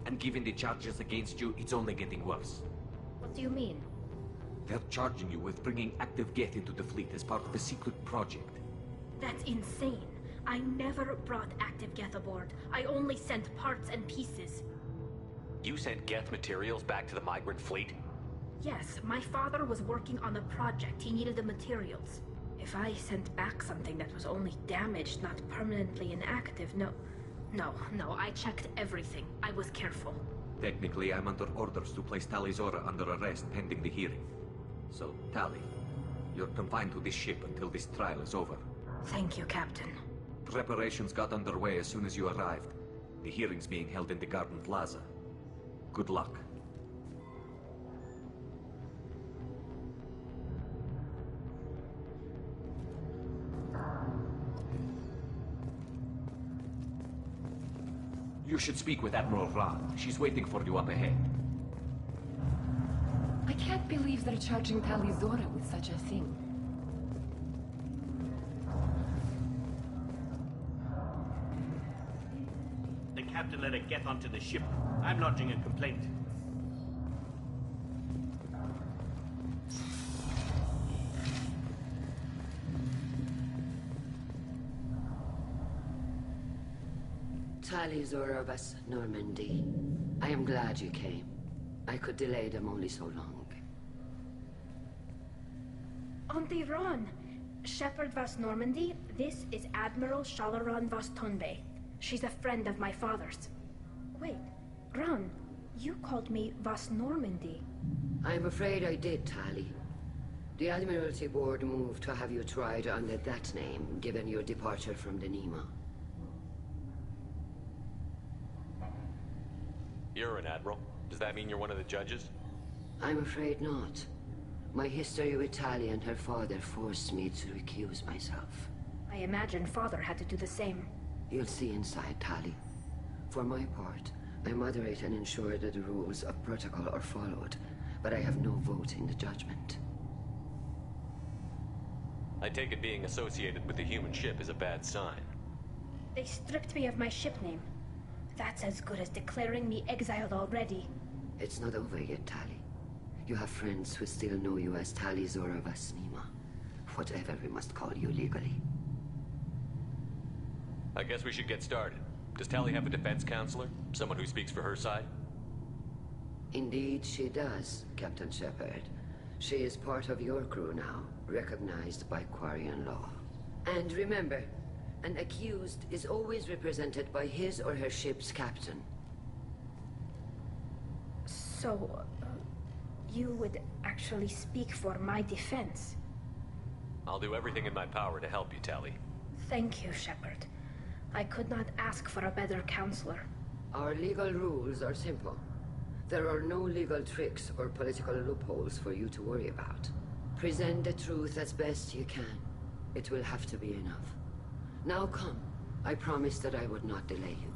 B: And given the charges against you, it's only getting worse.
V: What do you mean?
B: They're charging you with bringing active Geth into the fleet as part of a secret project.
V: That's insane. I never brought active Geth aboard. I only sent parts and pieces.
Q: You sent Geth materials back to the migrant fleet?
V: Yes, my father was working on a project. He needed the materials. If I sent back something that was only damaged, not permanently inactive, no, I checked everything. I was careful.
B: Technically, I'm under orders to place Talizora under arrest pending the hearing. So, Tali, you're confined to this ship until this trial is over.
V: Thank you, Captain.
B: Preparations got underway as soon as you arrived. The hearing's being held in the Garden Plaza. Good luck. You should speak with Admiral Ra. She's waiting for you up ahead.
R: I can't believe they're charging Talizora with such a thing.
X: The captain let it get onto the ship. I'm lodging a complaint.
Y: Talizora of us, Normandy. I am glad you came. I could delay them only so long.
V: Auntie Ron! Shepherd Vas Normandy, this is Admiral Shalaron Vas Tonbe. She's a friend of my father's. Wait, Ron, you called me Vas Normandy.
Y: I'm afraid I did, Tali. The Admiralty Board moved to have you tried under that name, given your departure from the Nima.
Q: You're an admiral. Does that mean you're one of the judges?
Y: I'm afraid not. My history with Tali and her father forced me to recuse myself.
V: I imagine father had to do the same.
Y: You'll see inside, Tali. For my part, I moderate and ensure that the rules of protocol are followed, but I have no vote in the judgment.
Q: I take it being associated with the human ship is a bad sign.
V: They stripped me of my ship name. That's as good as declaring me exiled already.
Y: It's not over yet, Tali. You have friends who still know you as Talizora Vasnima. Whatever we must call you legally.
Q: I guess we should get started. Does Tali have a defense counselor? Someone who speaks for her side?
Y: Indeed she does, Captain Shepard. She is part of your crew now, recognized by Quarian law. And remember, an accused is always represented by his or her ship's captain.
V: So, you would actually speak for my defense?
Q: I'll do everything in my power to help you, Tali.
V: Thank you, Shepard. I could not ask for a better counselor.
Y: Our legal rules are simple. There are no legal tricks or political loopholes for you to worry about. Present the truth as best you can. It will have to be enough. Now come. I promised that I would not delay you.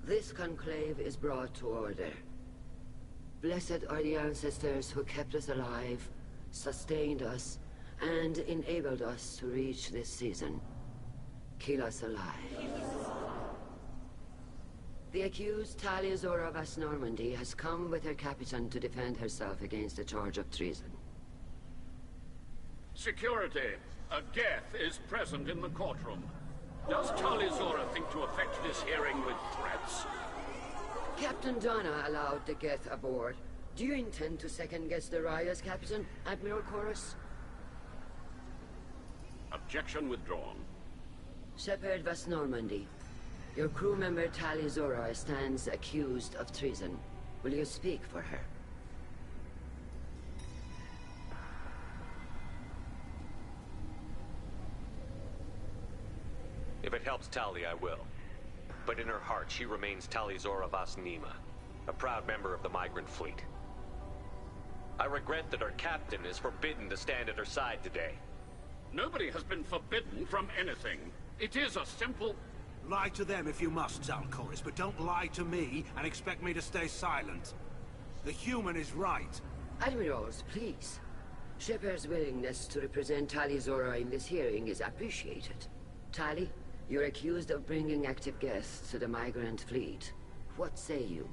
Y: This conclave is brought to order. Blessed are the ancestors who kept us alive, sustained us, and enabled us to reach this season. Keep us alive. The accused Taliazora Vas Normandy has come with her captain to defend herself against a charge of treason.
E: Security. A Geth is present in the courtroom. Does Taliazora think to affect this hearing with threats?
Y: Captain Donna allowed the Geth aboard. Do you intend to second-guess the Raya's captain, Admiral Chorus?
E: Objection withdrawn.
Y: Shepard Vas Normandy, your crew member Taliazora stands accused of treason. Will you speak for her?
Q: If it helps Tali, I will. But in her heart, she remains Taliazora Vas Nima, a proud member of the migrant fleet. I regret that her captain is forbidden to stand at her side today.
E: Nobody has been forbidden from anything. It is a simple...
F: Lie to them if you must, Zalcoris, but don't lie to me and expect me to stay silent. The human is right.
Y: Admirals, please. Shepard's willingness to represent Taliazora in this hearing is appreciated. Tali, you're accused of bringing active guests to the migrant fleet. What say you?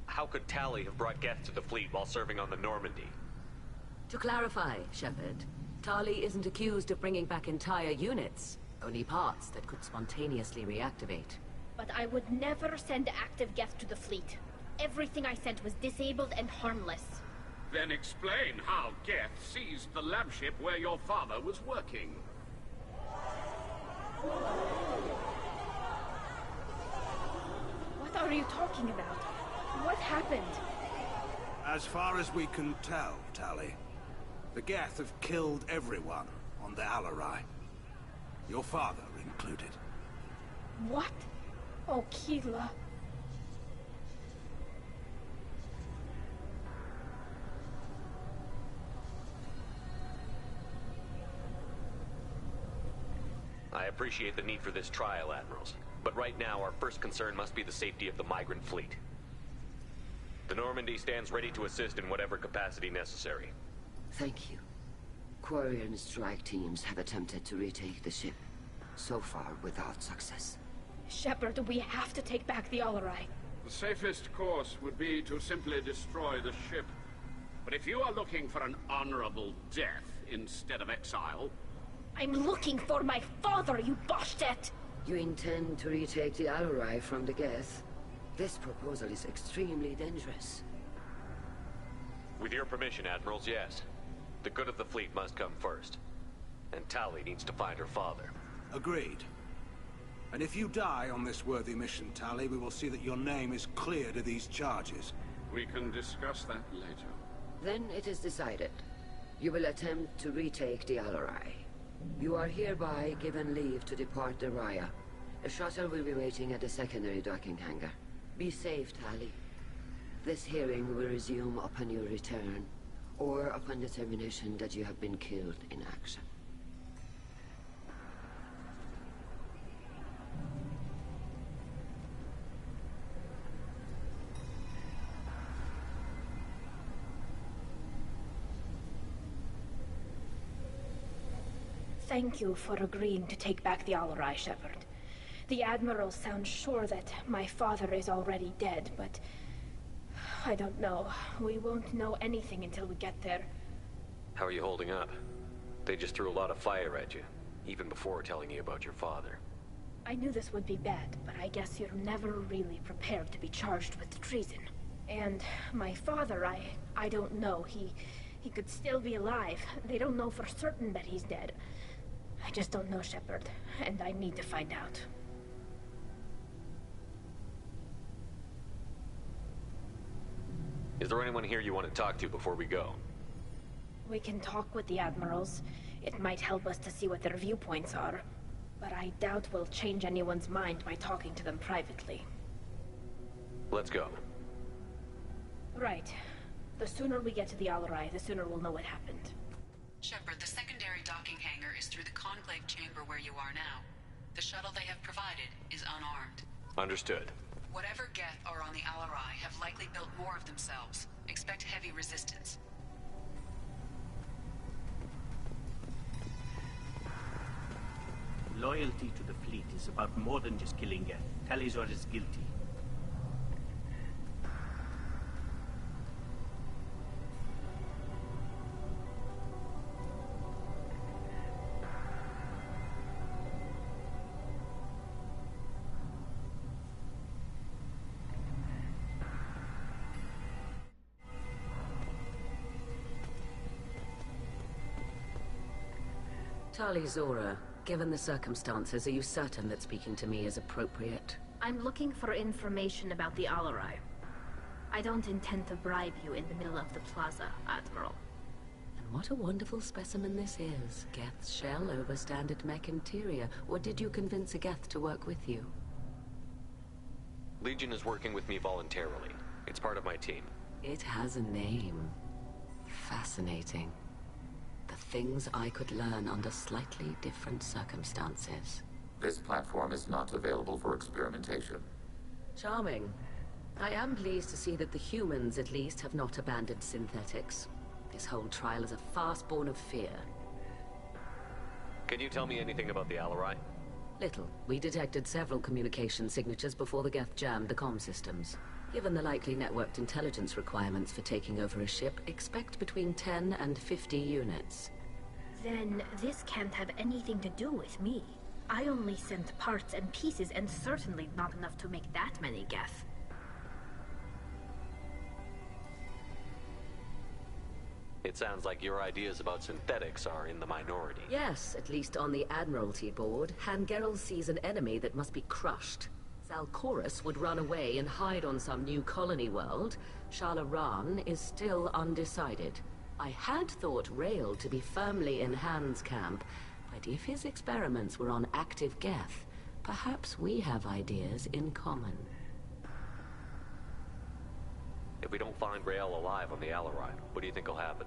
Q: How could Tali have brought Geth to the fleet while serving on the Normandy?
G: To clarify, Shepard, Tali isn't accused of bringing back entire units, only parts that could spontaneously reactivate.
V: But I would never send active Geth to the fleet. Everything I sent was disabled and harmless.
E: Then explain how Geth seized the lab ship where your father was working.
V: What are you talking about? What happened?
F: As far as we can tell, Tali, the Geth have killed everyone on the Alarai. Your father included.
V: What? Oh, Keela.
Q: I appreciate the need for this trial, Admirals. But right now, our first concern must be the safety of the migrant fleet. The Normandy stands ready to assist in whatever capacity necessary.
Y: Thank you. Quarian strike teams have attempted to retake the ship, so far without success.
V: Shepard, we have to take back the Alarai.
E: The safest course would be to simply destroy the ship. But if you are looking for an honorable death instead of exile...
V: I'm looking for my father, you bastet!
Y: You intend to retake the Alarai from the Geth? This proposal is extremely dangerous.
Q: With your permission, Admirals, yes. The good of the fleet must come first. And Tali needs to find her father.
F: Agreed. And if you die on this worthy mission, Tali, we will see that your name is cleared of these charges.
E: We can discuss that later.
Y: Then it is decided. You will attempt to retake the Alarai. You are hereby given leave to depart the Raya. A shuttle will be waiting at the secondary docking hangar. Be safe, Tali. This hearing will resume upon your return, or upon determination that you have been killed in action.
V: Thank you for agreeing to take back the Alarai, Shepard. The Admiral sounds sure that my father is already dead, but... I don't know. We won't know anything until we get there.
Q: How are you holding up? They just threw a lot of fire at you. even before telling you about your father.
V: I knew this would be bad, but I guess you're never really prepared to be charged with treason. And my father, I don't know. He could still be alive. They don't know for certain that he's dead. I just don't know, Shepard, and I need to find out.
Q: Is there anyone here you want to talk to before we go?
V: We can talk with the admirals. It might help us to see what their viewpoints are. But I doubt we'll change anyone's mind by talking to them privately.
Q: Let's go.
V: Right. The sooner we get to the Alarai, the sooner we'll know what happened.
W: Shepard, the secondary docking hangar is through the conclave chamber where you are now. The shuttle they have provided is unarmed.
Q: Understood.
W: Whatever Geth are on the Alarai have likely built more of themselves. Expect heavy resistance.
X: Loyalty to the fleet is about more than just killing Geth. Talizor is guilty.
G: Tali Zora, given the circumstances, are you certain that speaking to me is appropriate?
V: I'm looking for information about the Alarai. I don't intend to bribe you in the middle of the plaza, Admiral.
G: And what a wonderful specimen this is. Geth's shell over standard mech interior. Or did you convince a Geth to work with you?
Q: Legion is working with me voluntarily. It's part of my team.
G: It has a name. Fascinating. The things I could learn under slightly different circumstances.
H: This platform is not available for experimentation.
G: Charming. I am pleased to see that the humans, at least, have not abandoned synthetics. This whole trial is a farce born of fear.
Q: Can you tell me anything about the Alarai?
G: Little. We detected several communication signatures before the Geth jammed the comm systems. Given the likely networked intelligence requirements for taking over a ship, expect between 10 and 50 units.
V: Then this can't have anything to do with me. I only sent parts and pieces, and certainly not enough to make that many Geth.
Q: It sounds like your ideas about synthetics are in the minority.
G: Yes, at least on the Admiralty board, Hangerel sees an enemy that must be crushed. Zalcorus would run away and hide on some new colony world. Shalaran is still undecided. I had thought Rael to be firmly in Han's camp, but if his experiments were on active Geth, perhaps we have ideas in common.
Q: If we don't find Rael alive on the Alarai, what do you think will happen?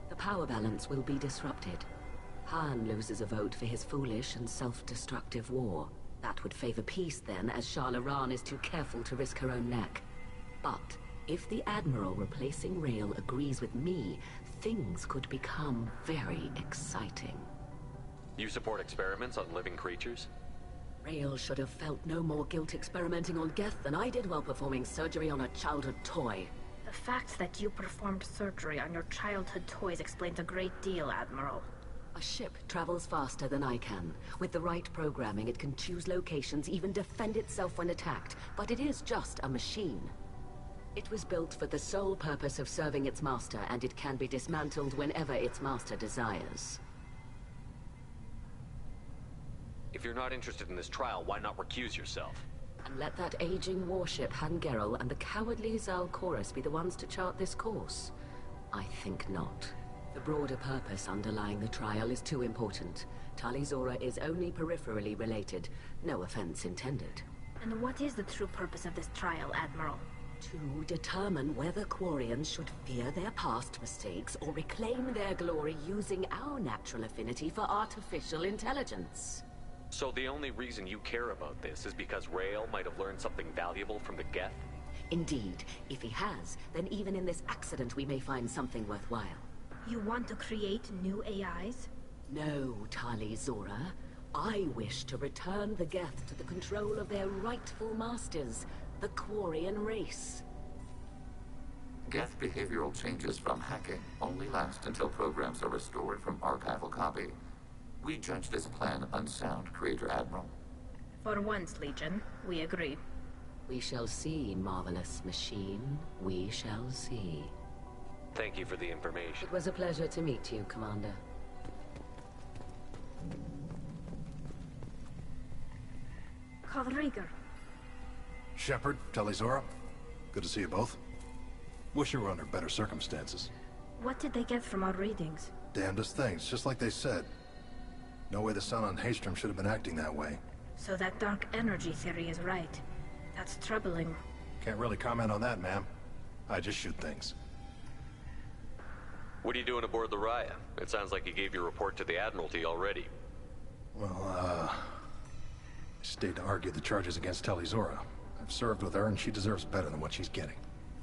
G: The power balance will be disrupted. Han loses a vote for his foolish and self-destructive war. That would favor peace then, as Shalaran is too careful to risk her own neck. But if the Admiral replacing Rael agrees with me, things could become very exciting.
Q: You support experiments on living creatures?
G: Rael should have felt no more guilt experimenting on Geth than I did while performing surgery on a childhood toy.
V: The fact that you performed surgery on your childhood toys explains a great deal, Admiral.
G: A ship travels faster than I can. With the right programming, it can choose locations, even defend itself when attacked. But it is just a machine. It was built for the sole purpose of serving its master, and it can be dismantled whenever its master desires.
Q: If you're not interested in this trial, why not recuse yourself?
G: And let that aging warship Hangerel and the cowardly Zalcorus be the ones to chart this course? I think not. The broader purpose underlying the trial is too important. Tali Zora is only peripherally related. No offense intended.
V: And what is the true purpose of this trial, Admiral?
G: To determine whether Quarians should fear their past mistakes or reclaim their glory using our natural affinity for artificial intelligence.
Q: So the only reason you care about this is because Rael might have learned something valuable from the Geth?
G: Indeed. If he has, then even in this accident we may find something worthwhile.
V: You want to create new AIs?
G: No, Tali Zora. I wish to return the Geth to the control of their rightful masters, the Quarian race.
H: Geth behavioral changes from hacking only last until programs are restored from archival copy. We judge this plan unsound, Creator Admiral.
V: For once, Legion, we agree.
G: We shall see, marvelous machine. We shall see.
Q: Thank you for the information.
G: It was a pleasure to meet you, Commander.
V: Rieger.
K: Shepard, Talizora. Good to see you both. Wish you were under better circumstances.
V: What did they get from our readings?
K: Damnedest things, just like they said. No way the sun on Haystrom should have been acting that way.
V: So that dark energy theory is right. That's troubling.
K: Can't really comment on that, ma'am. I just shoot things.
Q: What are you doing aboard the Raya? It sounds like you gave your report to the Admiralty already.
K: Well, I stayed to argue the charges against Talizora. I've served with her, and she deserves better than what she's getting.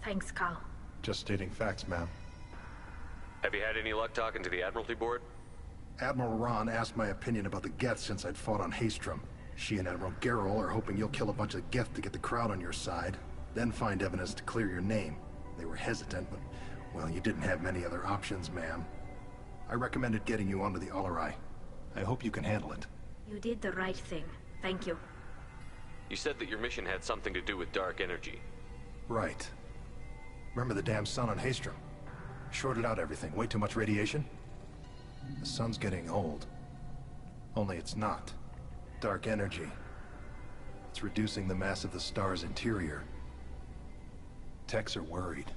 V: Thanks, Cal.
K: Just stating facts, ma'am.
Q: Have you had any luck talking to the Admiralty board?
K: Admiral Ron asked my opinion about the Geth since I'd fought on Haystrom. She and Admiral Gerrel are hoping you'll kill a bunch of Geth to get the crowd on your side, then find evidence to clear your name. They were hesitant, but, well, you didn't have many other options, ma'am. I recommended getting you onto the Alarai. I hope you can handle it.
V: You did the right thing. Thank you.
Q: You said that your mission had something to do with dark energy.
K: Right. Remember the damn sun on Haystrom? Shorted out everything. Way too much radiation? The sun's getting old. Only it's not. Dark energy. It's reducing the mass of the star's interior. Techs are worried.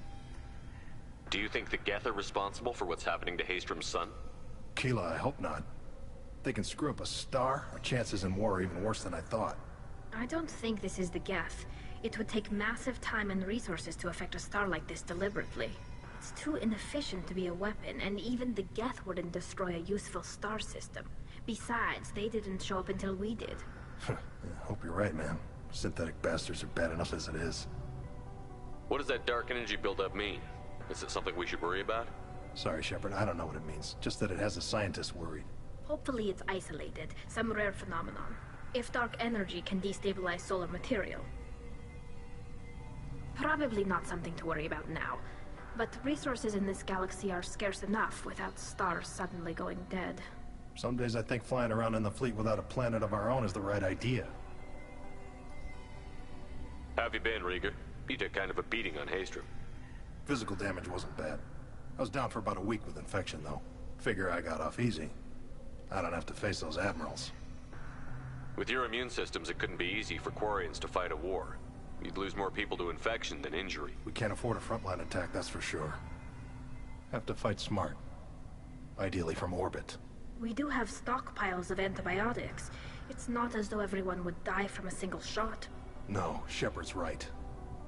Q: Do you think the Geth are responsible for what's happening to Haystrom's sun?
K: Keela, I hope not. They can screw up a star, our chances in war are even worse than I thought.
V: I don't think this is the Geth. It would take massive time and resources to affect a star like this deliberately. It's too inefficient to be a weapon, and even the Geth wouldn't destroy a useful star system. Besides, they didn't show up until we did.
K: I hope you're right, man. Synthetic bastards are bad enough as it is.
Q: What does that dark energy buildup mean? Is it something we should worry about?
K: Sorry, Shepard, I don't know what it means. Just that it has the scientists worried.
V: Hopefully it's isolated, some rare phenomenon. If dark energy can destabilize solar material. Probably not something to worry about now. But resources in this galaxy are scarce enough without stars suddenly going dead.
K: Some days I think flying around in the fleet without a planet of our own is the right idea.
Q: How have you been, Rieger? You took kind of a beating on Haystrom.
K: Physical damage wasn't bad. I was down for about a week with infection, though. Figure I got off easy. I don't have to face those admirals.
Q: With your immune systems, it couldn't be easy for Quarians to fight a war. You'd lose more people to infection than injury.
K: We can't afford a frontline attack, that's for sure. Have to fight smart. Ideally from orbit.
V: We do have stockpiles of antibiotics. It's not as though everyone would die from a single shot.
K: No, Shepard's right.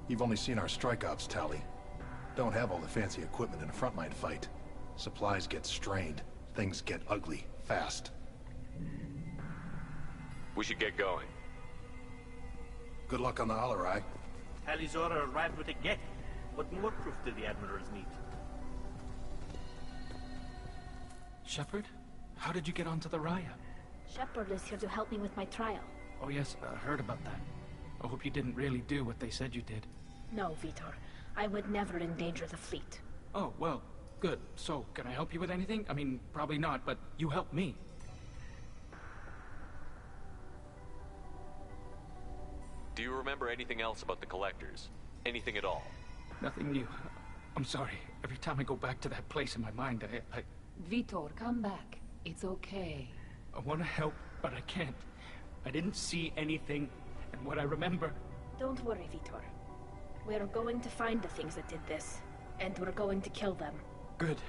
K: You've only seen our strike ops tally. Don't have all the fancy equipment in a frontline fight. Supplies get strained. Things get ugly, fast.
Q: We should get going.
K: Good luck on the Alarai.
X: Talizora arrived with a Geth. What more proof do the Admirals need?
I: Shepard? How did you get onto the Raya?
V: Shepard is here to help me with my trial.
I: Oh yes, I heard about that. I hope you didn't really do what they said you did.
V: No, Vitor. I would never endanger the fleet.
I: Oh, well, good. So, can I help you with anything? I mean, probably not, but you helped me.
Q: Do you remember anything else about the Collectors? Anything at all?
I: Nothing new. I'm sorry. Every time I go back to that place in my mind, I...
R: Vitor, come back. It's okay.
I: I want to help, but I can't. I didn't see anything, and what I remember...
V: Don't worry, Vitor. We're going to find the things that did this, and we're going to kill them.
I: Good.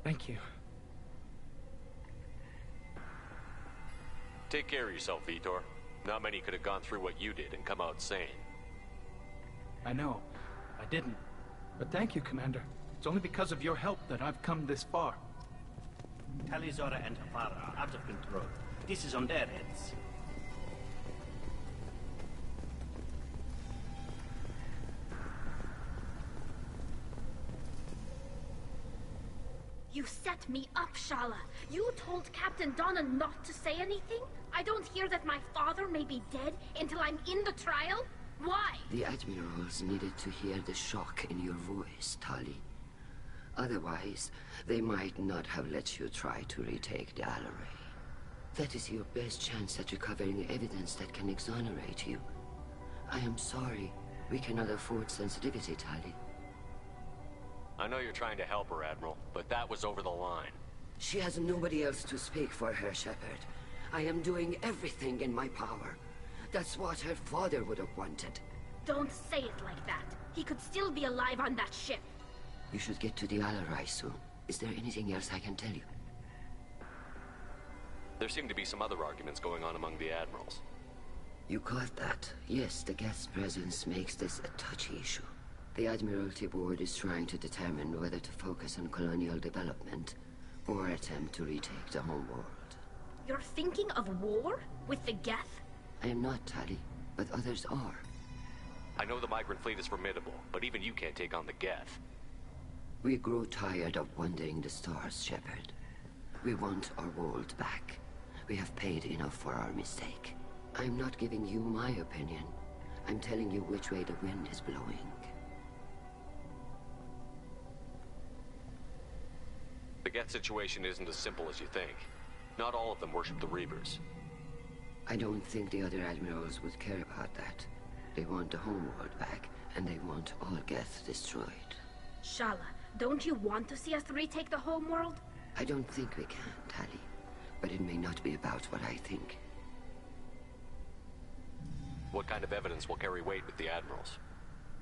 I: Thank you.
Q: Take care of yourself, Vitor. Not many could have gone through what you did and come out sane.
I: I know. I didn't. But thank you, Commander. It's only because of your help that I've come this far.
X: Talizora and Afara are out of control. This is on their heads.
V: You set me up, Shala. You told Captain Donna not to say anything? I don't hear that my father may be dead until I'm in the trial? Why?
Y: The admirals needed to hear the shock in your voice, Tali. Otherwise, they might not have let you try to retake the Alarai. That is your best chance at recovering evidence that can exonerate you. I am sorry. We cannot afford sensitivity, Tali.
Q: I know you're trying to help her, Admiral, but that was over the line.
Y: She has nobody else to speak for her, Shepard. I am doing everything in my power. That's what her father would have wanted.
V: Don't say it like that. He could still be alive on that ship.
Y: You should get to the Alarai soon. Is there anything else I can tell you?
Q: There seem to be some other arguments going on among the admirals.
Y: You caught that? Yes, the guest presence makes this a touchy issue. The Admiralty Board is trying to determine whether to focus on colonial development or attempt to retake the home world.
V: You're thinking of war? With the Geth?
Y: I am not, Tali, but others are.
Q: I know the migrant fleet is formidable, but even you can't take on the Geth.
Y: We grow tired of wandering the stars, Shepard. We want our world back. We have paid enough for our mistake. I'm not giving you my opinion. I'm telling you which way the wind is blowing.
Q: The Geth situation isn't as simple as you think. Not all of them worship the Reapers.
Y: I don't think the other admirals would care about that. They want the homeworld back, and they want all Geth destroyed.
V: Shala, don't you want to see us retake the homeworld?
Y: I don't think we can, Tali. But it may not be about what I think.
Q: What kind of evidence will carry weight with the admirals?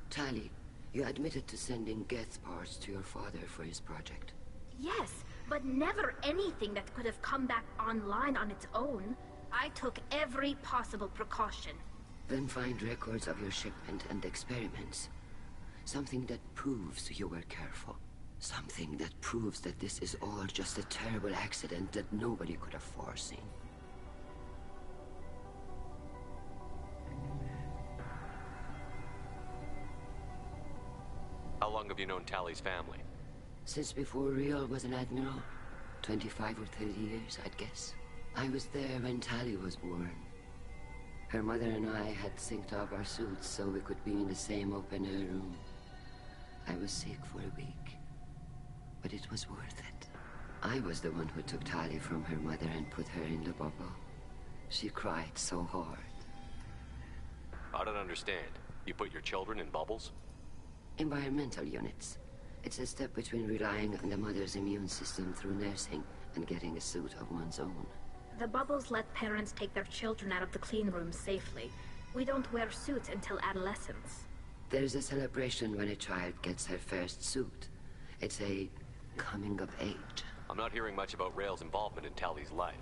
Y: Tali, you admitted to sending Geth parts to your father for his project.
V: Yes, but never anything that could have come back online on its own. I took every possible precaution.
Y: Then find records of your shipment and experiments. Something that proves you were careful. Something that proves that this is all just a terrible accident that nobody could have foreseen.
Q: How long have you known Tali's family?
Y: Since before Riel was an admiral. 25 or 30 years, I'd guess. I was there when Tali was born. Her mother and I had synced up our suits so we could be in the same open-air room. I was sick for a week, but it was worth it. I was the one who took Tali from her mother and put her in the bubble. She cried so hard.
Q: I don't understand. You put your children in bubbles?
Y: Environmental units. It's a step between relying on the mother's immune system through nursing and getting a suit of one's own.
V: The bubbles let parents take their children out of the clean rooms safely. We don't wear suits until adolescence.
Y: There's a celebration when a child gets her first suit. It's a coming of age.
Q: I'm not hearing much about Rael's involvement in Tali's life.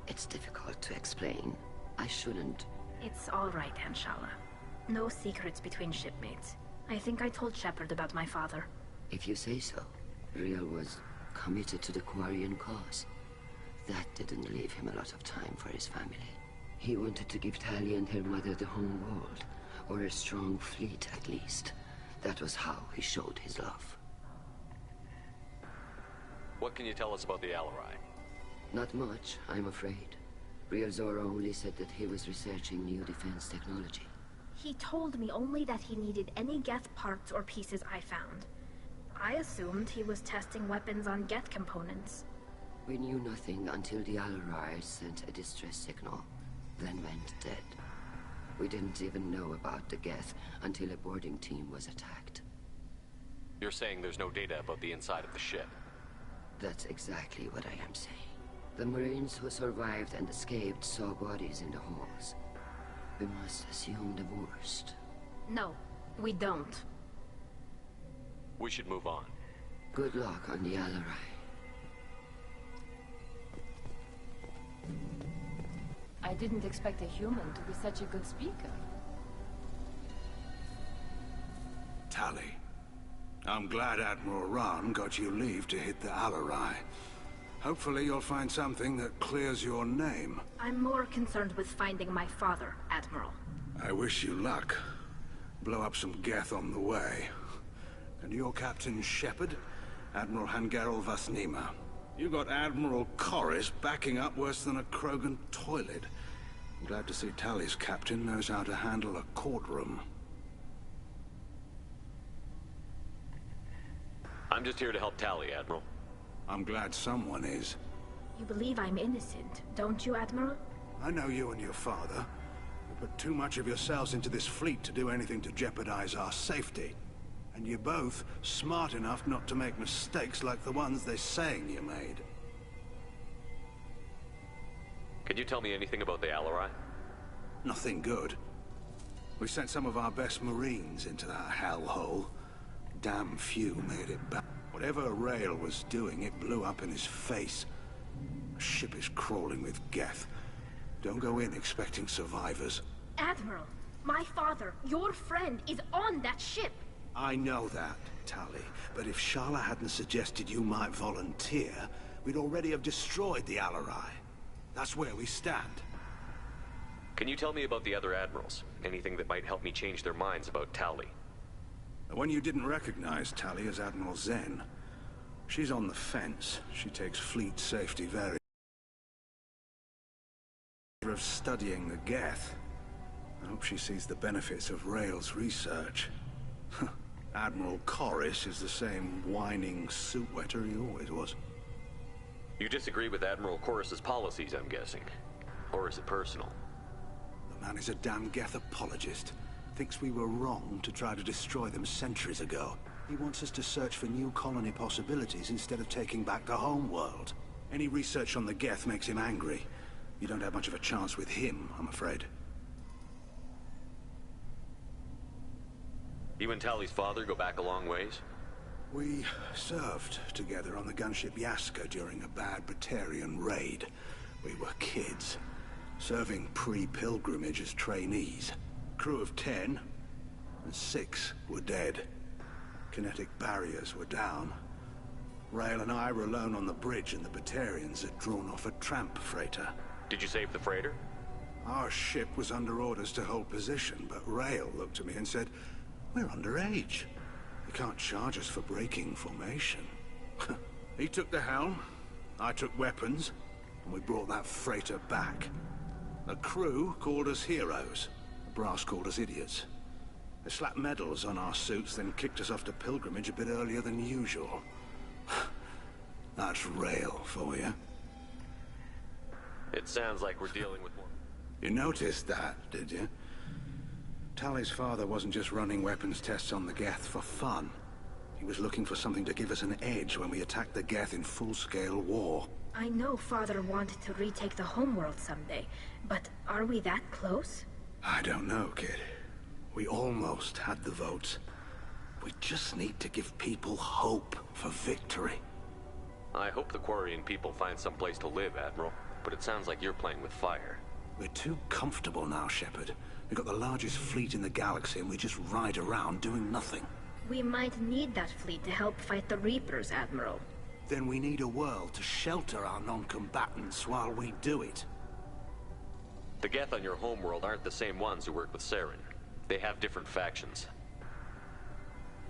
Y: It's difficult to explain. I shouldn't.
V: It's all right, Anshala. No secrets between shipmates. I think I told Shepard about my father.
Y: If you say so. Riel was committed to the Quarian cause. That didn't leave him a lot of time for his family. He wanted to give Tali and her mother the home world, or a strong fleet at least. That was how he showed his love.
Q: What can you tell us about the Alarai?
Y: Not much, I'm afraid. Riel Zora only said that he was researching new defense technology.
V: He told me only that he needed any Geth parts or pieces I found. I assumed he was testing weapons on Geth components.
Y: We knew nothing until the Alarai sent a distress signal, then went dead. We didn't even know about the Geth until a boarding team was attacked.
Q: You're saying there's no data about the inside of the ship?
Y: That's exactly what I am saying. The Marines who survived and escaped saw bodies in the halls. We must assume the worst.
V: No, we don't.
Q: We should move on.
Y: Good luck on the Alarai.
R: I didn't expect a human to be such a good speaker.
F: Tali, I'm glad Admiral Rahn got you leave to hit the Alarai. Hopefully you'll find something that clears your name.
V: I'm more concerned with finding my father, Admiral.
F: I wish you luck. Blow up some Geth on the way. And you're Captain Shepard, Admiral Hangerel Vasnima. You got Admiral Corris backing up worse than a Krogan toilet. I'm glad to see Tali's captain knows how to handle a courtroom.
Q: I'm just here to help Tali, Admiral.
F: I'm glad someone is.
V: You believe I'm innocent, don't you, Admiral?
F: I know you and your father. You put too much of yourselves into this fleet to do anything to jeopardize our safety. And you're both smart enough not to make mistakes like the ones they're saying you made.
Q: Can you tell me anything about the Alarai?
F: Nothing good. We sent some of our best Marines into that hellhole. Damn few made it back. Whatever Rail was doing, it blew up in his face. The ship is crawling with Geth. Don't go in expecting survivors.
V: Admiral, my father, your friend, is on that ship.
F: I know that, Tali. But if Shala hadn't suggested you might volunteer, we'd already have destroyed the Alarai. That's where we stand.
Q: Can you tell me about the other admirals? Anything that might help me change their minds about Tali?
F: The one you didn't recognize, Tali, is Admiral Zen. She's on the fence. She takes fleet safety very... of studying the Geth. I hope she sees the benefits of Rail's research. Admiral Corris is the same whining suit wetter he always was.
Q: You disagree with Admiral Corris's policies, I'm guessing. Or is it personal?
F: The man is a damn Geth apologist. Thinks we were wrong to try to destroy them centuries ago. He wants us to search for new colony possibilities instead of taking back the home world. Any research on the Geth makes him angry. You don't have much of a chance with him, I'm afraid.
Q: You and Tali's father go back a long ways?
F: We served together on the gunship Yaska during a bad Batarian raid. We were kids, serving pre-pilgrimage as trainees. Crew of 10, and 6 were dead. Kinetic barriers were down. Rail and I were alone on the bridge, and the Batarians had drawn off a tramp freighter.
Q: Did you save the freighter?
F: Our ship was under orders to hold position, but Rail looked at me and said, "We're underage. You can't charge us for breaking formation." He took the helm, I took weapons, and we brought that freighter back. The crew called us heroes. The brass called us idiots. They slapped medals on our suits, then kicked us off to pilgrimage a bit earlier than usual. That's Rail for you.
Q: It sounds like we're dealing with more...
F: You noticed that, did you? Tali's father wasn't just running weapons tests on the Geth for fun. He was looking for something to give us an edge when we attacked the Geth in full-scale war.
V: I know Father wanted to retake the homeworld someday, but are we that close?
F: I don't know, kid. We almost had the votes. We just need to give people hope for victory.
Q: I hope the Quarian people find some place to live, Admiral. But it sounds like you're playing with fire.
F: We're too comfortable now, Shepard. We've got the largest fleet in the galaxy and we just ride around doing nothing.
V: We might need that fleet to help fight the Reapers, Admiral.
F: Then we need a world to shelter our non-combatants while we do it.
Q: The Geth on your homeworld aren't the same ones who work with Saren. They have different factions.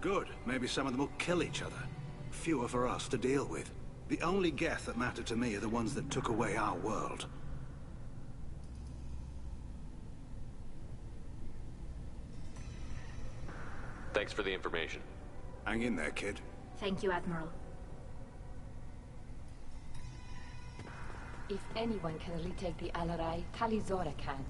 F: Good. Maybe some of them will kill each other. Fewer for us to deal with. The only Geth that matter to me are the ones that took away our world.
Q: Thanks for the information.
F: Hang in there, kid.
V: Thank you, Admiral.
R: If anyone can retake the Alarai, Talizora can.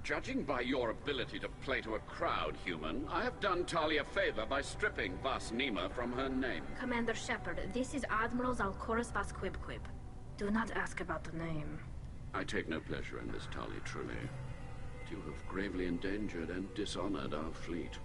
E: Judging by your ability to play to a crowd, human, I have done Tali a favor by stripping Vas Nima from her name.
V: Commander Shepard, this is Admiral Zalkoris Vas Quibquib. Do not ask about the name.
E: I take no pleasure in this, Tali, truly. But you have gravely endangered and dishonored our fleet.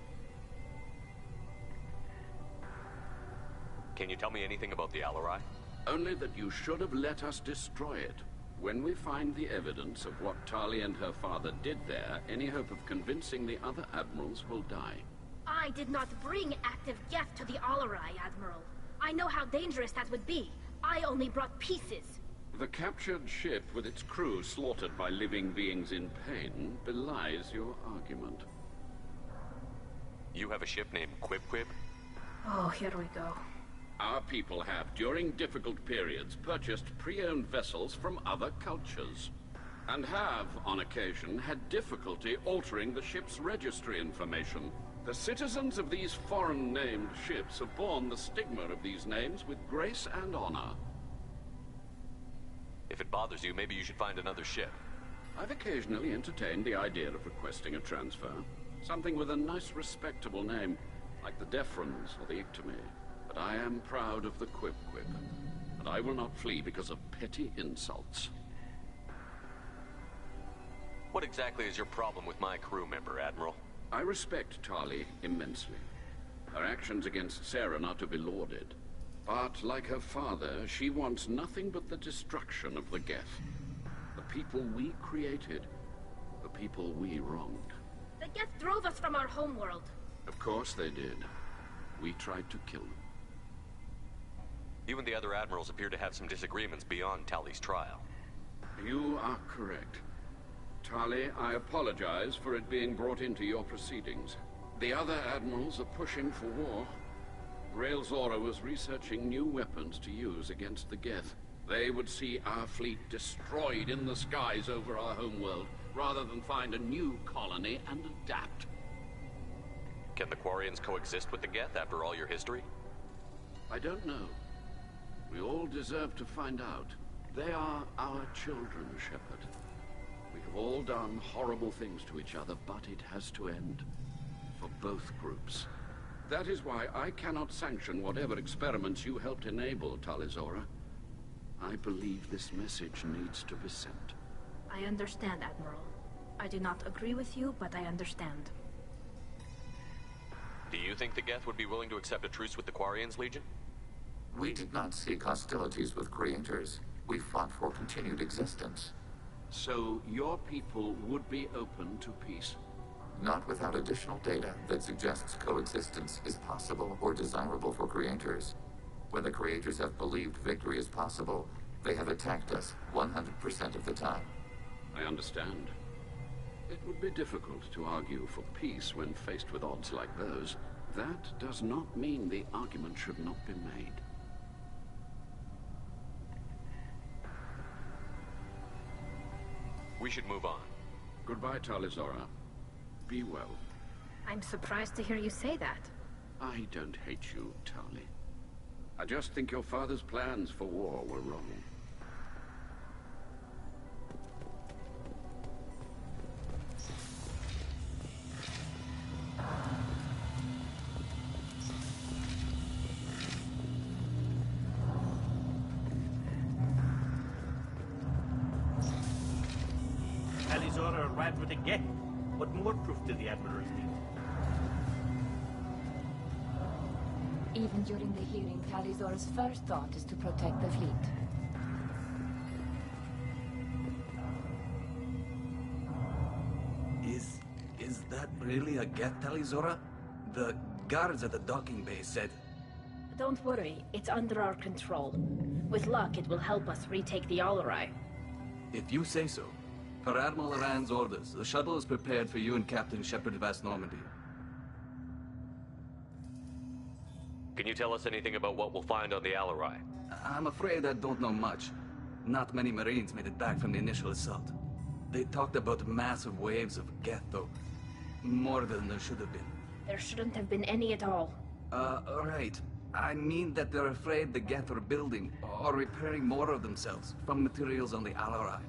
Q: Can you tell me anything about the Alarai?
E: Only that you should have let us destroy it. When we find the evidence of what Tali and her father did there, any hope of convincing the other admirals will die.
V: I did not bring active Geth to the Alarai, Admiral. I know how dangerous that would be. I only brought pieces.
E: The captured ship with its crew slaughtered by living beings in pain belies your argument.
Q: You have a ship named Quib-Quib?
V: Oh, here we go.
E: Our people have, during difficult periods, purchased pre-owned vessels from other cultures, and have, on occasion, had difficulty altering the ship's registry information. The citizens of these foreign-named ships have borne the stigma of these names with grace and honor.
Q: If it bothers you, maybe you should find another ship.
E: I've occasionally entertained the idea of requesting a transfer. Something with a nice, respectable name, like the Defrons or the Ictomy. But I am proud of the Quip-Quip, and I will not flee because of petty insults.
Q: What exactly is your problem with my crew member, Admiral?
E: I respect Tali immensely. Her actions against Saren are to be lauded. But, like her father, she wants nothing but the destruction of the Geth. The people we created, the people we wronged.
V: The Geth drove us from our homeworld.
E: Of course they did. We tried to kill them.
Q: You and the other admirals appear to have some disagreements beyond Tali's trial.
E: You are correct. Tali, I apologize for it being brought into your proceedings. The other admirals are pushing for war. Rael Zora was researching new weapons to use against the Geth. They would see our fleet destroyed in the skies over our homeworld, rather than find a new colony and adapt.
Q: Can the Quarians coexist with the Geth after all your history?
E: I don't know. We all deserve to find out. They are our children, Shepard. We have all done horrible things to each other, but it has to end. For both groups. That is why I cannot sanction whatever experiments you helped enable, Talizora. I believe this message needs to be sent.
V: I understand, Admiral. I do not agree with you, but I understand.
Q: Do you think the Geth would be willing to accept a truce with the Quarians, Legion?
H: We did not seek hostilities with creators. We fought for continued existence.
E: So your people would be open to peace?
H: Not without additional data that suggests coexistence is possible or desirable for creators. When the creators have believed victory is possible, they have attacked us 100% of the time.
E: I understand. It would be difficult to argue for peace when faced with odds like those. That does not mean the argument should not be made.
Q: We should move on.
E: Goodbye, Talizora. Be well.
V: I'm surprised to hear you say that.
E: I don't hate you, Tali. I just think your father's plans for war were wrong.
X: Talizora arrived with a Geth. What more proof do the admirals need?
R: Even during the hearing, Talizora's first thought is to protect the fleet.
J: Is that really a Geth, Talizora? The guards at the docking bay said...
V: Don't worry, it's under our control. With luck, it will help us retake the Alarai.
J: If you say so. Per Admiral Rand's orders, the shuttle is prepared for you and Captain Shepard Vast Normandy.
Q: Can you tell us anything about what we'll find on the Alarai?
J: I'm afraid I don't know much. Not many Marines made it back from the initial assault. They talked about massive waves of Geth, though. More than there should have been.
V: There shouldn't have been any at all.
J: Right. I mean that they're afraid the Geth are building or repairing more of themselves from materials on the Alarai.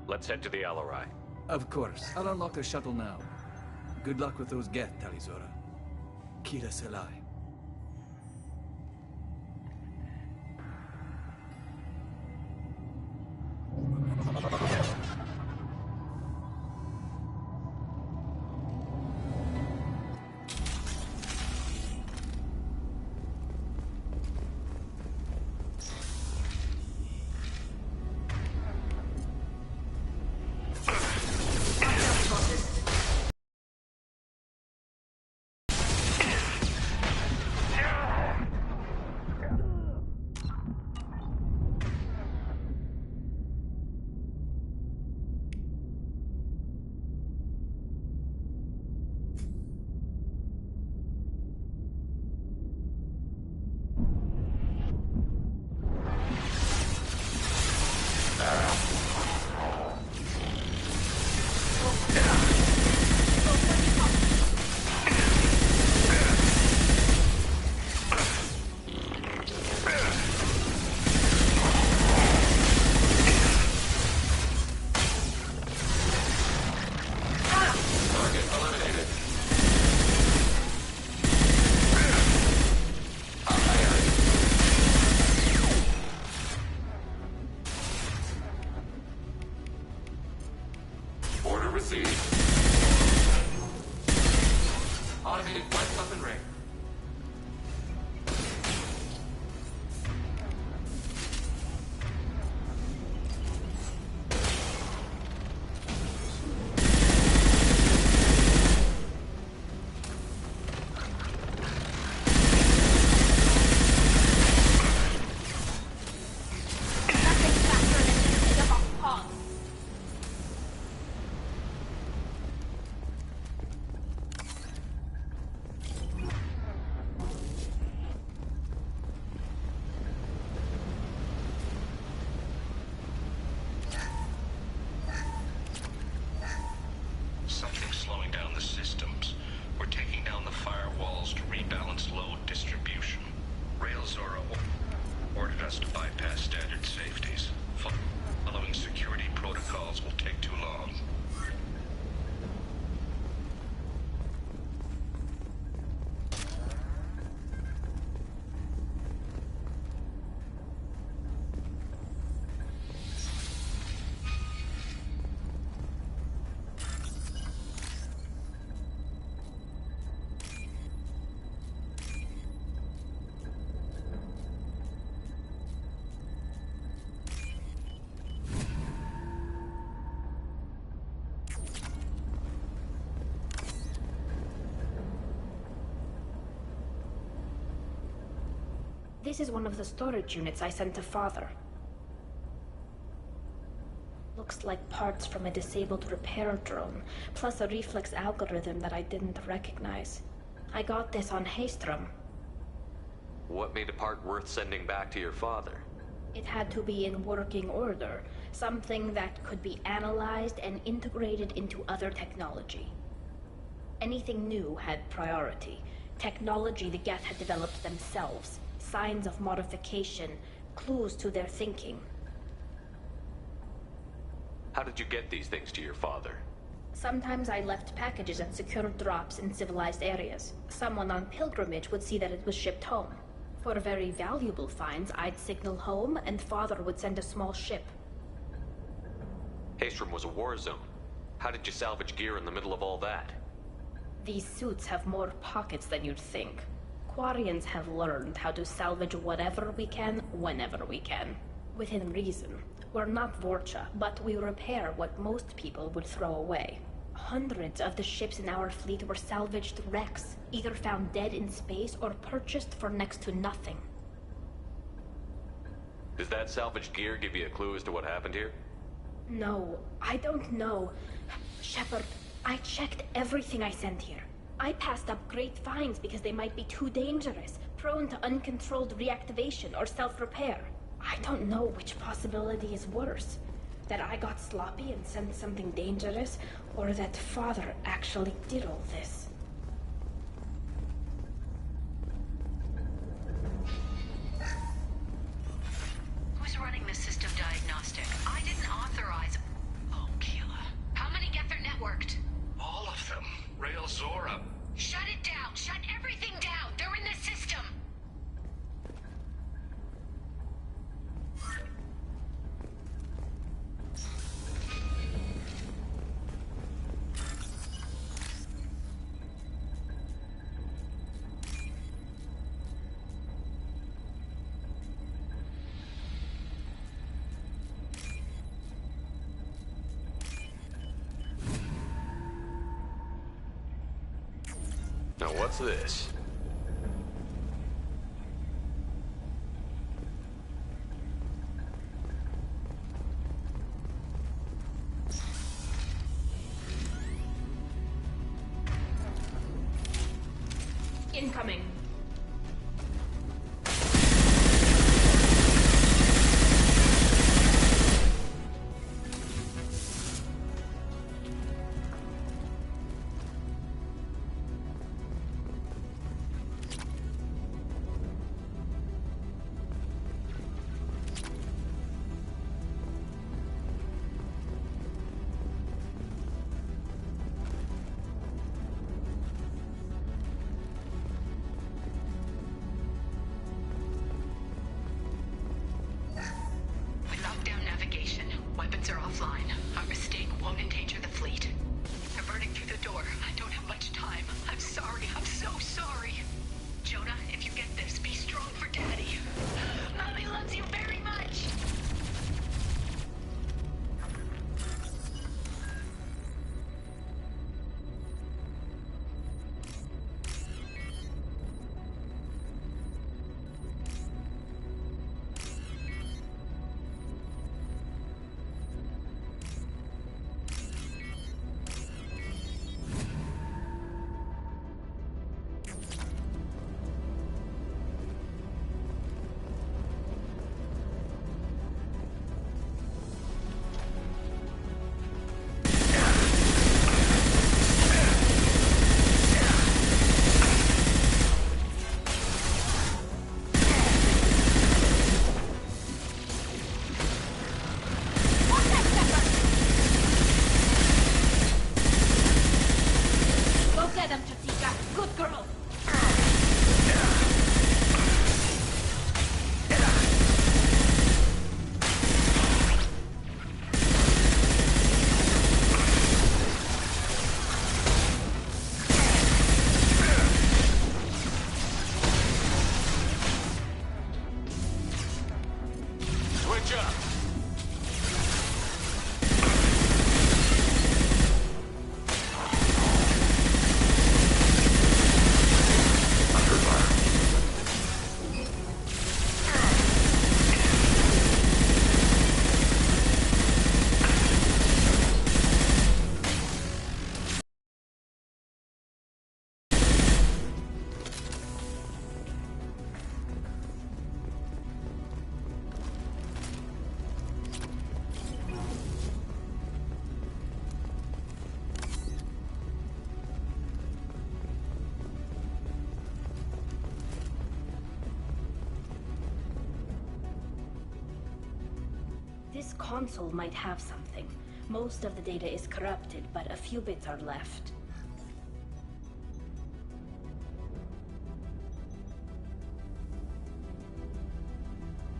Q: Let's head to the Alarai.
J: Of course. I'll unlock the shuttle now. Good luck with those Geth, Talizora. Kira Selai.
H: received. Automated flight up and ring.
P: Something's slowing down the systems. We're taking down the firewalls to rebalance load distribution. Railzora ordered us to bypass standard safeties. Following security protocols will take too long.
V: This is one of the storage units I sent to Father. Looks like parts from a disabled repair drone, plus a reflex algorithm that I didn't recognize. I got this on Haystrom.
Q: What made a part worth sending back to your father?
V: It had to be in working order, something that could be analyzed and integrated into other technology. Anything new had priority. Technology the Geth had developed themselves. Signs of modification, clues to their thinking.
Q: How did you get these things to your father?
V: Sometimes I left packages at secure drops in civilized areas. Someone on pilgrimage would see that it was shipped home. For very valuable finds, I'd signal home, and Father would send a small ship.
Q: Haystrom was a war zone. How did you salvage gear in the middle of all that?
V: These suits have more pockets than you'd think. Quarians have learned how to salvage whatever we can, whenever we can. Within reason. We're not Vorcha, but we repair what most people would throw away. Hundreds of the ships in our fleet were salvaged wrecks, either found dead in space or purchased for next to nothing.
Q: Does that salvaged gear give you a clue as to what happened here?
V: No, I don't know. Shepard, I checked everything I sent here. I passed up great finds because they might be too dangerous, prone to uncontrolled reactivation or self-repair. I don't know which possibility is worse. That I got sloppy and sent something dangerous, or that Father actually did all this.
L: Who's running the system diagnostic? I didn't authorize... Oh, Keela. How many Geth are networked?
P: All of them. Railzora.
L: Shut it down! Shut everything down! They're in the system!
Q: Now what's this?
V: Incoming. This console might have something. Most of the data is corrupted, but a few bits are left.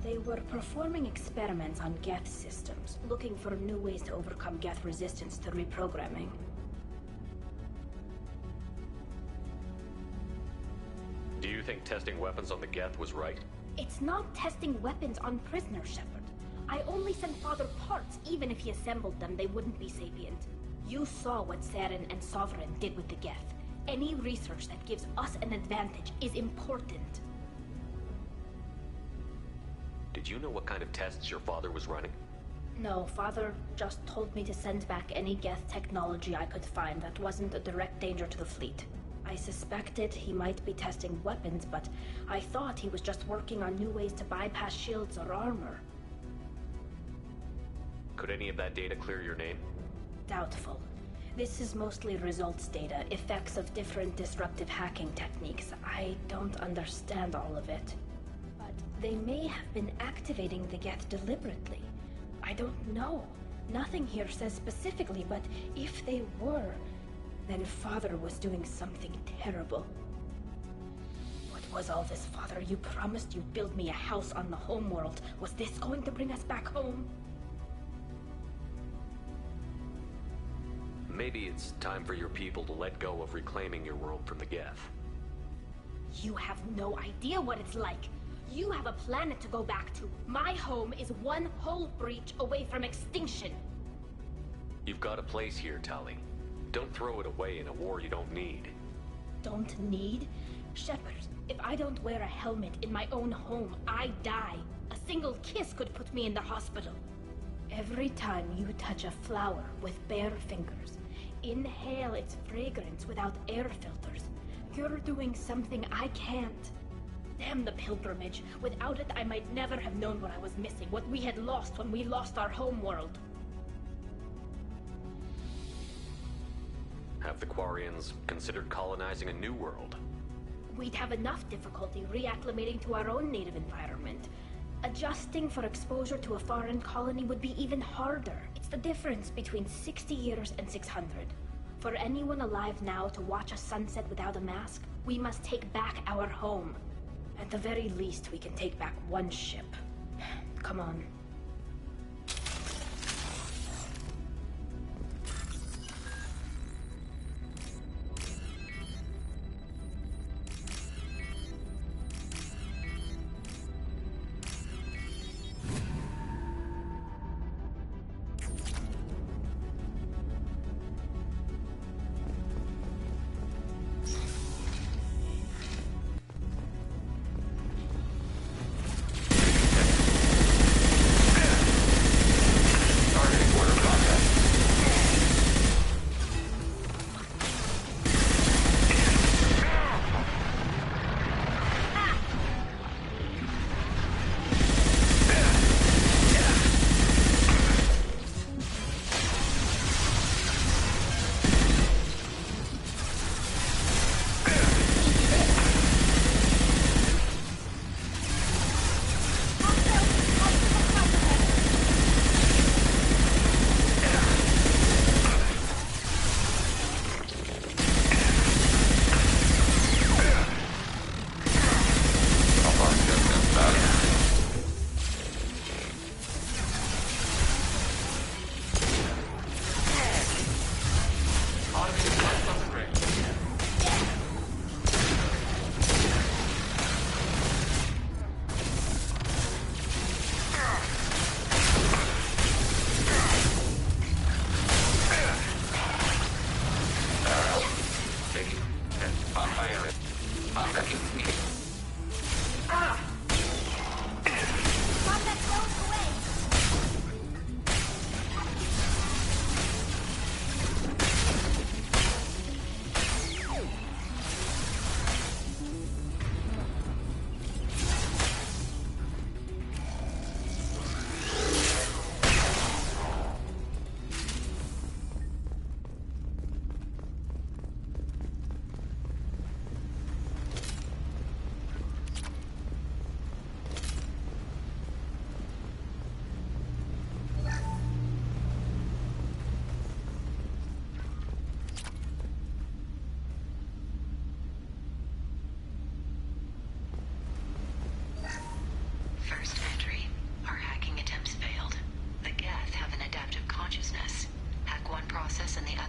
V: They were performing experiments on Geth systems, looking for new ways to overcome Geth resistance to reprogramming.
Q: Do you think testing weapons on the Geth was right?
V: It's not testing weapons on prisoners, Shepard. I only sent Father parts. Even if he assembled them, they wouldn't be sapient. You saw what Saren and Sovereign did with the Geth. Any research that gives us an advantage is important.
Q: Did you know what kind of tests your father was running?
V: No, Father just told me to send back any Geth technology I could find that wasn't a direct danger to the fleet. I suspected he might be testing weapons, but I thought he was just working on new ways to bypass shields or armor.
Q: Could any of that data clear your name?
V: Doubtful. This is mostly results data, effects of different disruptive hacking techniques. I don't understand all of it. But they may have been activating the Geth deliberately. I don't know. Nothing here says specifically, but if they were, then Father was doing something terrible. What was all this, Father? You promised you'd build me a house on the homeworld. Was this going to bring us back home?
Q: Maybe it's time for your people to let go of reclaiming your world from the Geth.
V: You have no idea what it's like. You have a planet to go back to. My home is one hull breach away from extinction.
Q: You've got a place here, Tali. Don't throw it away in a war you don't need.
V: Don't need? Shepard, if I don't wear a helmet in my own home, I die. A single kiss could put me in the hospital. Every time you touch a flower with bare fingers, inhale its fragrance without air filters, you're doing something I can't. Damn the pilgrimage. Without it, I might never have known what I was missing, what we had lost when we lost our home world.
Q: Have the Quarians considered colonizing a new world?
V: We'd have enough difficulty reacclimating to our own native environment. Adjusting for exposure to a foreign colony would be even harder. It's the difference between 60 years and 600. For anyone alive now to watch a sunset without a mask, we must take back our home. At the very least, we can take back one ship. Come on.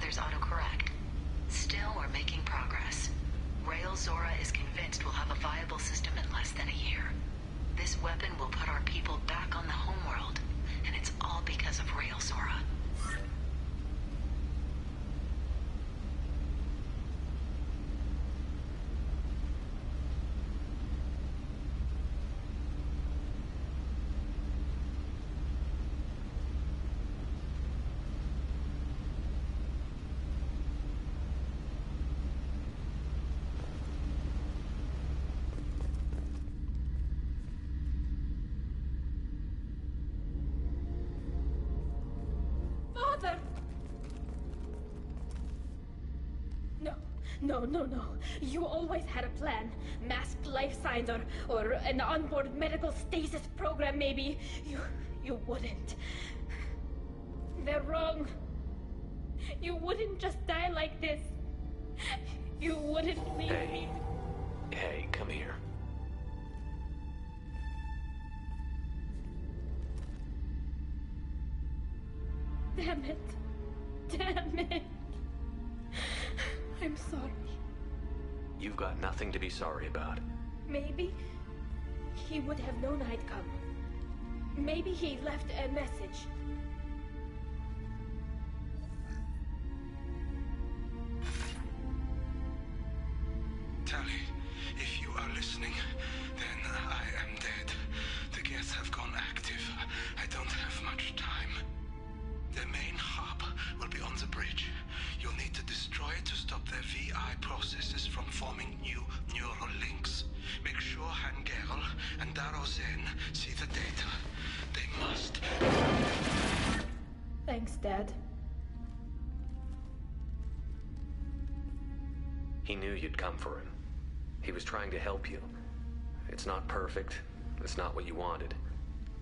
L: there's autocorrect. Still, we're making progress. Rail Zora is convinced we'll have a viable system in less than a year. This weapon will put our people back on the homeworld, and it's all because of Rail Zora.
V: Father! No. You always had a plan. Masked life signs or an onboard medical stasis program, maybe. You wouldn't. They're wrong. You wouldn't just die like this. You wouldn't leave me.
Q: Hey, come here.
V: Damn it. I'm sorry.
Q: You've got nothing to be sorry about.
V: Maybe he would have known I'd come. Maybe he left a message.
F: Tally, if you are listening, then I am dead. The Geth have gone active. I don't have much time. Their main hub will be on the bridge. You'll need to destroy it to stop their VI processes from forming new neural links. Make sure Hangerl and Darozen see the data. They must.
V: Thanks, Dad.
Q: He knew you'd come for him. He was trying to help you. It's not perfect. It's not what you wanted.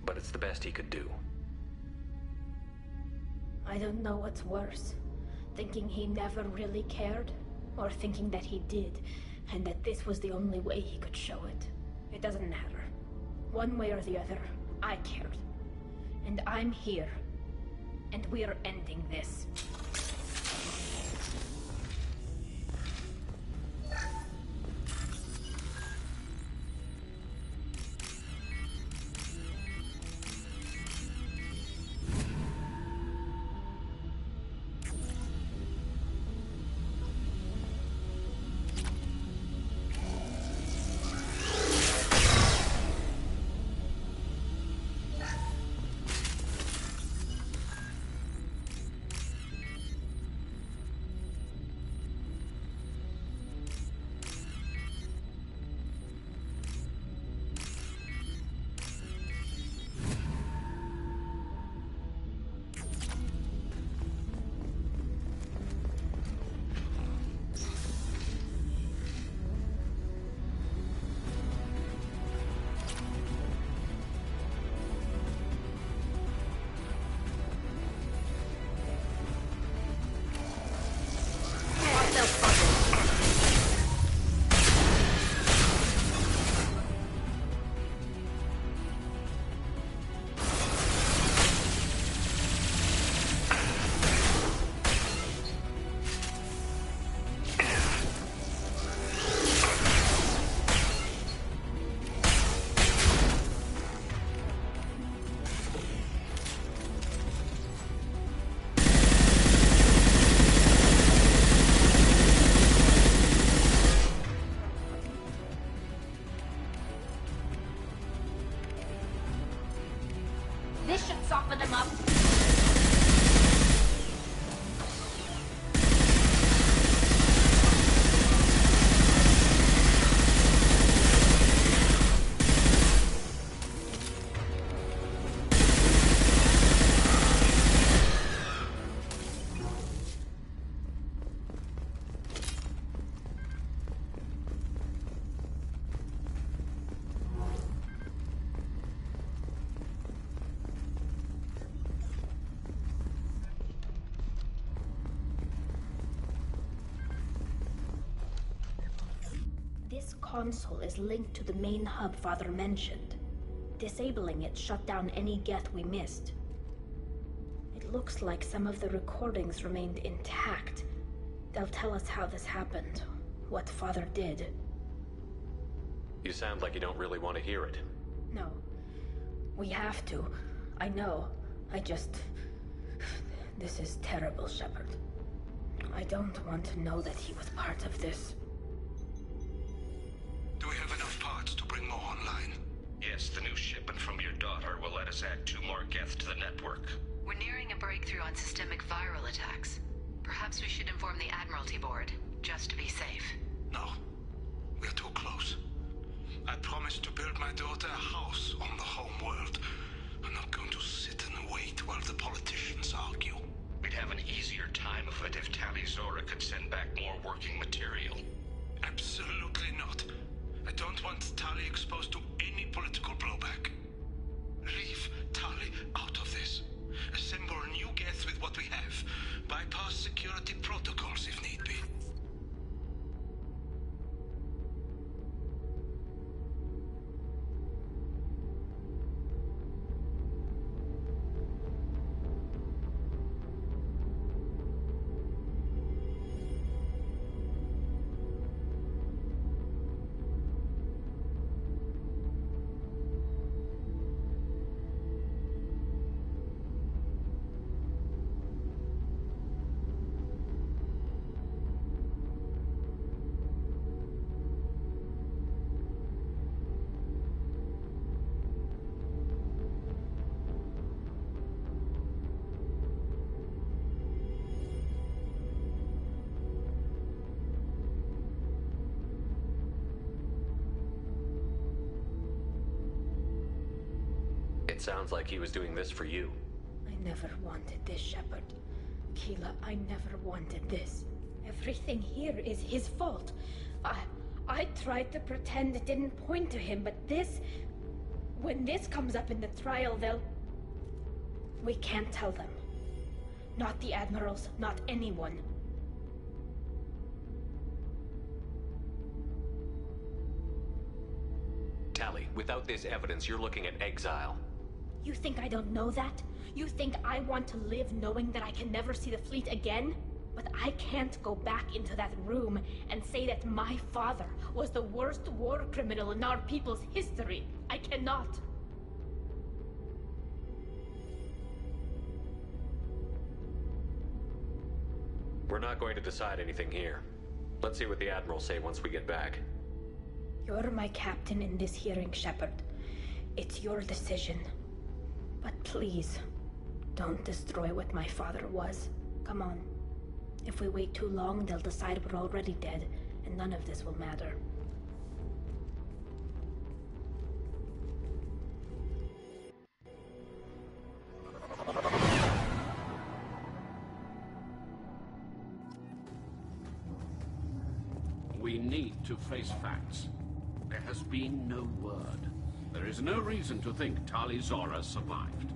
Q: But it's the best he could do.
V: I don't know what's worse. Thinking he never really cared, or thinking that he did, and that this was the only way he could show it. It doesn't matter. One way or the other, I cared. And I'm here. And we're ending this. This should soften them up. This console is linked to the main hub Father mentioned. Disabling it shut down any Geth we missed. It looks like some of the recordings remained intact. They'll tell us how this happened, what Father did.
Q: You sound like you don't really want to hear it.
V: No. We have to. I know. This is terrible, Shepard. I don't want to know that he was part of this.
F: Do we have enough parts to bring more online?
P: Yes, the new shipment from your daughter will let us add 2 more Geth to the network.
L: We're nearing a breakthrough on systemic viral attacks. Perhaps we should inform the Admiralty Board, just to be safe.
F: No. We're too close. I promised to build my daughter a house on the home world. I'm not going to sit and wait while the politicians argue.
P: We'd have an easier time of it if Tali'Zorah could send back more working material.
F: Absolutely not. I don't want Tali exposed to any political blowback. Leave Tali out of this. Assemble a new Geth with what we have. Bypass security protocols if need be.
Q: It sounds like he was doing this for you.
V: I never wanted this, Shepard. Keela, I never wanted this. Everything here is his fault. I tried to pretend it didn't point to him, but this... When this comes up in the trial, they'll... We can't tell them. Not the Admirals, not anyone.
Q: Tali, without this evidence, you're looking at exile.
V: You think I don't know that? You think I want to live knowing that I can never see the fleet again? But I can't go back into that room and say that my father was the worst war criminal in our people's history. I cannot.
Q: We're not going to decide anything here. Let's see what the Admirals say once we get back.
V: You're my captain in this hearing, Shepard. It's your decision. But please, don't destroy what my father was. Come on. If we wait too long, they'll decide we're already dead, and none of this will matter.
E: We need to face facts. There has been no word. There is no reason to think Tali'Zorah survived.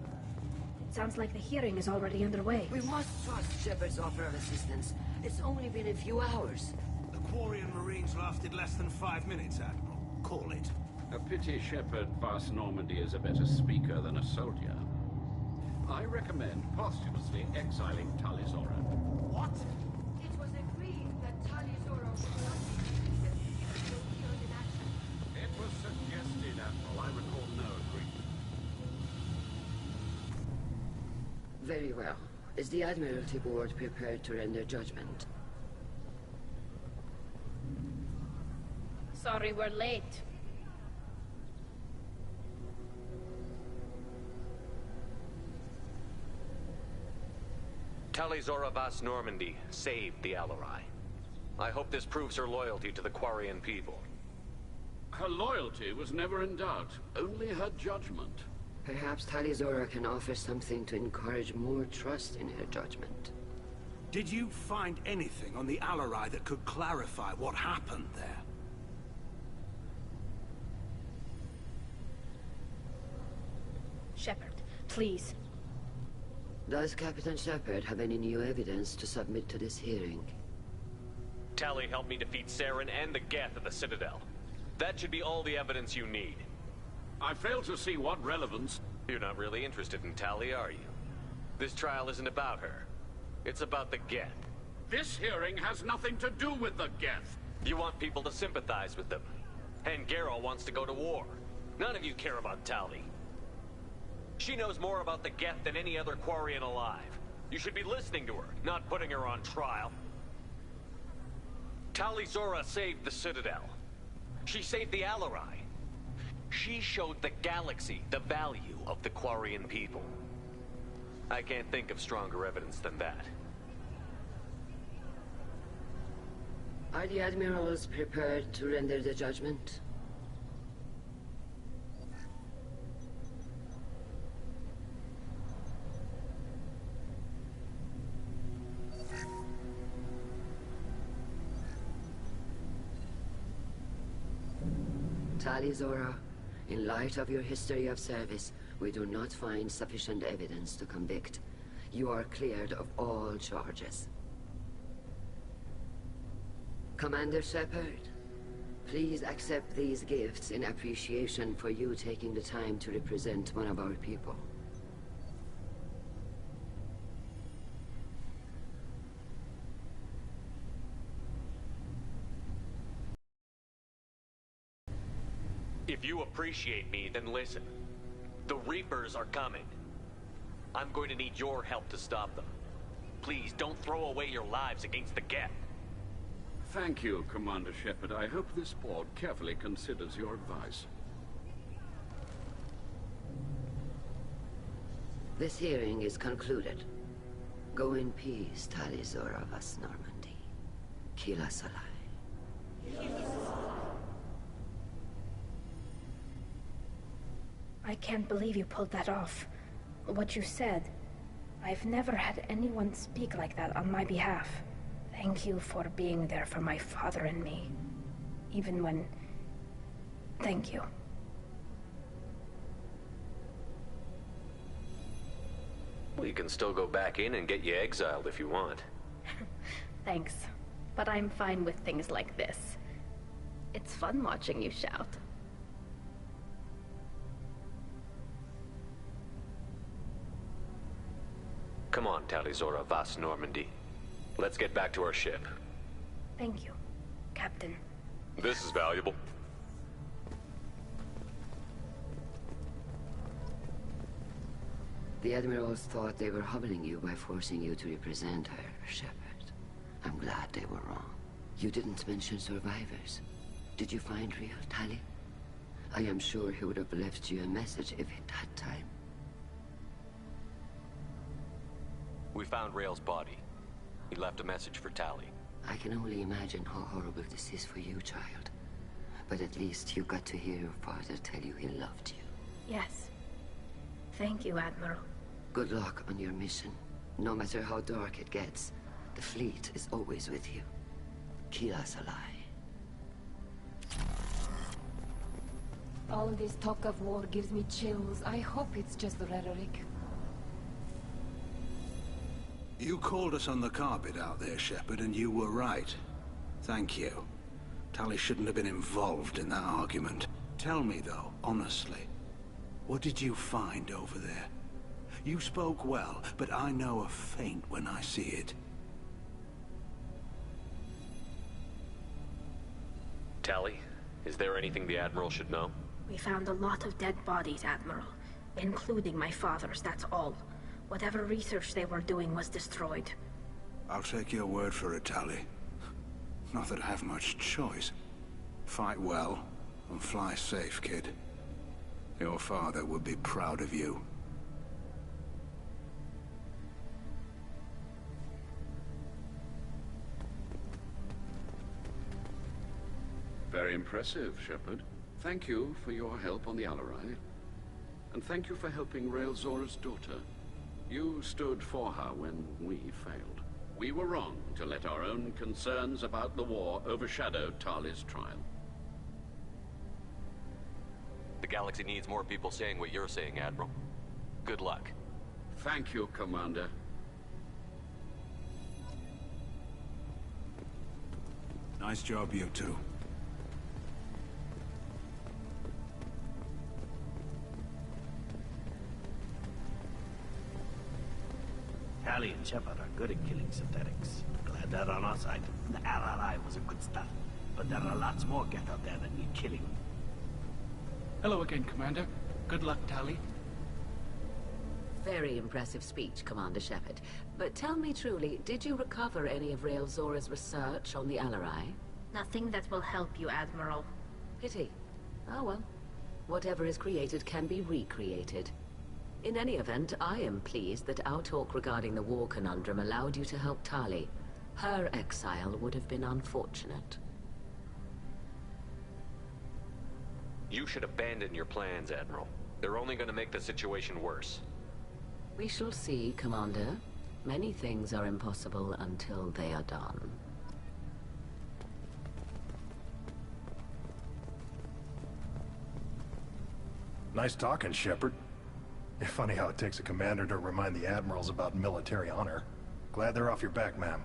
V: Sounds like the hearing is already underway.
Y: We must trust Shepard's offer of assistance. It's only been a few hours.
F: The Quarian Marines lasted less than 5 minutes, Admiral. Call it.
E: A pity Shepard Vas Normandy is a better speaker than a soldier. I recommend posthumously exiling Tali'Zorah.
Y: What? It was agreed that Tali'Zorah would not be killed in action.
E: It was suggested, Admiral. I recall no agreement.
Y: Very well. Is the Admiralty Board prepared to render judgment?
V: Sorry we're late.
Q: Tali'Zorah Vas Normandy saved the Alarai. I hope this proves her loyalty to the Quarian people.
E: Her loyalty was never in doubt, only her judgment.
Y: Perhaps Tali'Zorah can offer something to encourage more trust in her judgment.
F: Did you find anything on the Alarai that could clarify what happened there?
V: Shepard, please.
Y: Does Captain Shepard have any new evidence to submit to this hearing?
Q: Tali helped me defeat Saren and the Geth at the Citadel. That should be all the evidence you need.
E: I fail to see what relevance...
Q: You're not really interested in Tali, are you? This trial isn't about her. It's about the Geth.
E: This hearing has nothing to do with the Geth.
Q: You want people to sympathize with them. And Geralt wants to go to war. None of you care about Tali. She knows more about the Geth than any other Quarian alive. You should be listening to her, not putting her on trial. Tali-Zora saved the Citadel. She saved the Alarai. She showed the galaxy the value of the Quarian people. I can't think of stronger evidence than that.
Y: Are the admirals prepared to render the judgment? Tali-Zora, in light of your history of service, we do not find sufficient evidence to convict. You are cleared of all charges. Commander Shepard, please accept these gifts in appreciation for you taking the time to represent one of our people.
Q: If you appreciate me, then listen. The Reapers are coming. I'm going to need your help to stop them. Please, don't throw away your lives against the Geth.
E: Thank you, Commander Shepard. I hope this board carefully considers your advice.
Y: This hearing is concluded. Go in peace, Tali-Zora vas Normandy. Kila Salai.
V: I can't believe you pulled that off. What you said. I've never had anyone speak like that on my behalf. Thank you for being there for my father and me. Even when... Thank you.
Q: We can still go back in and get you exiled if you want.
V: Thanks. But I'm fine with things like this. It's fun watching you shout.
Q: Come on, Tali-Zora vas Normandy. Let's get back to our ship.
V: Thank you, Captain.
Q: This is valuable.
Y: The admirals thought they were humbling you by forcing you to represent her, Shepard. I'm glad they were wrong. You didn't mention survivors. Did you find real Tali? I am sure he would have left you a message if he'd had time.
Q: We found Rael's body. He left a message for Tali.
Y: I can only imagine how horrible this is for you, child. But at least you got to hear your father tell you he loved you.
V: Yes. Thank you, Admiral.
Y: Good luck on your mission. No matter how dark it gets, the fleet is always with you. Kila Salai.
R: All this talk of war gives me chills. I hope it's just rhetoric.
F: You called us on the carpet out there, Shepard, and you were right. Thank you. Tali shouldn't have been involved in that argument. Tell me, though, honestly, what did you find over there? You spoke well, but I know a feint when I see it.
Q: Tali, is there anything the Admiral should know?
V: We found a lot of dead bodies, Admiral. Including my father's, that's all. Whatever research they were doing was destroyed.
F: I'll take your word for it, Tali. Not that I have much choice. Fight well, and fly safe, kid. Your father would be proud of you.
E: Very impressive, Shepard. Thank you for your help on the Alarai. And thank you for helping Rael Zora's daughter. You stood for her when we failed. We were wrong to let our own concerns about the war overshadow Tali's trial.
Q: The galaxy needs more people saying what you're saying, Admiral. Good luck.
E: Thank you, Commander.
F: Nice job, you two.
X: Shepard are good at killing synthetics. Glad they're on our side. The RRI was a good start, but there are lots more Geth out there that need killing.
I: Hello again, Commander. Good luck, Tali.
G: Very impressive speech, Commander Shepard. But tell me truly, did you recover any of Rael Zora's research on the Alarai?
V: Nothing that will help you, Admiral.
G: Pity. Oh well. Whatever is created can be recreated. In any event, I am pleased that our talk regarding the war conundrum allowed you to help Tali. Her exile would have been unfortunate.
Q: You should abandon your plans, Admiral. They're only going to make the situation worse.
G: We shall see, Commander. Many things are impossible until they are done.
K: Nice talking, Shepard. Funny how it takes a commander to remind the admirals about military honor. Glad they're off your back, ma'am.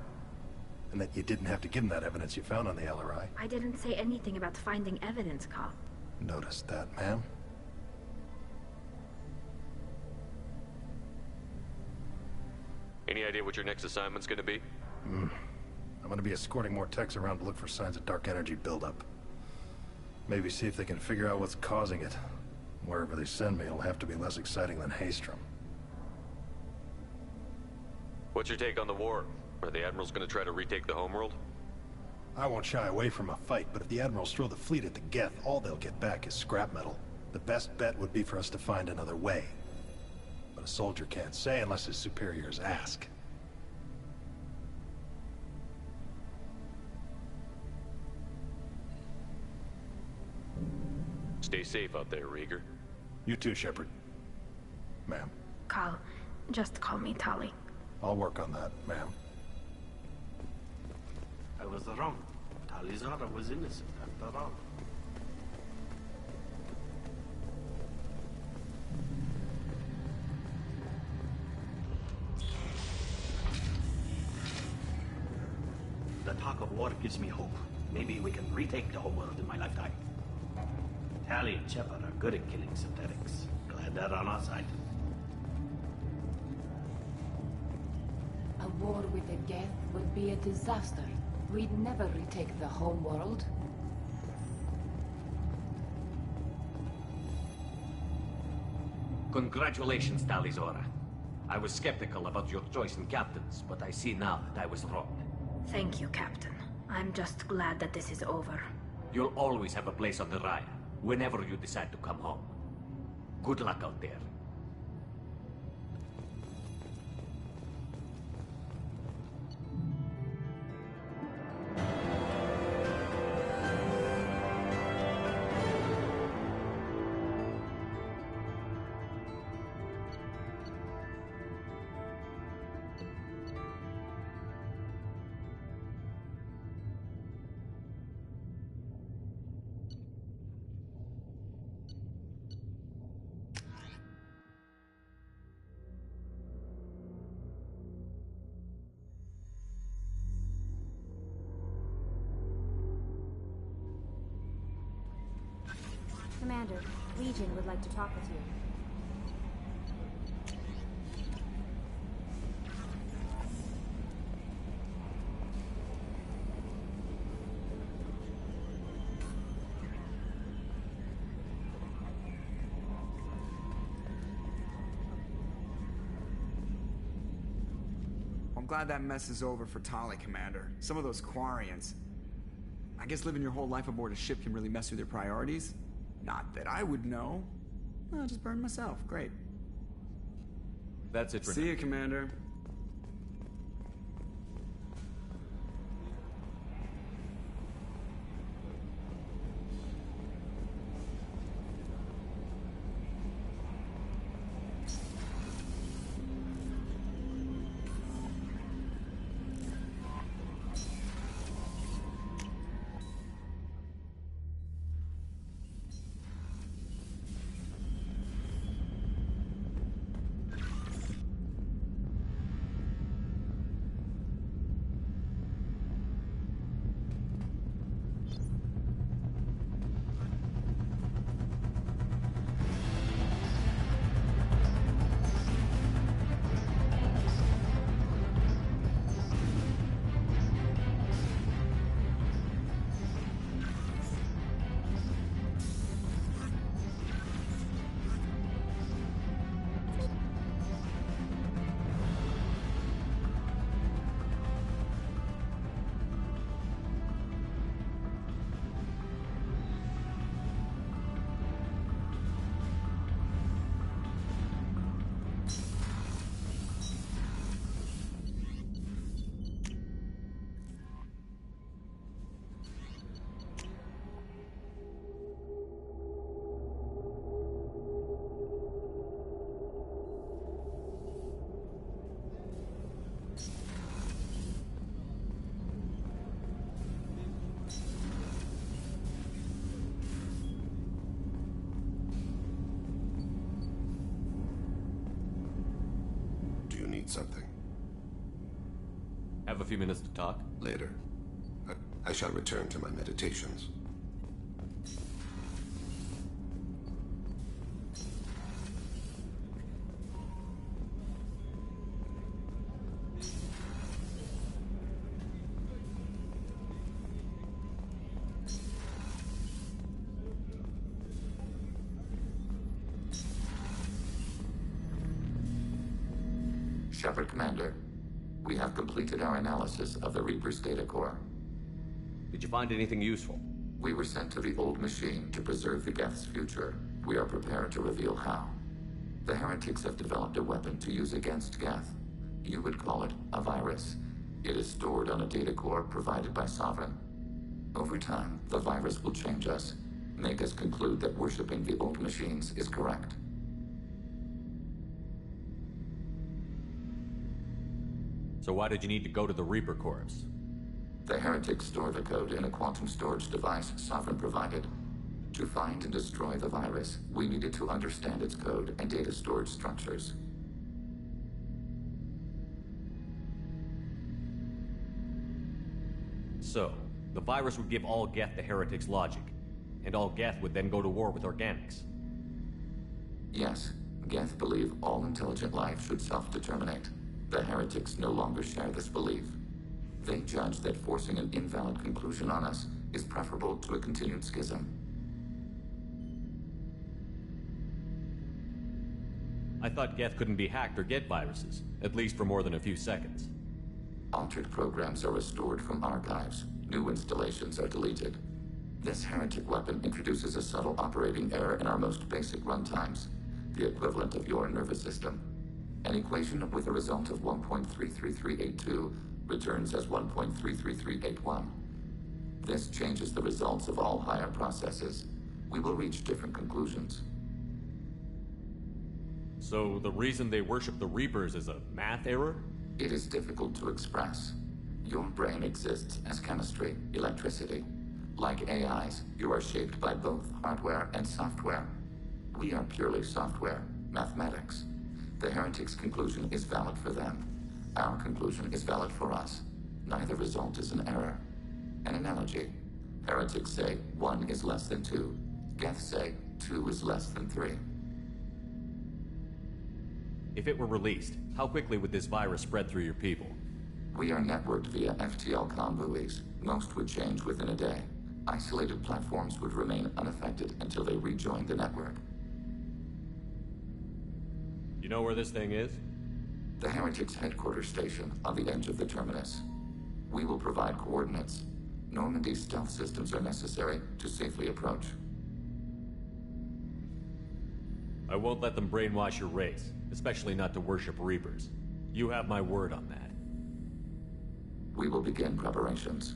K: And that you didn't have to give them that evidence you found on the LRI.
V: I didn't say anything about finding evidence, Carl.
K: Noticed that, ma'am.
Q: Any idea what your next assignment's gonna be?
K: I'm gonna be escorting more techs around to look for signs of dark energy buildup. Maybe see if they can figure out what's causing it. Wherever they send me, it'll have to be less exciting than Haystrom.
Q: What's your take on the war? Are the Admirals gonna try to retake the homeworld?
K: I won't shy away from a fight, but if the Admirals throw the fleet at the Geth, all they'll get back is scrap metal. The best bet would be for us to find another way. But a soldier can't say unless his superiors ask.
Q: Stay safe out there, Rieger.
K: You too, Shepard. Ma'am.
V: Carl, just call me Tali.
K: I'll work on that, ma'am.
X: I was wrong. Tali Zora was innocent after all. The talk of war gives me hope. Maybe we can retake the whole world in my lifetime. Tali and Shepard are good at killing synthetics. Glad they're on our side.
R: A war with the Geth would be a disaster. We'd never retake the home world.
B: Congratulations, Talizora. I was skeptical about your choice in captains, but I see now that I was wrong.
V: Thank you, Captain. I'm just glad that this is over.
B: You'll always have a place on the Raya, whenever you decide to come home. Good luck out there.
S: Commander, Legion would like to talk with you.
M: I'm glad that mess is over for Tali, Commander. Some of those Quarians. I guess living your whole life aboard a ship can really mess with your priorities. Not that I would know. I'll just burn myself. Great.
B: That's it for now.
M: See you, Commander.
A: need something.
B: Have a few minutes to talk?
A: Later. I shall return to my meditations.
H: Shepard, Commander. We have completed our analysis of the Reaper's data core.
B: Did you find anything useful?
H: We were sent to the old machine to preserve the Geth's future. We are prepared to reveal how. The heretics have developed a weapon to use against Geth. You would call it a virus. It is stored on a data core provided by Sovereign. Over time, the virus will change us, make us conclude that worshipping the old machines is correct.
B: So why did you need to go to the Reaper Corps?
H: The heretics store the code in a quantum storage device Sovereign provided. To find and destroy the virus, we needed to understand its code and data storage structures.
B: So, the virus would give all Geth the heretics' logic, and all Geth would then go to war with organics.
H: Yes, Geth believe all intelligent life should self-determinate. The heretics no longer share this belief. They judge that forcing an invalid conclusion on us is preferable to a continued schism.
B: I thought Geth couldn't be hacked or get viruses, at least for more than a few seconds.
H: Altered programs are restored from archives. New installations are deleted. This heretic weapon introduces a subtle operating error in our most basic runtimes, the equivalent of your nervous system. An equation with a result of 1.33382 returns as 1.33381. This changes the results of all higher processes. We will reach different conclusions.
B: So the reason they worship the Reapers is a math error?
H: It is difficult to express. Your brain exists as chemistry, electricity. Like AIs, you are shaped by both hardware and software. We are purely software, mathematics. The heretics' conclusion is valid for them. Our conclusion is valid for us. Neither result is an error. An analogy. Heretics say 1 is less than 2. Geth say 2 is less than 3.
B: If it were released, how quickly would this virus spread through your people?
H: We are networked via FTL comm buoys. Most would change within a day. Isolated platforms would remain unaffected until they rejoin the network.
B: You know where this thing is?
H: The heretics' headquarters station on the edge of the terminus. We will provide coordinates. Normandy's stealth systems are necessary to safely approach.
B: I won't let them brainwash your race, especially not to worship Reapers. You have my word on that.
H: We will begin preparations.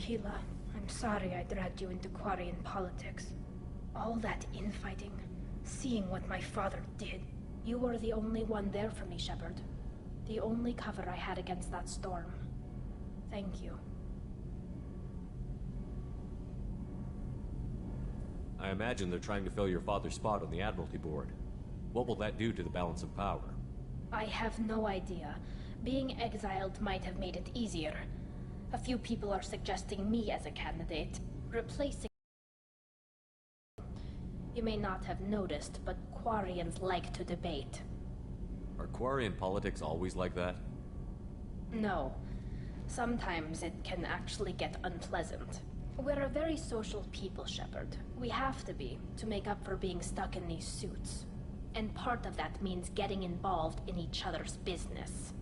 V: Keela, I'm sorry I dragged you into Quarian politics. All that infighting, seeing what my father did. You were the only one there for me, Shepard. The only cover I had against that storm. Thank you.
B: I imagine they're trying to fill your father's spot on the Admiralty Board. What will that do to the balance of power?
V: I have no idea. Being exiled might have made it easier. A few people are suggesting me as a candidate, replacing... You may not have noticed, but Quarians like to debate.
B: Are Quarian politics always like that?
V: No. Sometimes it can actually get unpleasant. We're a very social people, Shepard. We have to be, to make up for being stuck in these suits. And part of that means getting involved in each other's business.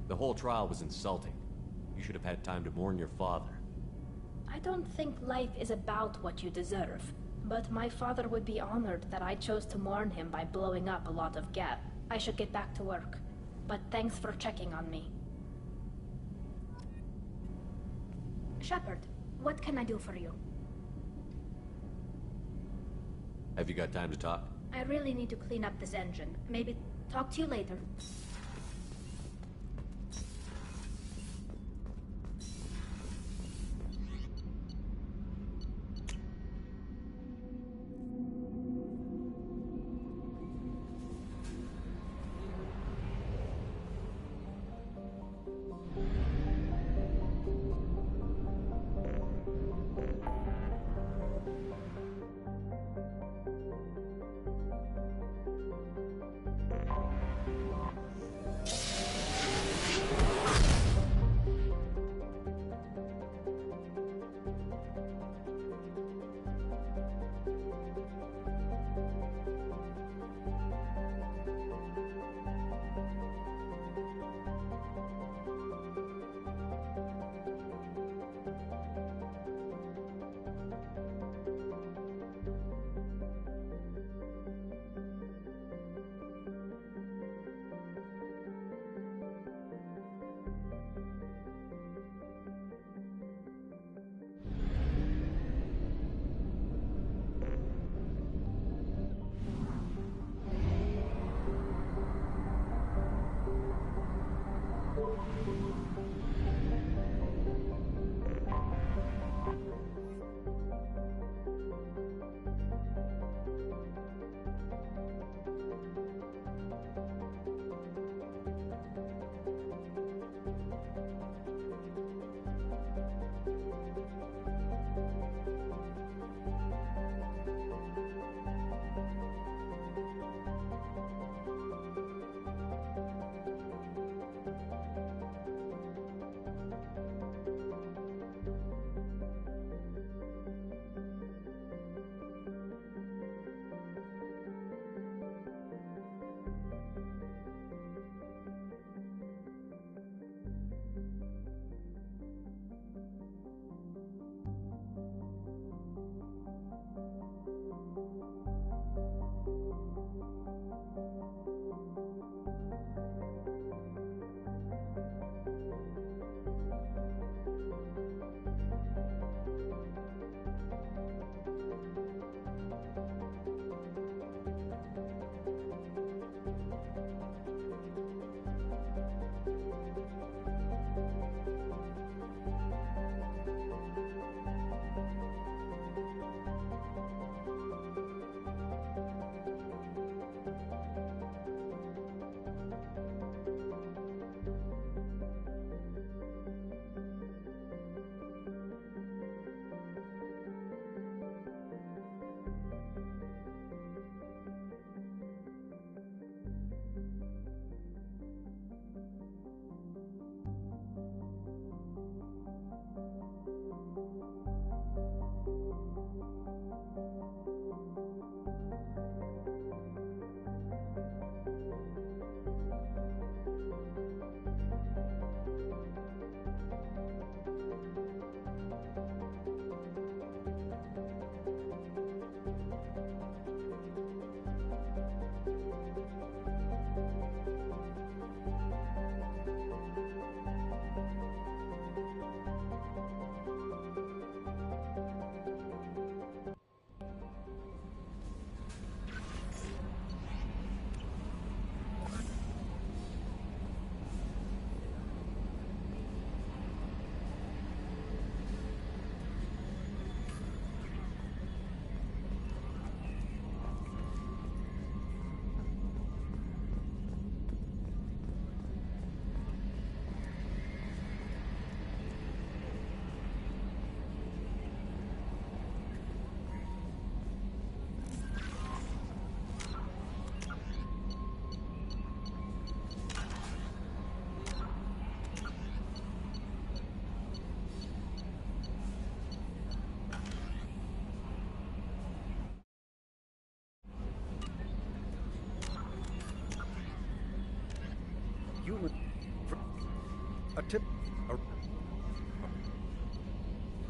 B: The whole trial was insulting. You should have had time to mourn your father.
V: I don't think life is about what you deserve. But my father would be honored that I chose to mourn him by blowing up a lot of Geth. I should get back to work. But thanks for checking on me. Shepard, what can I do for you?
B: Have you got time to talk?
V: I really need to clean up this engine. Maybe talk to you later.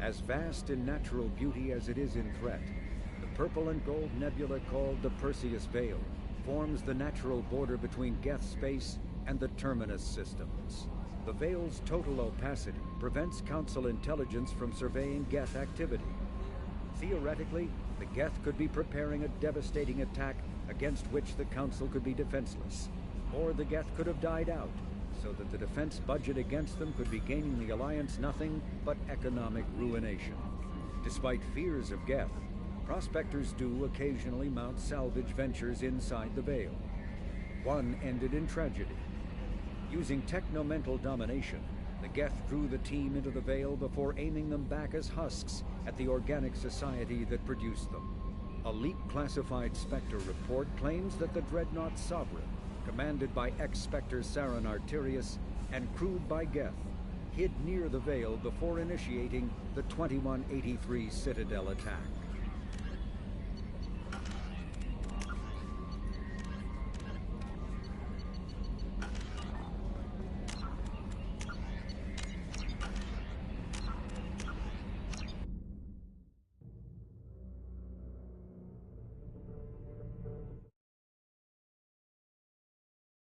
D: As vast in natural beauty as it is in threat, the purple and gold nebula called the Perseus Veil forms the natural border between Geth space and the Terminus systems. The Veil's total opacity prevents Council intelligence from surveying Geth activity. Theoretically, the Geth could be preparing a devastating attack against which the Council could be defenseless. Or the Geth could have died out, so that the defense budget against them could be gaining the Alliance nothing but economic ruination. Despite fears of Geth, prospectors do occasionally mount salvage ventures inside the Veil. One ended in tragedy. Using technomental domination, the Geth drew the team into the Veil before aiming them back as husks at the organic society that produced them. A leak-classified Spectre report claims that the Dreadnought Sovereign, commanded by ex-Spectre Saren Arterius and crewed by Geth, hid near the Veil before initiating the 2183 Citadel attack.